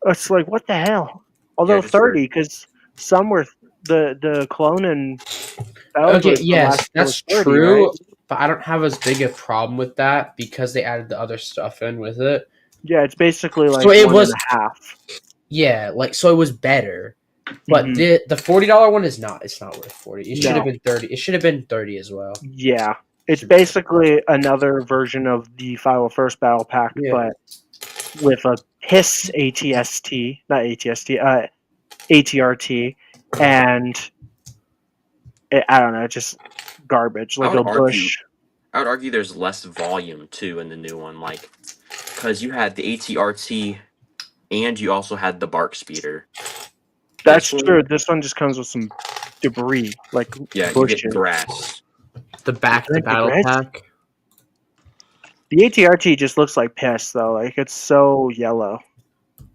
It's like, what the hell? Although just for- 30, because some were the clone and Bells Okay, was the yes, last that was that's 30, true. right? But I don't have as big a problem with that because they added the other stuff in with it. Yeah, it's basically like So it one was- and a half. Yeah, so it was better. But Mhm. the $40 one is not. It's not worth 40. It should have No. been 30. It should have been 30 as well. Yeah, it's basically another version of the 501st Battle Pack, Yeah. but with a piss ATST, not ATST, ATRT, and I don't know, just garbage. I Like would a argue. bush. I would argue there's less volume too in the new one, like because you had the ATRT and you also had the bark speeder. That's This one, true. This one just comes with some debris, like yeah, you get bushes. grass. The back to battle Grass? pack. The ATRT just looks like piss, though. Like, it's so yellow.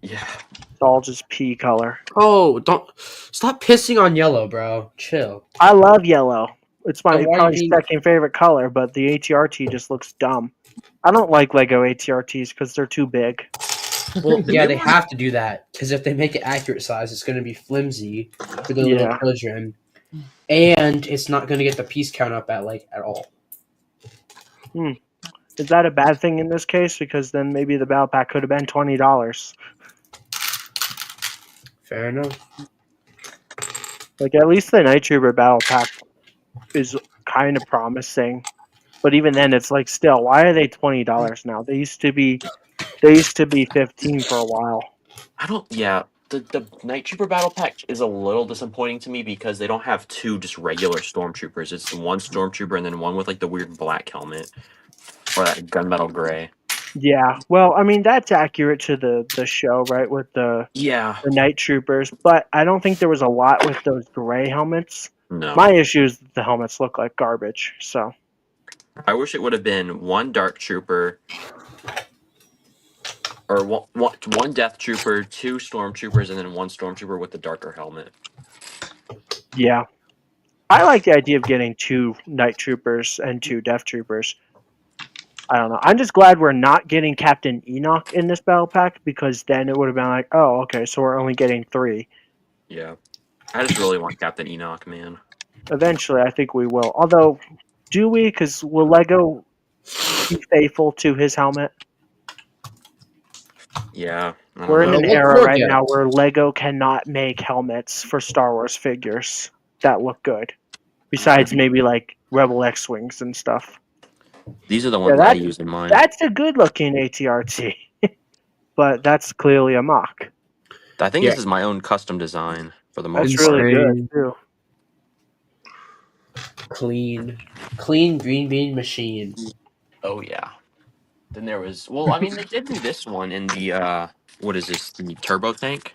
Yeah, It's all just pea color. Oh, don't stop pissing on yellow, bro. Chill. I love yellow. It's my Then why are you probably being- second favorite color, but the ATRT just looks dumb. I don't like Lego ATRTs because they're too big. Well, The yeah, new they one- have to do that because if they make it accurate size, it's going to be flimsy for the little Yeah. children, and it's not going to get the piece count up at all. Is that a bad thing in this case? Because then maybe the battle pack could have been $20. Fair enough. Like, at least the Night Trooper battle pack is kind of promising. But even then, it's like, still, why are they $20 now? They used to be 15 for a while. I don't. Yeah, the Night Trooper Battle Pack is a little disappointing to me because they don't have two just regular stormtroopers. It's one stormtrooper and then one with like the weird black helmet or that gunmetal gray. Yeah, well, I mean that's accurate to the show, right? With the Yeah, Night Troopers, but I don't think there was a lot with those gray helmets. no. My issue is that the helmets look like garbage. So I wish it would have been one Dark Trooper, or one Death Trooper, two Stormtroopers, and then one Stormtrooper with the darker helmet. yeah, I like the idea of getting two Night Troopers and two Death Troopers. I don't know. I'm just glad we're not getting Captain Enoch in this battle pack because then it would have been like, oh, okay, so we're only getting 3. Yeah, I just really want Captain Enoch, man. Eventually, I think we will. Although, do we? Because will Lego be faithful to his helmet? Yeah, I don't We're in know. an We'll- era we'll right get now it. where Lego cannot make helmets for Star Wars figures that look good. Besides maybe like Rebel X-Wings and stuff. These are the ones Yeah, I that- use in mine. That's a good looking ATRT. But that's clearly a mock. I think Yeah. this is my own custom design for the most That's part. really Insane. good too. Clean green bean machine. Oh yeah. Then there was I mean they did do this one in the what is this? The turbo tank?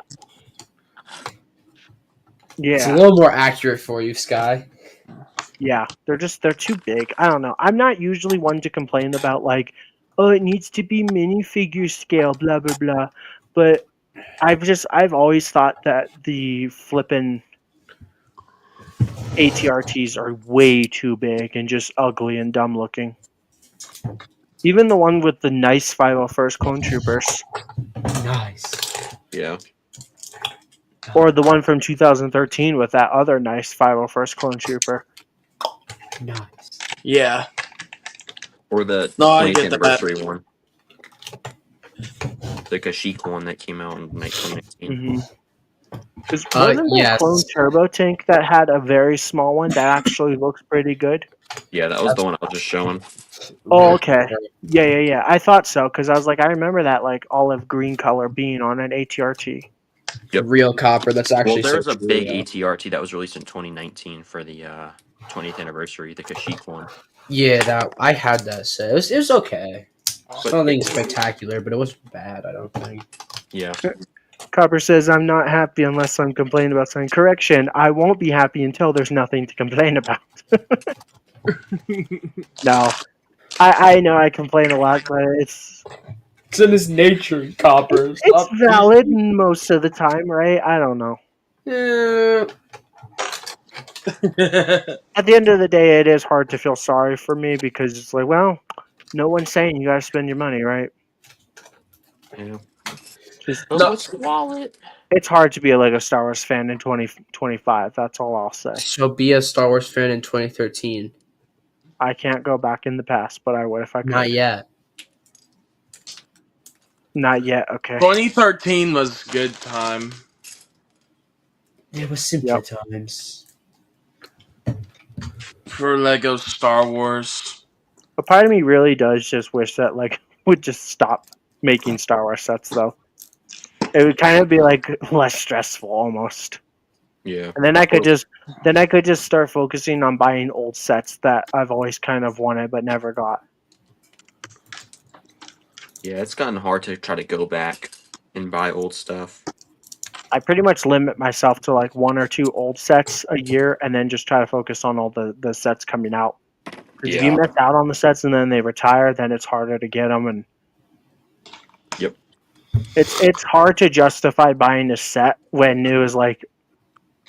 It's a Yeah. little more accurate for you, Sky. Yeah. They're too big. I don't know. I'm not usually one to complain about like, oh, it needs to be minifigure scale, blah blah blah. But I've always thought that the flippin' ATRTs are way too big and just ugly and dumb looking. Even the one with the nice 501st Clone Troopers, Nice. Yeah. or the one from 2013 with that other nice 501st Clone Trooper. Nice. Yeah. Or the No, I 20th get that. anniversary one. The Kashyyyk one that came out in 2019. Mm-hmm. Because wasn't there a yes. Clone Turbo Tank that had a very small one that actually looks pretty good? Yeah, that was the one I was just showing. Oh, okay. Yeah. I thought so because I was like, I remember that like olive green color being on an ATRT. Yep. Real copper. That's actually Well, there was so a true, big yeah. ATRT that was released in 2019 for the 20th anniversary, the Kashyyyk one. Yeah, that I had that set. It was okay. It's But nothing spectacular, but it wasn't bad. I don't think. yeah, Copper says, I'm not happy unless I'm complaining about something. Correction, I won't be happy until there's nothing to complain about. No. I know I complain a lot, but it's It's in his nature, Copper. it's valid most of the time, right? I don't know. At the end of the day, it is hard to feel sorry for me because it's like, well, no one's saying you gotta spend your money, right? yeah. Just No. What's the wallet? it's hard to be a Lego Star Wars fan in 2025. That's all I'll say. So be a Star Wars fan in 2013. I can't go back in the past, but I would if I could. Not yet. Not yet. Okay. 2013 was good time It was simpler Yep. times. for Lego Star Wars. A part of me really does just wish that like would just stop making Star Wars sets though. It would kind of be like less stressful almost. Yeah. And then I could just start focusing on buying old sets that I've always kind of wanted but never got. Yeah, it's gotten hard to try to go back and buy old stuff. I pretty much limit myself to like 1 or 2 old sets a year, and then just try to focus on all the sets coming out. Because if you Yeah. miss out on the sets and then they retire, then it's harder to get them, and Yep. it's hard to justify buying a set when it was like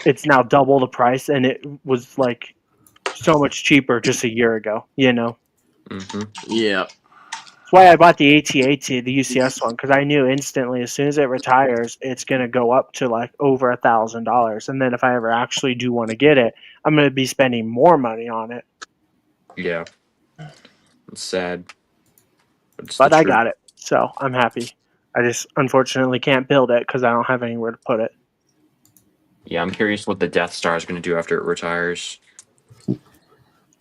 it's now double the price, and it was like so much cheaper just a year ago. You know, Mm-hmm. Yeah. that's why I bought the AT-AT, the UCS one, because I knew instantly as soon as it retires, it's gonna go up to like over $1,000, and then if I ever actually do want to get it, I'm gonna be spending more money on it. Yeah. It's sad. But it's But the I truth. got it, so I'm happy. I just unfortunately can't build it because I don't have anywhere to put it. Yeah, I'm curious what the Death Star is going to do after it retires.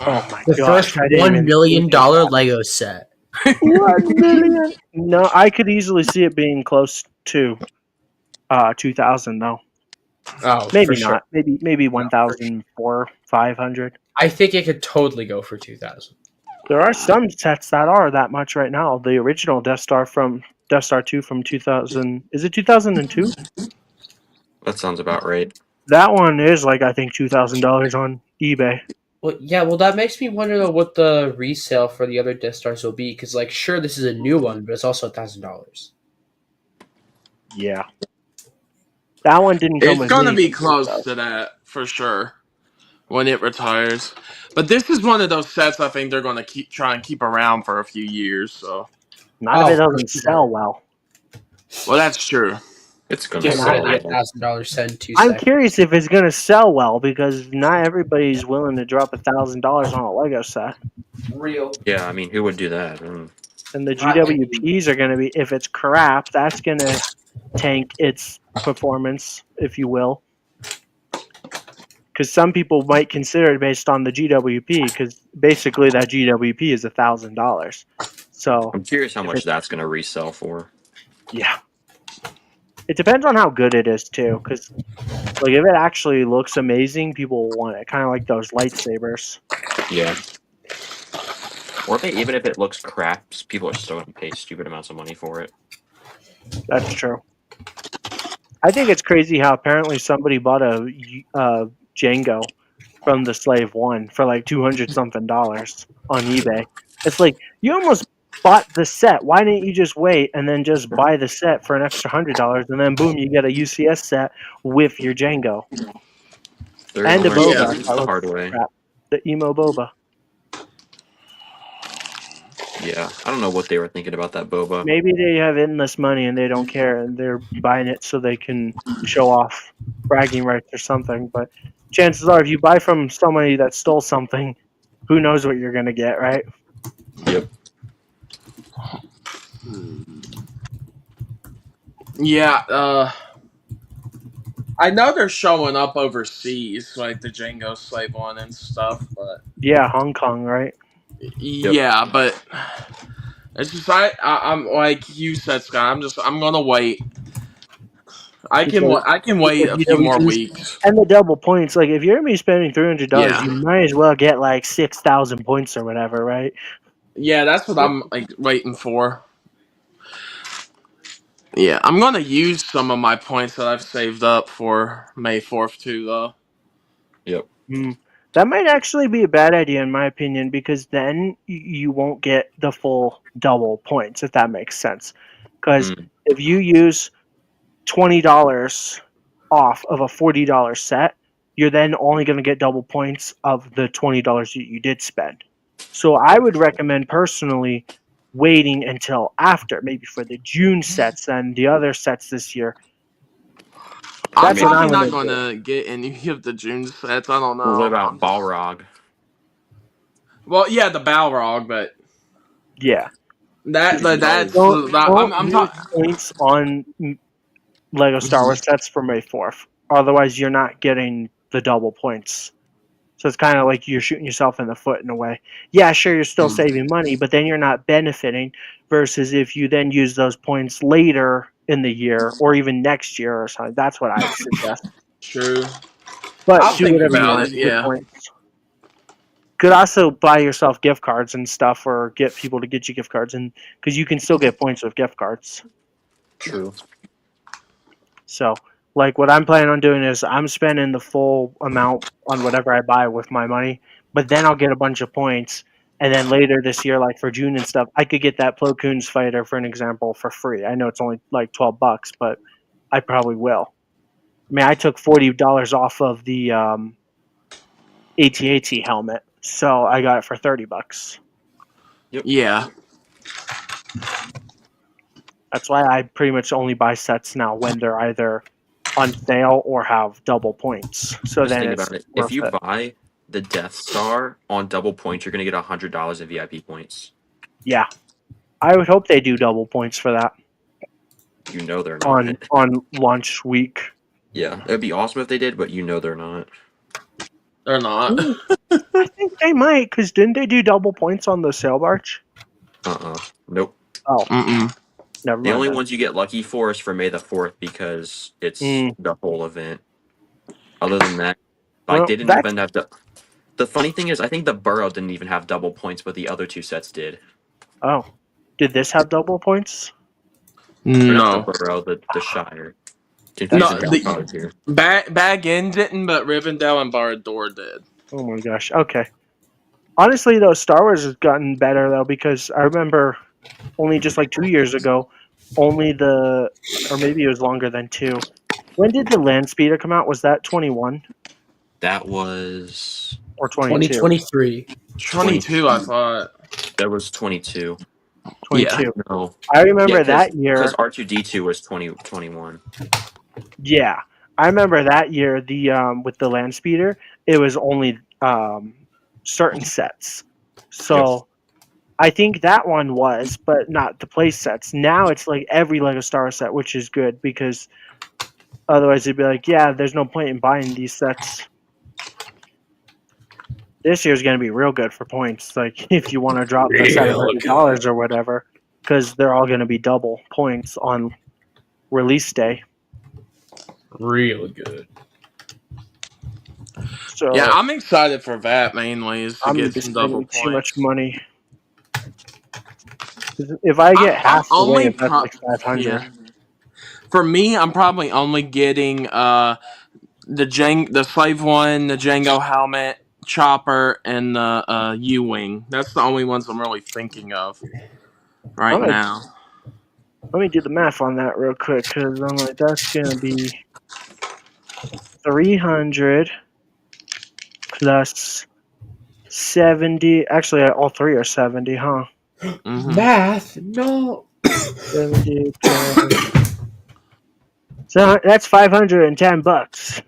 Oh my The gosh! first I didn't $1 even million think of that. Lego set. 1 million? No, I could easily see it being close to 2,000 though. Oh, Maybe for sure. not. Maybe No, for sure. 1,500. I think it could totally go for 2,000. There are some sets that are that much right now. The original Death Star 2 from 2000, is it 2002? That sounds about right. That one is like I think $2,000 on eBay. Well, yeah, well, that makes me wonder though what the resale for the other Death Stars will be. Because, like, sure, this is a new one, but it's also $1,000. Yeah. That one didn't come It's with gonna mini be figures, close though. to that for sure when it retires. But this is one of those sets I think they're gonna try and keep around for a few years. So, Not if Oh, it for doesn't sure. sell well. well, that's true. It's going to Just And say sell that well. $1,000 set in 2 I'm seconds. curious if it's gonna sell well because not everybody's willing to drop $1,000 on a Lego set. Real. Yeah, I mean, who would do that? And the Not any- GWPs are gonna be, if it's crap, that's gonna tank its performance, if you will. Because some people might consider it based on the GWP, because basically that GWP is $1,000. So I'm curious how if much it, that's going to resell for. yeah, it depends on how good it is too. Because like if it actually looks amazing, people will want it. Kind of like those lightsabers. Yeah. Or even if it looks crap, people are still going to pay stupid amounts of money for it. That's true. I think it's crazy how apparently somebody bought a Django from the Slave One for like $200 something on eBay. It's like you almost bought the set. Why didn't you just wait and then just buy the set for an extra $100 and then boom, you get a UCS set with your Django They're and a going to learn boba. lessons the hard way. Crap. The emo boba. Yeah, I don't know what they were thinking about that boba. Maybe they have endless money and they don't care and they're buying it so they can show off bragging rights or something. But chances are, if you buy from somebody that stole something, who knows what you're gonna get, right? Yep. Yeah, I know they're showing up overseas, like the Django Slave One and stuff, but Yeah, Hong Kong, right? yeah, but it's just I'm like you said, Scott. I'm gonna wait. Because I can with the wait a few more GWPs weeks. and the double points, like if you're gonna be spending $300, Yeah, you might as well get like 6,000 points or whatever, right? yeah, that's what Yep. I'm like waiting for. Yeah, I'm gonna use some of my points that I've saved up for May 4th too, though. Yep. That might actually be a bad idea in my opinion because then you won't get the full double points if that makes sense. Because Mm. if you use $20 off of a $40 set, you're then only going to get double points of the $20 you did spend. So I would recommend personally waiting until after, maybe for the June sets and the other sets this year. I'm That's what probably I'm not going to do. gonna get any of the June sets. I don't Well, what know. about Balrog? Well, yeah, the Balrog, but Yeah. that's Don't I'm use talking. points on Lego Star Wars sets for May 4th. Otherwise, you're not getting the double points. So it's kind of like you're shooting yourself in the foot in a way. Yeah, sure, you're still saving money, but then you're not benefiting. Versus if you then use those points later in the year or even next year or something. That's what I'd suggest. True. But I'll do think whatever you about want it. with your Yeah. points. Could also buy yourself gift cards and stuff, or get people to get you gift cards, and because you can still get points with gift cards. True. So, like, what I'm planning on doing is I'm spending the full amount on whatever I buy with my money, but then I'll get a bunch of points, and then later this year, like for June and stuff, I could get that Plo Koon's fighter, for an example, for free. I know it's only like $12, but I probably will. I mean, I took $40 off of the AT-AT helmet, so I got it for $30. Yeah. That's why I pretty much only buy sets now when they're either on sale or have double points. So Just then think it's about it. If worth you it. buy the Death Star on double points, you're gonna get $100 of VIP points. Yeah, I would hope they do double points for that You know they're not. on launch week. Yeah, it'd be awesome if they did, but you know they're not. They're not. I think they might, because didn't they do double points on the sail barge? Nope. Oh, Mm-mm. never The mind only then. ones you get lucky for is for May the 4th because it's Mm. the whole event. Other than that, like Well, they didn't that's even have the funny thing is I think the Burrow didn't even have double points, but the other two sets did. oh. Did this have double points? Or not the No. Burrow, the Shire. That's Confusing No. the dumb. colors here. Bag End didn't, but Rivendell and Barad-dûr did. Oh my gosh. Okay. Honestly, though, Star Wars has gotten better though, because I remember only just like 2 years ago, or maybe it was longer than two. When did the land speeder come out? Was that 21 That was or 22? 2023. 22, I thought. that was 22. Yeah. 22. No. I Yeah, remember that because year. R2D2 was 2021. Yeah, I remember that year. The with the land speeder, it was only certain sets. So I think that one was, but not the play sets. Now it's like every Lego Star Wars set, which is good because otherwise it'd be like, yeah, there's no point in buying these sets. This year's gonna be real good for points. Like if you want to drop the $700 or whatever, because they're all gonna be double points on release day. Real good. So Yeah, I'm excited for that mainly, is to I'm gonna get be some double spending too much points. money. 'Cause if I get I'm half the only wave, that's like 500. yeah. For me, I'm probably only getting the Slave One, the Django helmet, Chopper, and the U-wing. That's the only ones I'm really thinking of right now. Let me do the math on that real quick, because I'm like, that's gonna be 300 plus 70. Actually, all three are 70, huh? Mm-hmm. Math? No. 70 plus. So that's $510.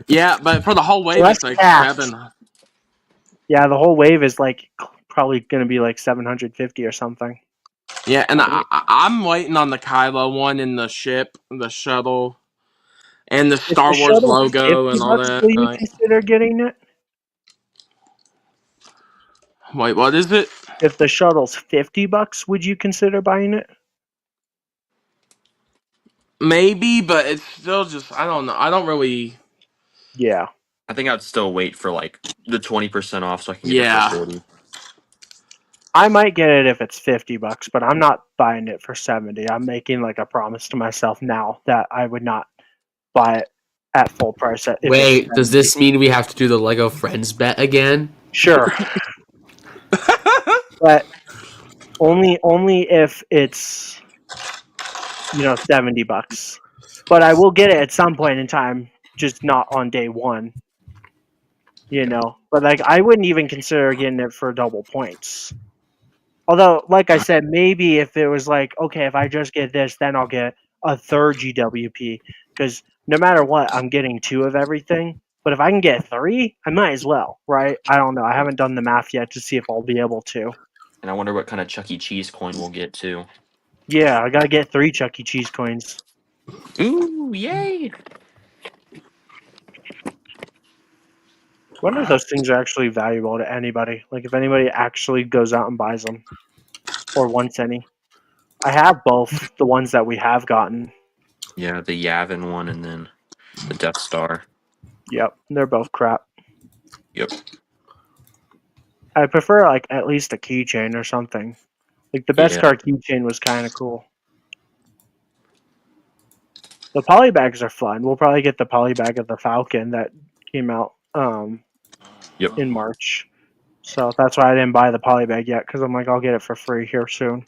Yeah, but for the whole wave, So it's that's like half. 7. Yeah, the whole wave is like probably gonna be like 750 or something. Yeah, and I'm waiting on the Kylo one in the ship, the shuttle, and the If the Star Wars shuttle's logo and all $50, that. will you consider getting it? Wait, what is it? If the shuttle's $50, would you consider buying it? Maybe, but it's still just I don't know. I don't really. Yeah. I think I'd still wait for like the 20% off so I can get it Yeah. for 40. I might get it if it's $50, but I'm not buying it for 70. I'm making like a promise to myself now that I would not buy it at full price. If Wait, it's does 70. this mean we have to do the Lego Friends bet again? Sure, but only if it's $70. But I will get it at some point in time, just not on day one. But like I wouldn't even consider getting it for double points. Although, like I said, maybe if it was like, okay, if I just get this, then I'll get a third GWP. Because no matter what, I'm getting 2 of everything. But if I can get 3, I might as well, right? I don't know. I haven't done the math yet to see if I'll be able to. And I wonder what kind of Chuck E. Cheese coin we'll get too. Yeah, I gotta get 3 Chuck E. Cheese coins. Ooh, yay! I wonder if those things are actually valuable to anybody. Like if anybody actually goes out and buys them. Or wants any. I have both the ones that we have gotten. Yeah, the Yavin one and then the Death Star. Yep, they're both crap. Yep. I prefer like at least a keychain or something. Like the best Yeah. car keychain was kind of cool. The polybags are fun. We'll probably get the polybag of the Falcon that came out Yep. in March. So that's why I didn't buy the polybag yet because I'm like I'll get it for free here soon.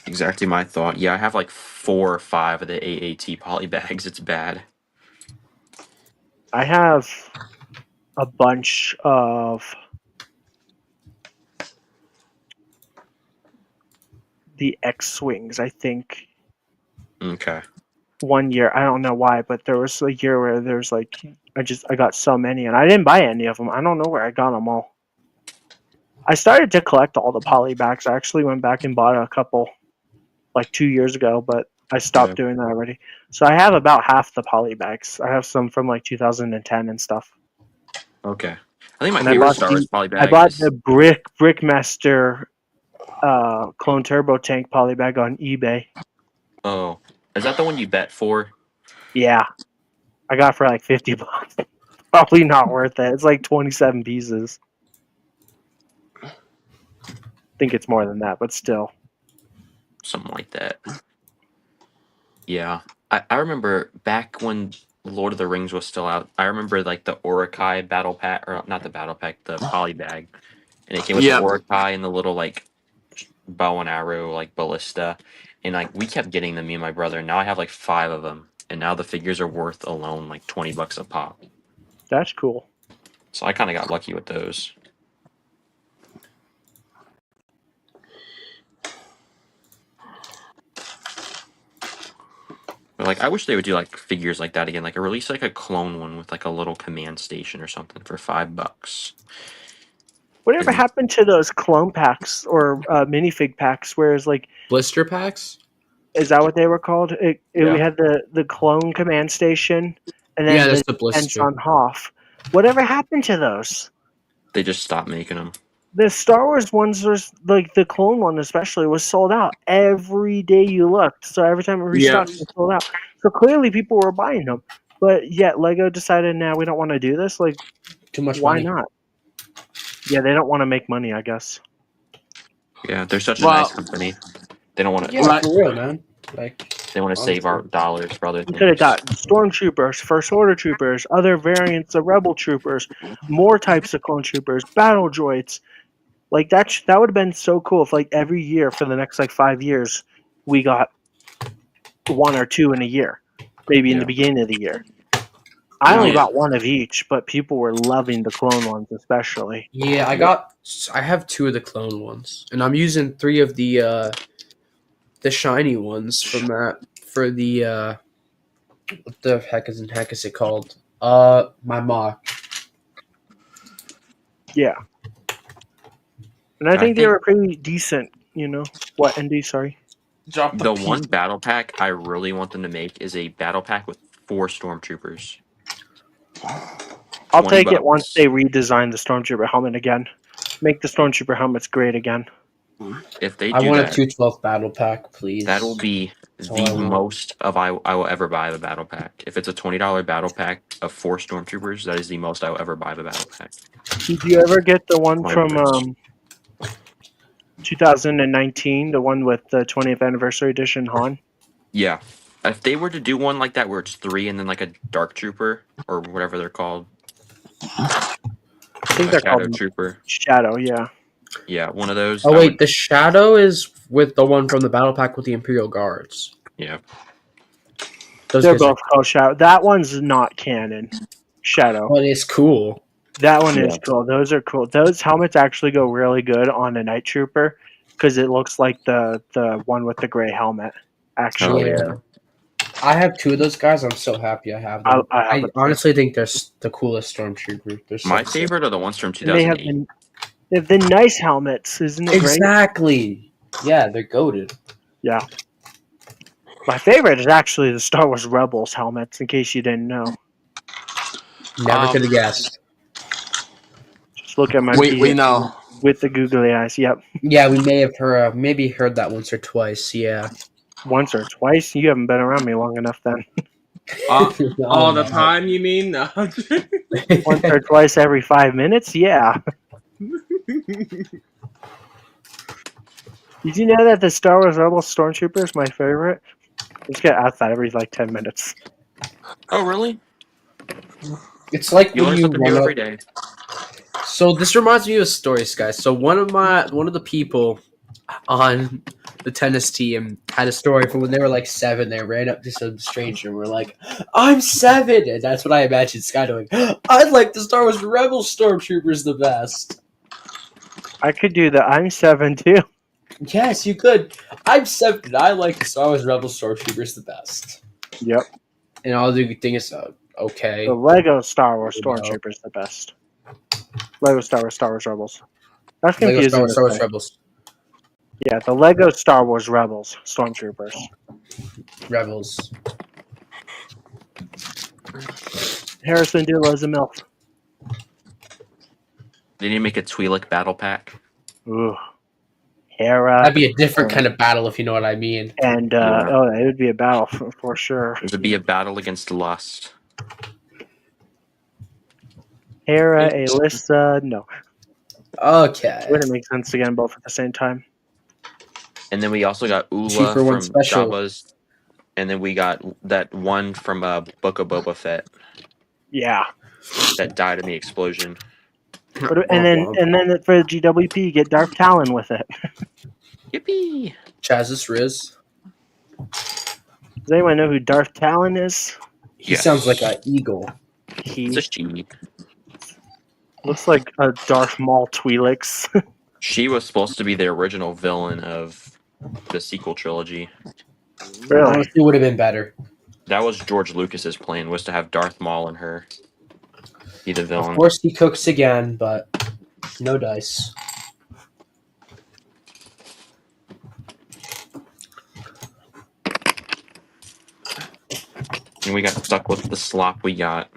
Exactly my thought. Yeah, I have like 4 or 5 of the AAT poly bags. It's bad. I have a bunch of the X-Wings, I think. Okay. One year, I don't know why, but there was a year where there's like I got so many and I didn't buy any of them. I don't know where I got them all. I started to collect all the polybags. I actually went back and bought a couple like 2 years ago, but I stopped Yeah. doing that already. So I have about half the polybags. I have some from like 2010 and stuff. Okay. I think my And I favorite bought Star Wars poly I bag bought is the Brickmaster clone turbo tank polybag on eBay. oh, is that the one you bet for? Yeah, I got it for like $50. Probably not worth it. It's like 27 pieces. I think it's more than that, but still. Something like that. Yeah. I remember back when Lord of the Rings was still out. I remember like the Orakai battle pack, or not the battle pack, the poly bag, and it came with the Yep. Orakai and the little like bow and arrow like ballista, and like we kept getting them, me and my brother. And now I have like 5 of them, and now the figures are worth alone like $20 a pop. That's cool. So I kind of got lucky with those. But like, I wish they would do like figures like that again. Like, release like a clone one with like a little command station or something for $5. Whatever And happened to those clone packs or minifig packs? Whereas like, Blister packs? is that what they were called? We Yeah. had the clone command station, and Yeah, then that's the the blister. on Hoth. Whatever happened to those? they just stopped making them. The Star Wars ones was like the clone one especially was sold out every day you looked. So every time it restocked, it was sold out. So clearly people were buying them. But yet Lego decided now we don't want to do this. Like, Too much why money. not? Yeah, they don't want to make money, I guess. Yeah, they're such a Well, nice company. They don't want to. Yeah, Right. for real, man. Like, They want to save our honestly. dollars for other You could have things. got stormtroopers, first order troopers, other variants of rebel troopers, more types of clone troopers, battle droids. Like that would have been so cool if like every year for the next like 5 years we got 1 or 2 in a year, maybe in Yeah. the beginning of the year. I Yeah. only got 1 of each, but people were loving the clone ones especially. Yeah, I have 2 of the clone ones, and I'm using 3 of the shiny ones from that for the what the heck is it called? My mock. Yeah, and I I think they think were pretty decent. You know what? ND, sorry. Drop the the P. one battle pack I really want them to make is a battle pack with 4 stormtroopers. I'll 20 take it once bucks. they redesign the stormtrooper helmet again. Make the stormtrooper helmets great again. If they I do want a that, 212 battle pack, please. that'll be That's all I the want. most of I will ever buy of a battle pack. If it's a $20 battle pack of 4 stormtroopers, that is the most I will ever buy of a battle pack. Did you ever get the one My from words. 2019, the one with the 20th anniversary edition Han? Yeah. If they were to do one like that where it's 3 and then like a dark trooper or whatever they're called, I think a they're shadow called trooper. Shadow. Yeah. Yeah, one of those. Oh I wait, would, the shadow is with the one from the battle pack with the Imperial Guards. yeah. Those They're guys are, both called Shadow. That one's not canon. Shadow. but it's cool. That one is Yeah. cool. Those are cool. Those helmets actually go really good on a night trooper because it looks like the one with the gray helmet. Actually, yeah. I have 2 of those guys. I'm so happy I have them. I have I it. honestly think they're the coolest stormtrooper. They're so My sick. favorite are the ones from And they have 2008. the nice helmets. Isn't it great? Exactly. Yeah, they're goated. Yeah. My favorite is actually the Star Wars Rebels helmets. In case you didn't know, Never could have guessed. just look at my We know. with the googly eyes. Yep. Yeah, we may have maybe heard that once or twice. Yeah. Once or twice. You haven't been around me long enough then. All Oh, the no. time, you mean? No. Once or twice every 5 minutes, yeah. Did you know that the Star Wars Rebels Stormtrooper is my favorite? I just get asked that every like 10 minutes. Oh, really? It's like You when learn you something new run every up. day. So this reminds me of stories, guys. So one of the people on the tennis team had a story from when they were like 7. They ran up to some stranger and were like, "I'm 7," and that's what I imagined Sky doing. I'd like the Star Wars Rebel Stormtroopers the best. I could do the I'm 7 too. Yes, you could. I'm 7. And I like the Star Wars Rebel Stormtroopers the best. Yep. And all the thing is, okay. The Lego Star Wars You know. Stormtrooper is the best. Lego Star Wars Rebels. That's Lego confusing to Star Wars say. Rebels. Yeah, the Lego Star Wars Rebels Stormtroopers. Rebels. Harrison Dilla's a MILF. They need to make a Twi'lek battle pack. Ooh. Hera. That'd be a different kind of battle, if you know what I mean. And, Yeah. it would be a battle for sure. It would be a battle against lust. Hera, Alyssa, no. Okay. Wouldn't make sense to get them both at the same time. And then we also got 2 Ula for 1 from special. Jabba's. And then we got that one from Book of Boba Fett Yeah. that died in the explosion. And then for the GWP, you get Darth Talon with it. Yippee! Chaz's Riz. Does anyone know who Darth Talon is? He sounds like an eagle. It's He a she. looks like a Darth Maul Twi'leks. She was supposed to be the original villain of the sequel trilogy. Really? Honestly, would have been better. That was George Lucas's plan, was to have Darth Maul and her be the Of villain. course, he cooks again, but no dice. And we got stuck with the slop we got.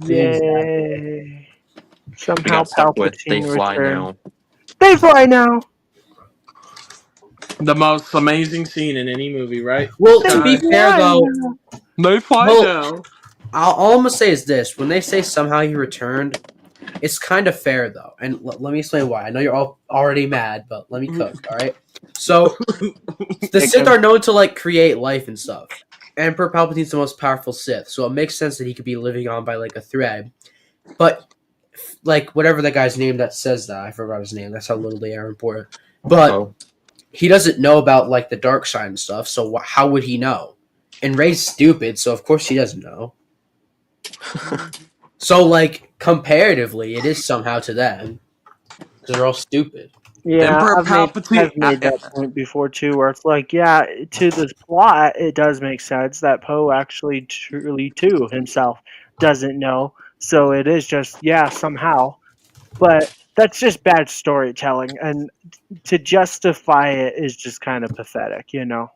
Yay! We Somehow got stuck with They Palpatine Fly returned. Now. They fly now. The most amazing scene in any movie, right? Well, They to be fly fair, though, now. They fly Well- now. all I'm gonna say is this: when they say somehow he returned, it's kind of fair though, and let me explain why. I know you're all already mad, but let me cook. All right. So the Sith are known to like create life and stuff. Emperor Palpatine's the most powerful Sith, so it makes sense that he could be living on by like a thread. But like whatever that guy's name that says that, I forgot his name. That's how little they are important. But Oh. he doesn't know about like the dark side and stuff. So how would he know? And Rey's stupid, so of course he doesn't know. So like comparatively, it is somehow to them because they're all stupid. Yeah, Emperor I've Palpatine- made that point before too, where it's like, yeah, to the plot, it does make sense that Poe actually truly too himself doesn't know. So it is just, yeah, somehow. But that's just bad storytelling, and to justify it is just kind of pathetic, you know?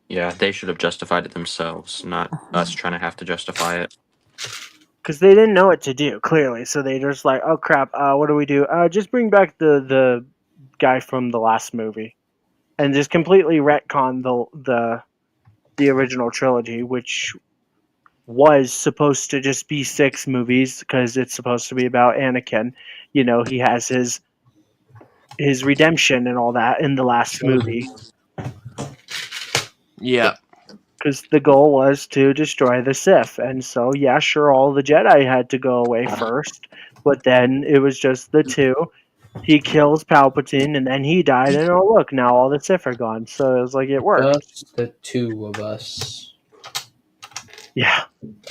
Yeah, they should have justified it themselves, not us trying to have to justify it. Because they didn't know what to do, clearly. So they just like, oh crap, what do we do? Just bring back the guy from the last movie, and just completely retcon the original trilogy, which was supposed to just be 6 movies because it's supposed to be about Anakin. You know, he has his redemption and all that in the last movie. Yeah. Because the goal was to destroy the Sith. And so, yeah, sure, all the Jedi had to go away first, but then it was just the 2. He kills Palpatine, and then he died, and oh, look, now all the Sith are gone. So it was like, it worked. Just the 2 of us. Yeah,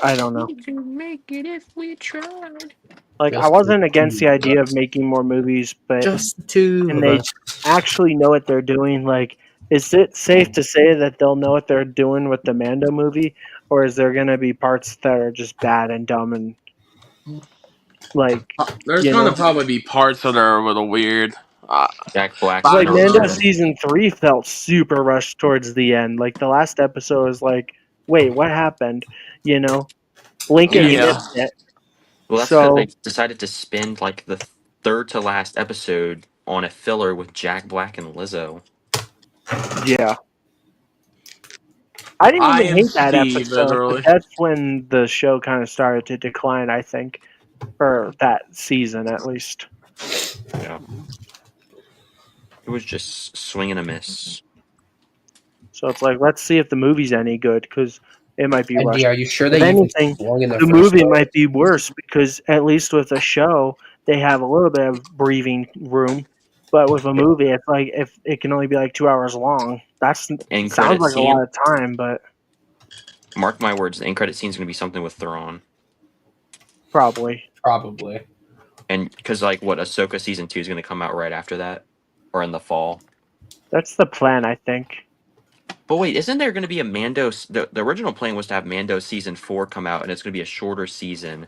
I don't know. We can make it if we tried. Like, Just I wasn't the against 2 the of idea us. of making more movies, but Just the 2 and of they us. actually know what they're doing. Like, is it safe to say that they'll know what they're doing with the Mando movie, or is there going to be parts that are just bad and dumb and like There's you gonna know? probably be parts that are a little weird. Jack Black's But I Like don't Mando know. season 3 felt super rushed towards the end. Like the last episode was like, wait, what happened? You know, Lincoln Yeah. missed it. Well, that's So- because they decided to spend like the third to last episode on a filler with Jack Black and Lizzo. Yeah. I didn't I even am hate that Steve, episode, but literally. that's when the show kind of started to decline, I think, for that season at least. Yeah. It was just swing and a miss. So it's like, let's see if the movie's any good, because it might be And rushed. D, are you sure If they even anything, swung in the the first movie place? might be worse, because at least with a show, they have a little bit of breathing room. But with a movie, it's like if it can only be like 2 hours long. That's End sounds credit like a lot scene. of time, but Mark my words, the end credit scene is going to be something with Thrawn. probably. Probably. And because, like, what, Ahsoka season 2 is going to come out right after that? Or in the fall? That's the plan, I think. But wait, isn't there going to be a Mando? The original plan was to have Mando season 4 come out, and it's going to be a shorter season.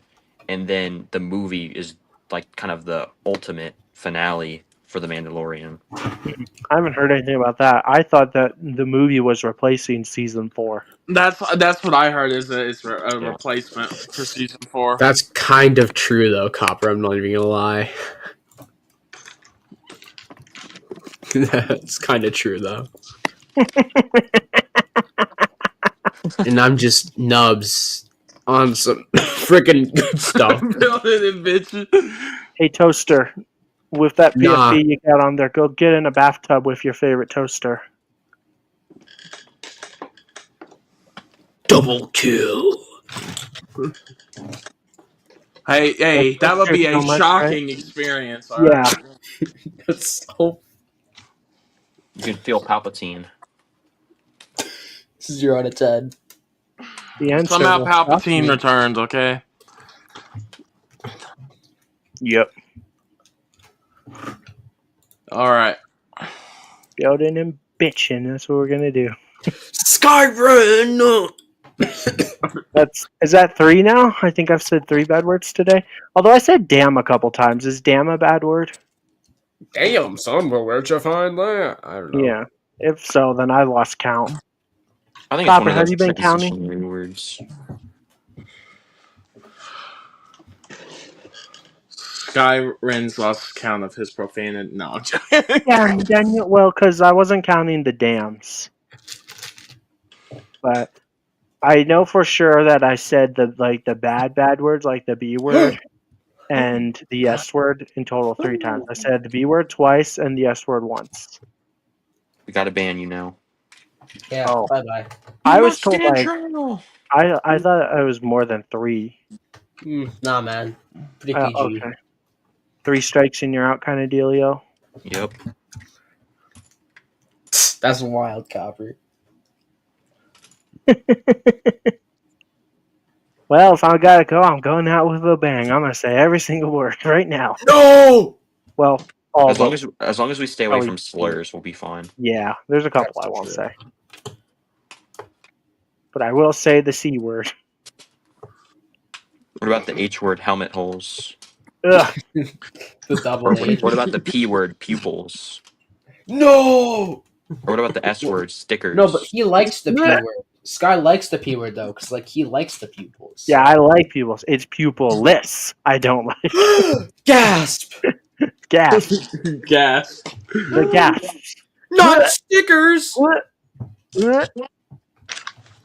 And then the movie is, like, kind of the ultimate finale for The Mandalorian. I haven't heard anything about that. I thought that the movie was replacing season 4. That's what I heard. Is a Yeah. replacement for season 4. That's kind of true, though, Copper. I'm not even gonna lie. That's kind of true, though. And I'm just nubs on some freaking good stuff. Building it, bitch. Hey, Toaster, with that Nah. PFP you got on there, go get in a bathtub with your favorite toaster. Double kill. Hey, that would be a So much, shocking experience. All right. Yeah. That's so You can feel Palpatine. 0 out of 10. The answer Somehow will shock Palpatine me. returns. Okay. Yep. All right. Building and bitching. That's what we're gonna do. Skyrim! Is that 3 now? I think I've said 3 bad words today. Although I said damn a couple times. Is damn a bad word? Damn, son, but where'd you find that? I don't know. Yeah. If so, then I lost count. I think Copper, it's one have of you those been counting? transitionary words. Skyrin's lost count of his profanity. No, I'm joking. Yeah, Daniel. Well, because I wasn't counting the dams, but I know for sure that I said the bad words, like the B word and the S word in total 3 times. I said the B word twice and the S word once. We got to ban you now. Yeah, Oh. bye-bye. I was told stand like trial. I thought it was more than 3. Nah, man. Pretty PG. Okay. 3 strikes and you're out kind of dealio. Yep. That's wild, Copper. Well, if I gotta go, I'm going out with a bang. I'm gonna say every single word right now. No! Well, all As long but as long as we stay away probably from slurs, we'll be fine. yeah. There's a couple That's I won't true. say, but I will say the C word. What about the H word, helmet holes? Ugh. The double Or H. what about the P word, pupils? No! Or what about the S word, stickers? No, but he likes the P word. Sky likes the P word, though, because, like, he likes the pupils. Yeah, I like pupils. It's pupilless. I don't like Gasp! gas. Gas. The gas. Not stickers! What? What?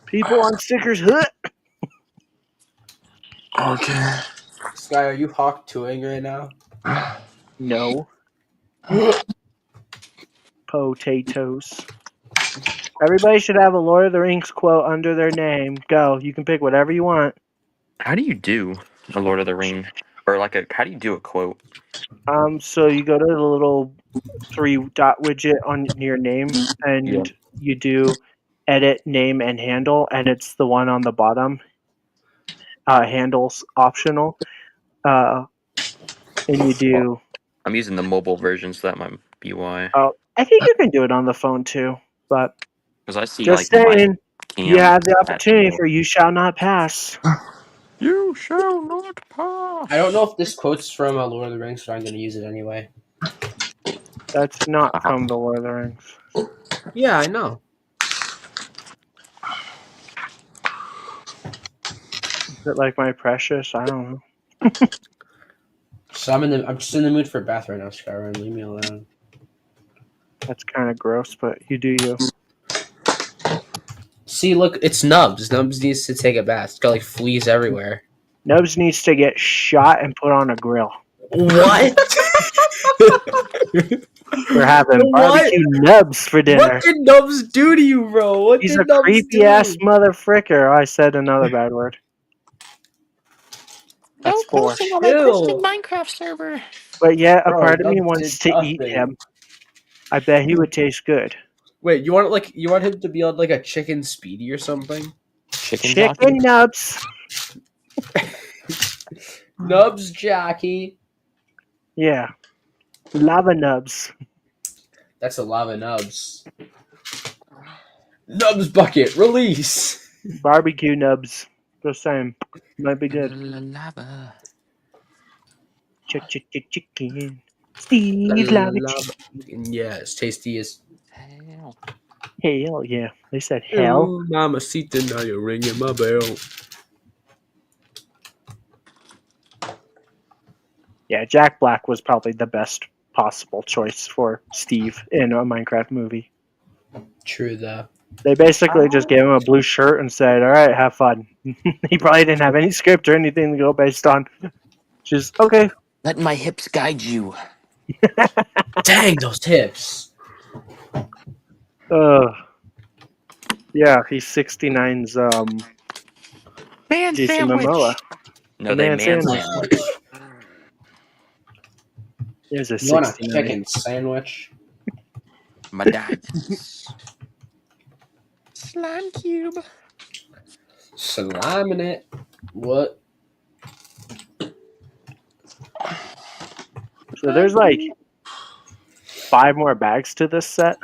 People on stickers. What? Okay. Sky, are you Hawk 2ing right now? No potatoes. Everybody should have a Lord of the Rings quote under their name. Go. You can pick whatever you want. How do you do a Lord of the Ring? Or like how do you do a quote? So you go to the little 3-dot widget on your name, and Yeah. you do edit name and handle, and it's the one on the bottom. Handles optional. And you do. I'm using the mobile version, so that might be why. I think you can do it on the phone too, but Because I see just like my saying, you cam have the at opportunity people. for "You shall not pass." You shall not pass. I don't know if this quote's from Lord of the Rings, so I'm going to use it anyway. That's not from the Lord of the Rings. Yeah, I know. Is it like My Precious? I don't know. So I'm just in the mood for a bath right now, Skyrim. Leave me alone. That's kind of gross, but you do you. See, look, it's Nubs. Nubs needs to take a bath. It's got like fleas everywhere. Nubs needs to get shot and put on a grill. What? We're having What? barbecue nubs for dinner. What did Nubs do to you, bro? What He's did a Nubs creepy do? ass mother fricker. I said another bad word. That's No 4. posting on my Chill. Christian Minecraft server. But yeah, a Bro, part of me Nubs wants did to eat nothing. him. I bet he would taste good. Wait, you want him to be on like a chicken speedy or something? Chicken Chicken jockey. nubs. Nubs jockey. Yeah. Lava nubs. That's a lava Nubs. Nubs bucket release. Barbecue nubs. Just saying. Might be good. Lava. Chicken. Steve Lava. Lava. Yeah, it's tasty as. Hell. Hell yeah. They said hell. Ooh, Mama Sita, now you're ringing my bell. Yeah, Jack Black was probably the best possible choice for Steve in a Minecraft movie. True though. They basically just gave him a blue shirt and said, "All right, have fun." He probably didn't have any script or anything to go based on. Just okay. Let my hips guide you. Dang those tips. Yeah, he's 69's Man Jason sandwich. Momoa. No, The they man man sandwich. sandwich. There's a You want a 69. chicken sandwich? My diamonds. Slime cube. Sliming it. What? So there's like 5 more bags to this set.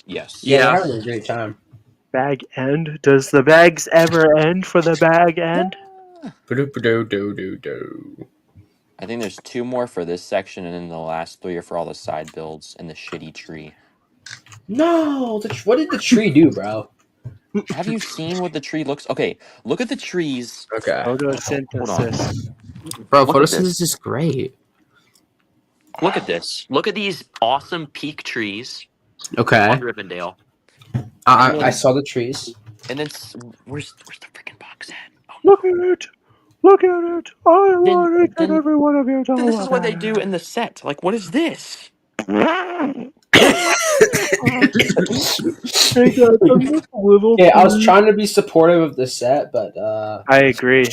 Yes. Yeah, Yeah. we're having a great time. Bag end? Does the bags ever end for the bag end? Do. I think there's 2 more for this section, and then the last 3 are for all the side builds and the shitty tree. No, what did the tree do, bro? Have you seen what the tree looks? Okay, look at the trees. Okay, Hold on. Photosynthesis. bro, Look at this. photosynthesis is great. Look at this. Look at these awesome peak trees Okay, on Rivendell. I saw the trees. And then where's the freaking box at? Oh, Look at it! Look at it! I want each and then- every one of you to then this is look what they at do in the set. Like, what is this? Hey guys, I'm just a little Yeah, I was food. trying to be supportive of the set, but I agree.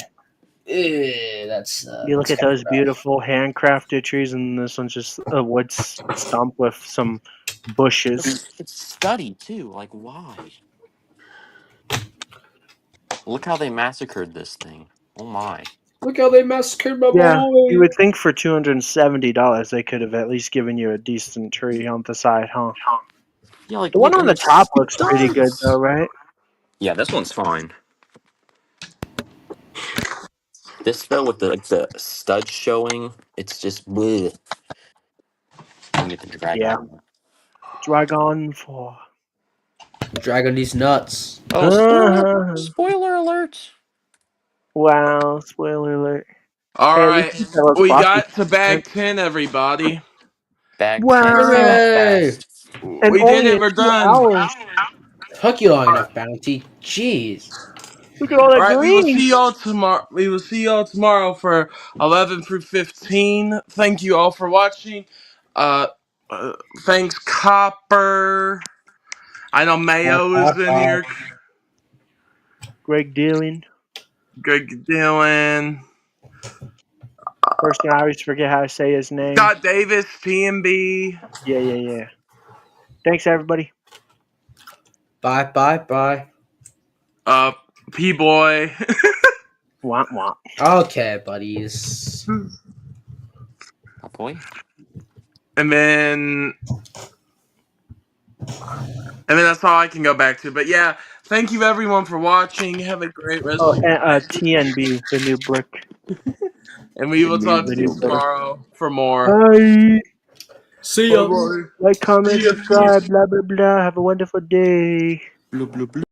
that's You look that's at kinda those rough. beautiful handcrafted trees, and this one's just a wood stump with some bushes. It's studied too. Like, why? Look how they massacred this thing. Oh my. Look how they massacred my Yeah, boy. you would think for $270 they could have at least given you a decent tree on the side, huh? Yeah, like The one look, on the and top it looks pretty good does. though, right? Yeah, this one's fine. This though, with the studs showing, it's just bleh. You get the drag Yeah. on. Dragon 4. Dragon these nuts. Oh, spoiler alert! Wow, spoiler alert. All Hey, at right. least you tell us We Boston. got to bag 10, everybody. Bag 10 Wow. came up Hooray! fast. And We did only it. in We're 2 done. hours. Took you long enough, Bounty. Jeez. Look at all All that right. We will green. see y'all tomorrow. We will see y'all tomorrow for 11 through 15. Thank you all for watching. Uh, thanks, Copper. I know Mayo is in here. Greg Dillon. Greg Dillon. Person I always forget how to say his name. Scott Davis, TMB. Yeah. Thanks, everybody. Bye. P-Boy. Womp womp. Okay, buddies. Oh boy. And then that's all I can go back to. But yeah, thank you everyone for watching. Have a great rest Oh, of your and day. TNB, the new brick. And we will talk The to you new brick. tomorrow for more. Bye. See ya. Bye-bye. Like, comment, See ya. subscribe, blah, blah, blah. Have a wonderful day. Blue, blue, blue.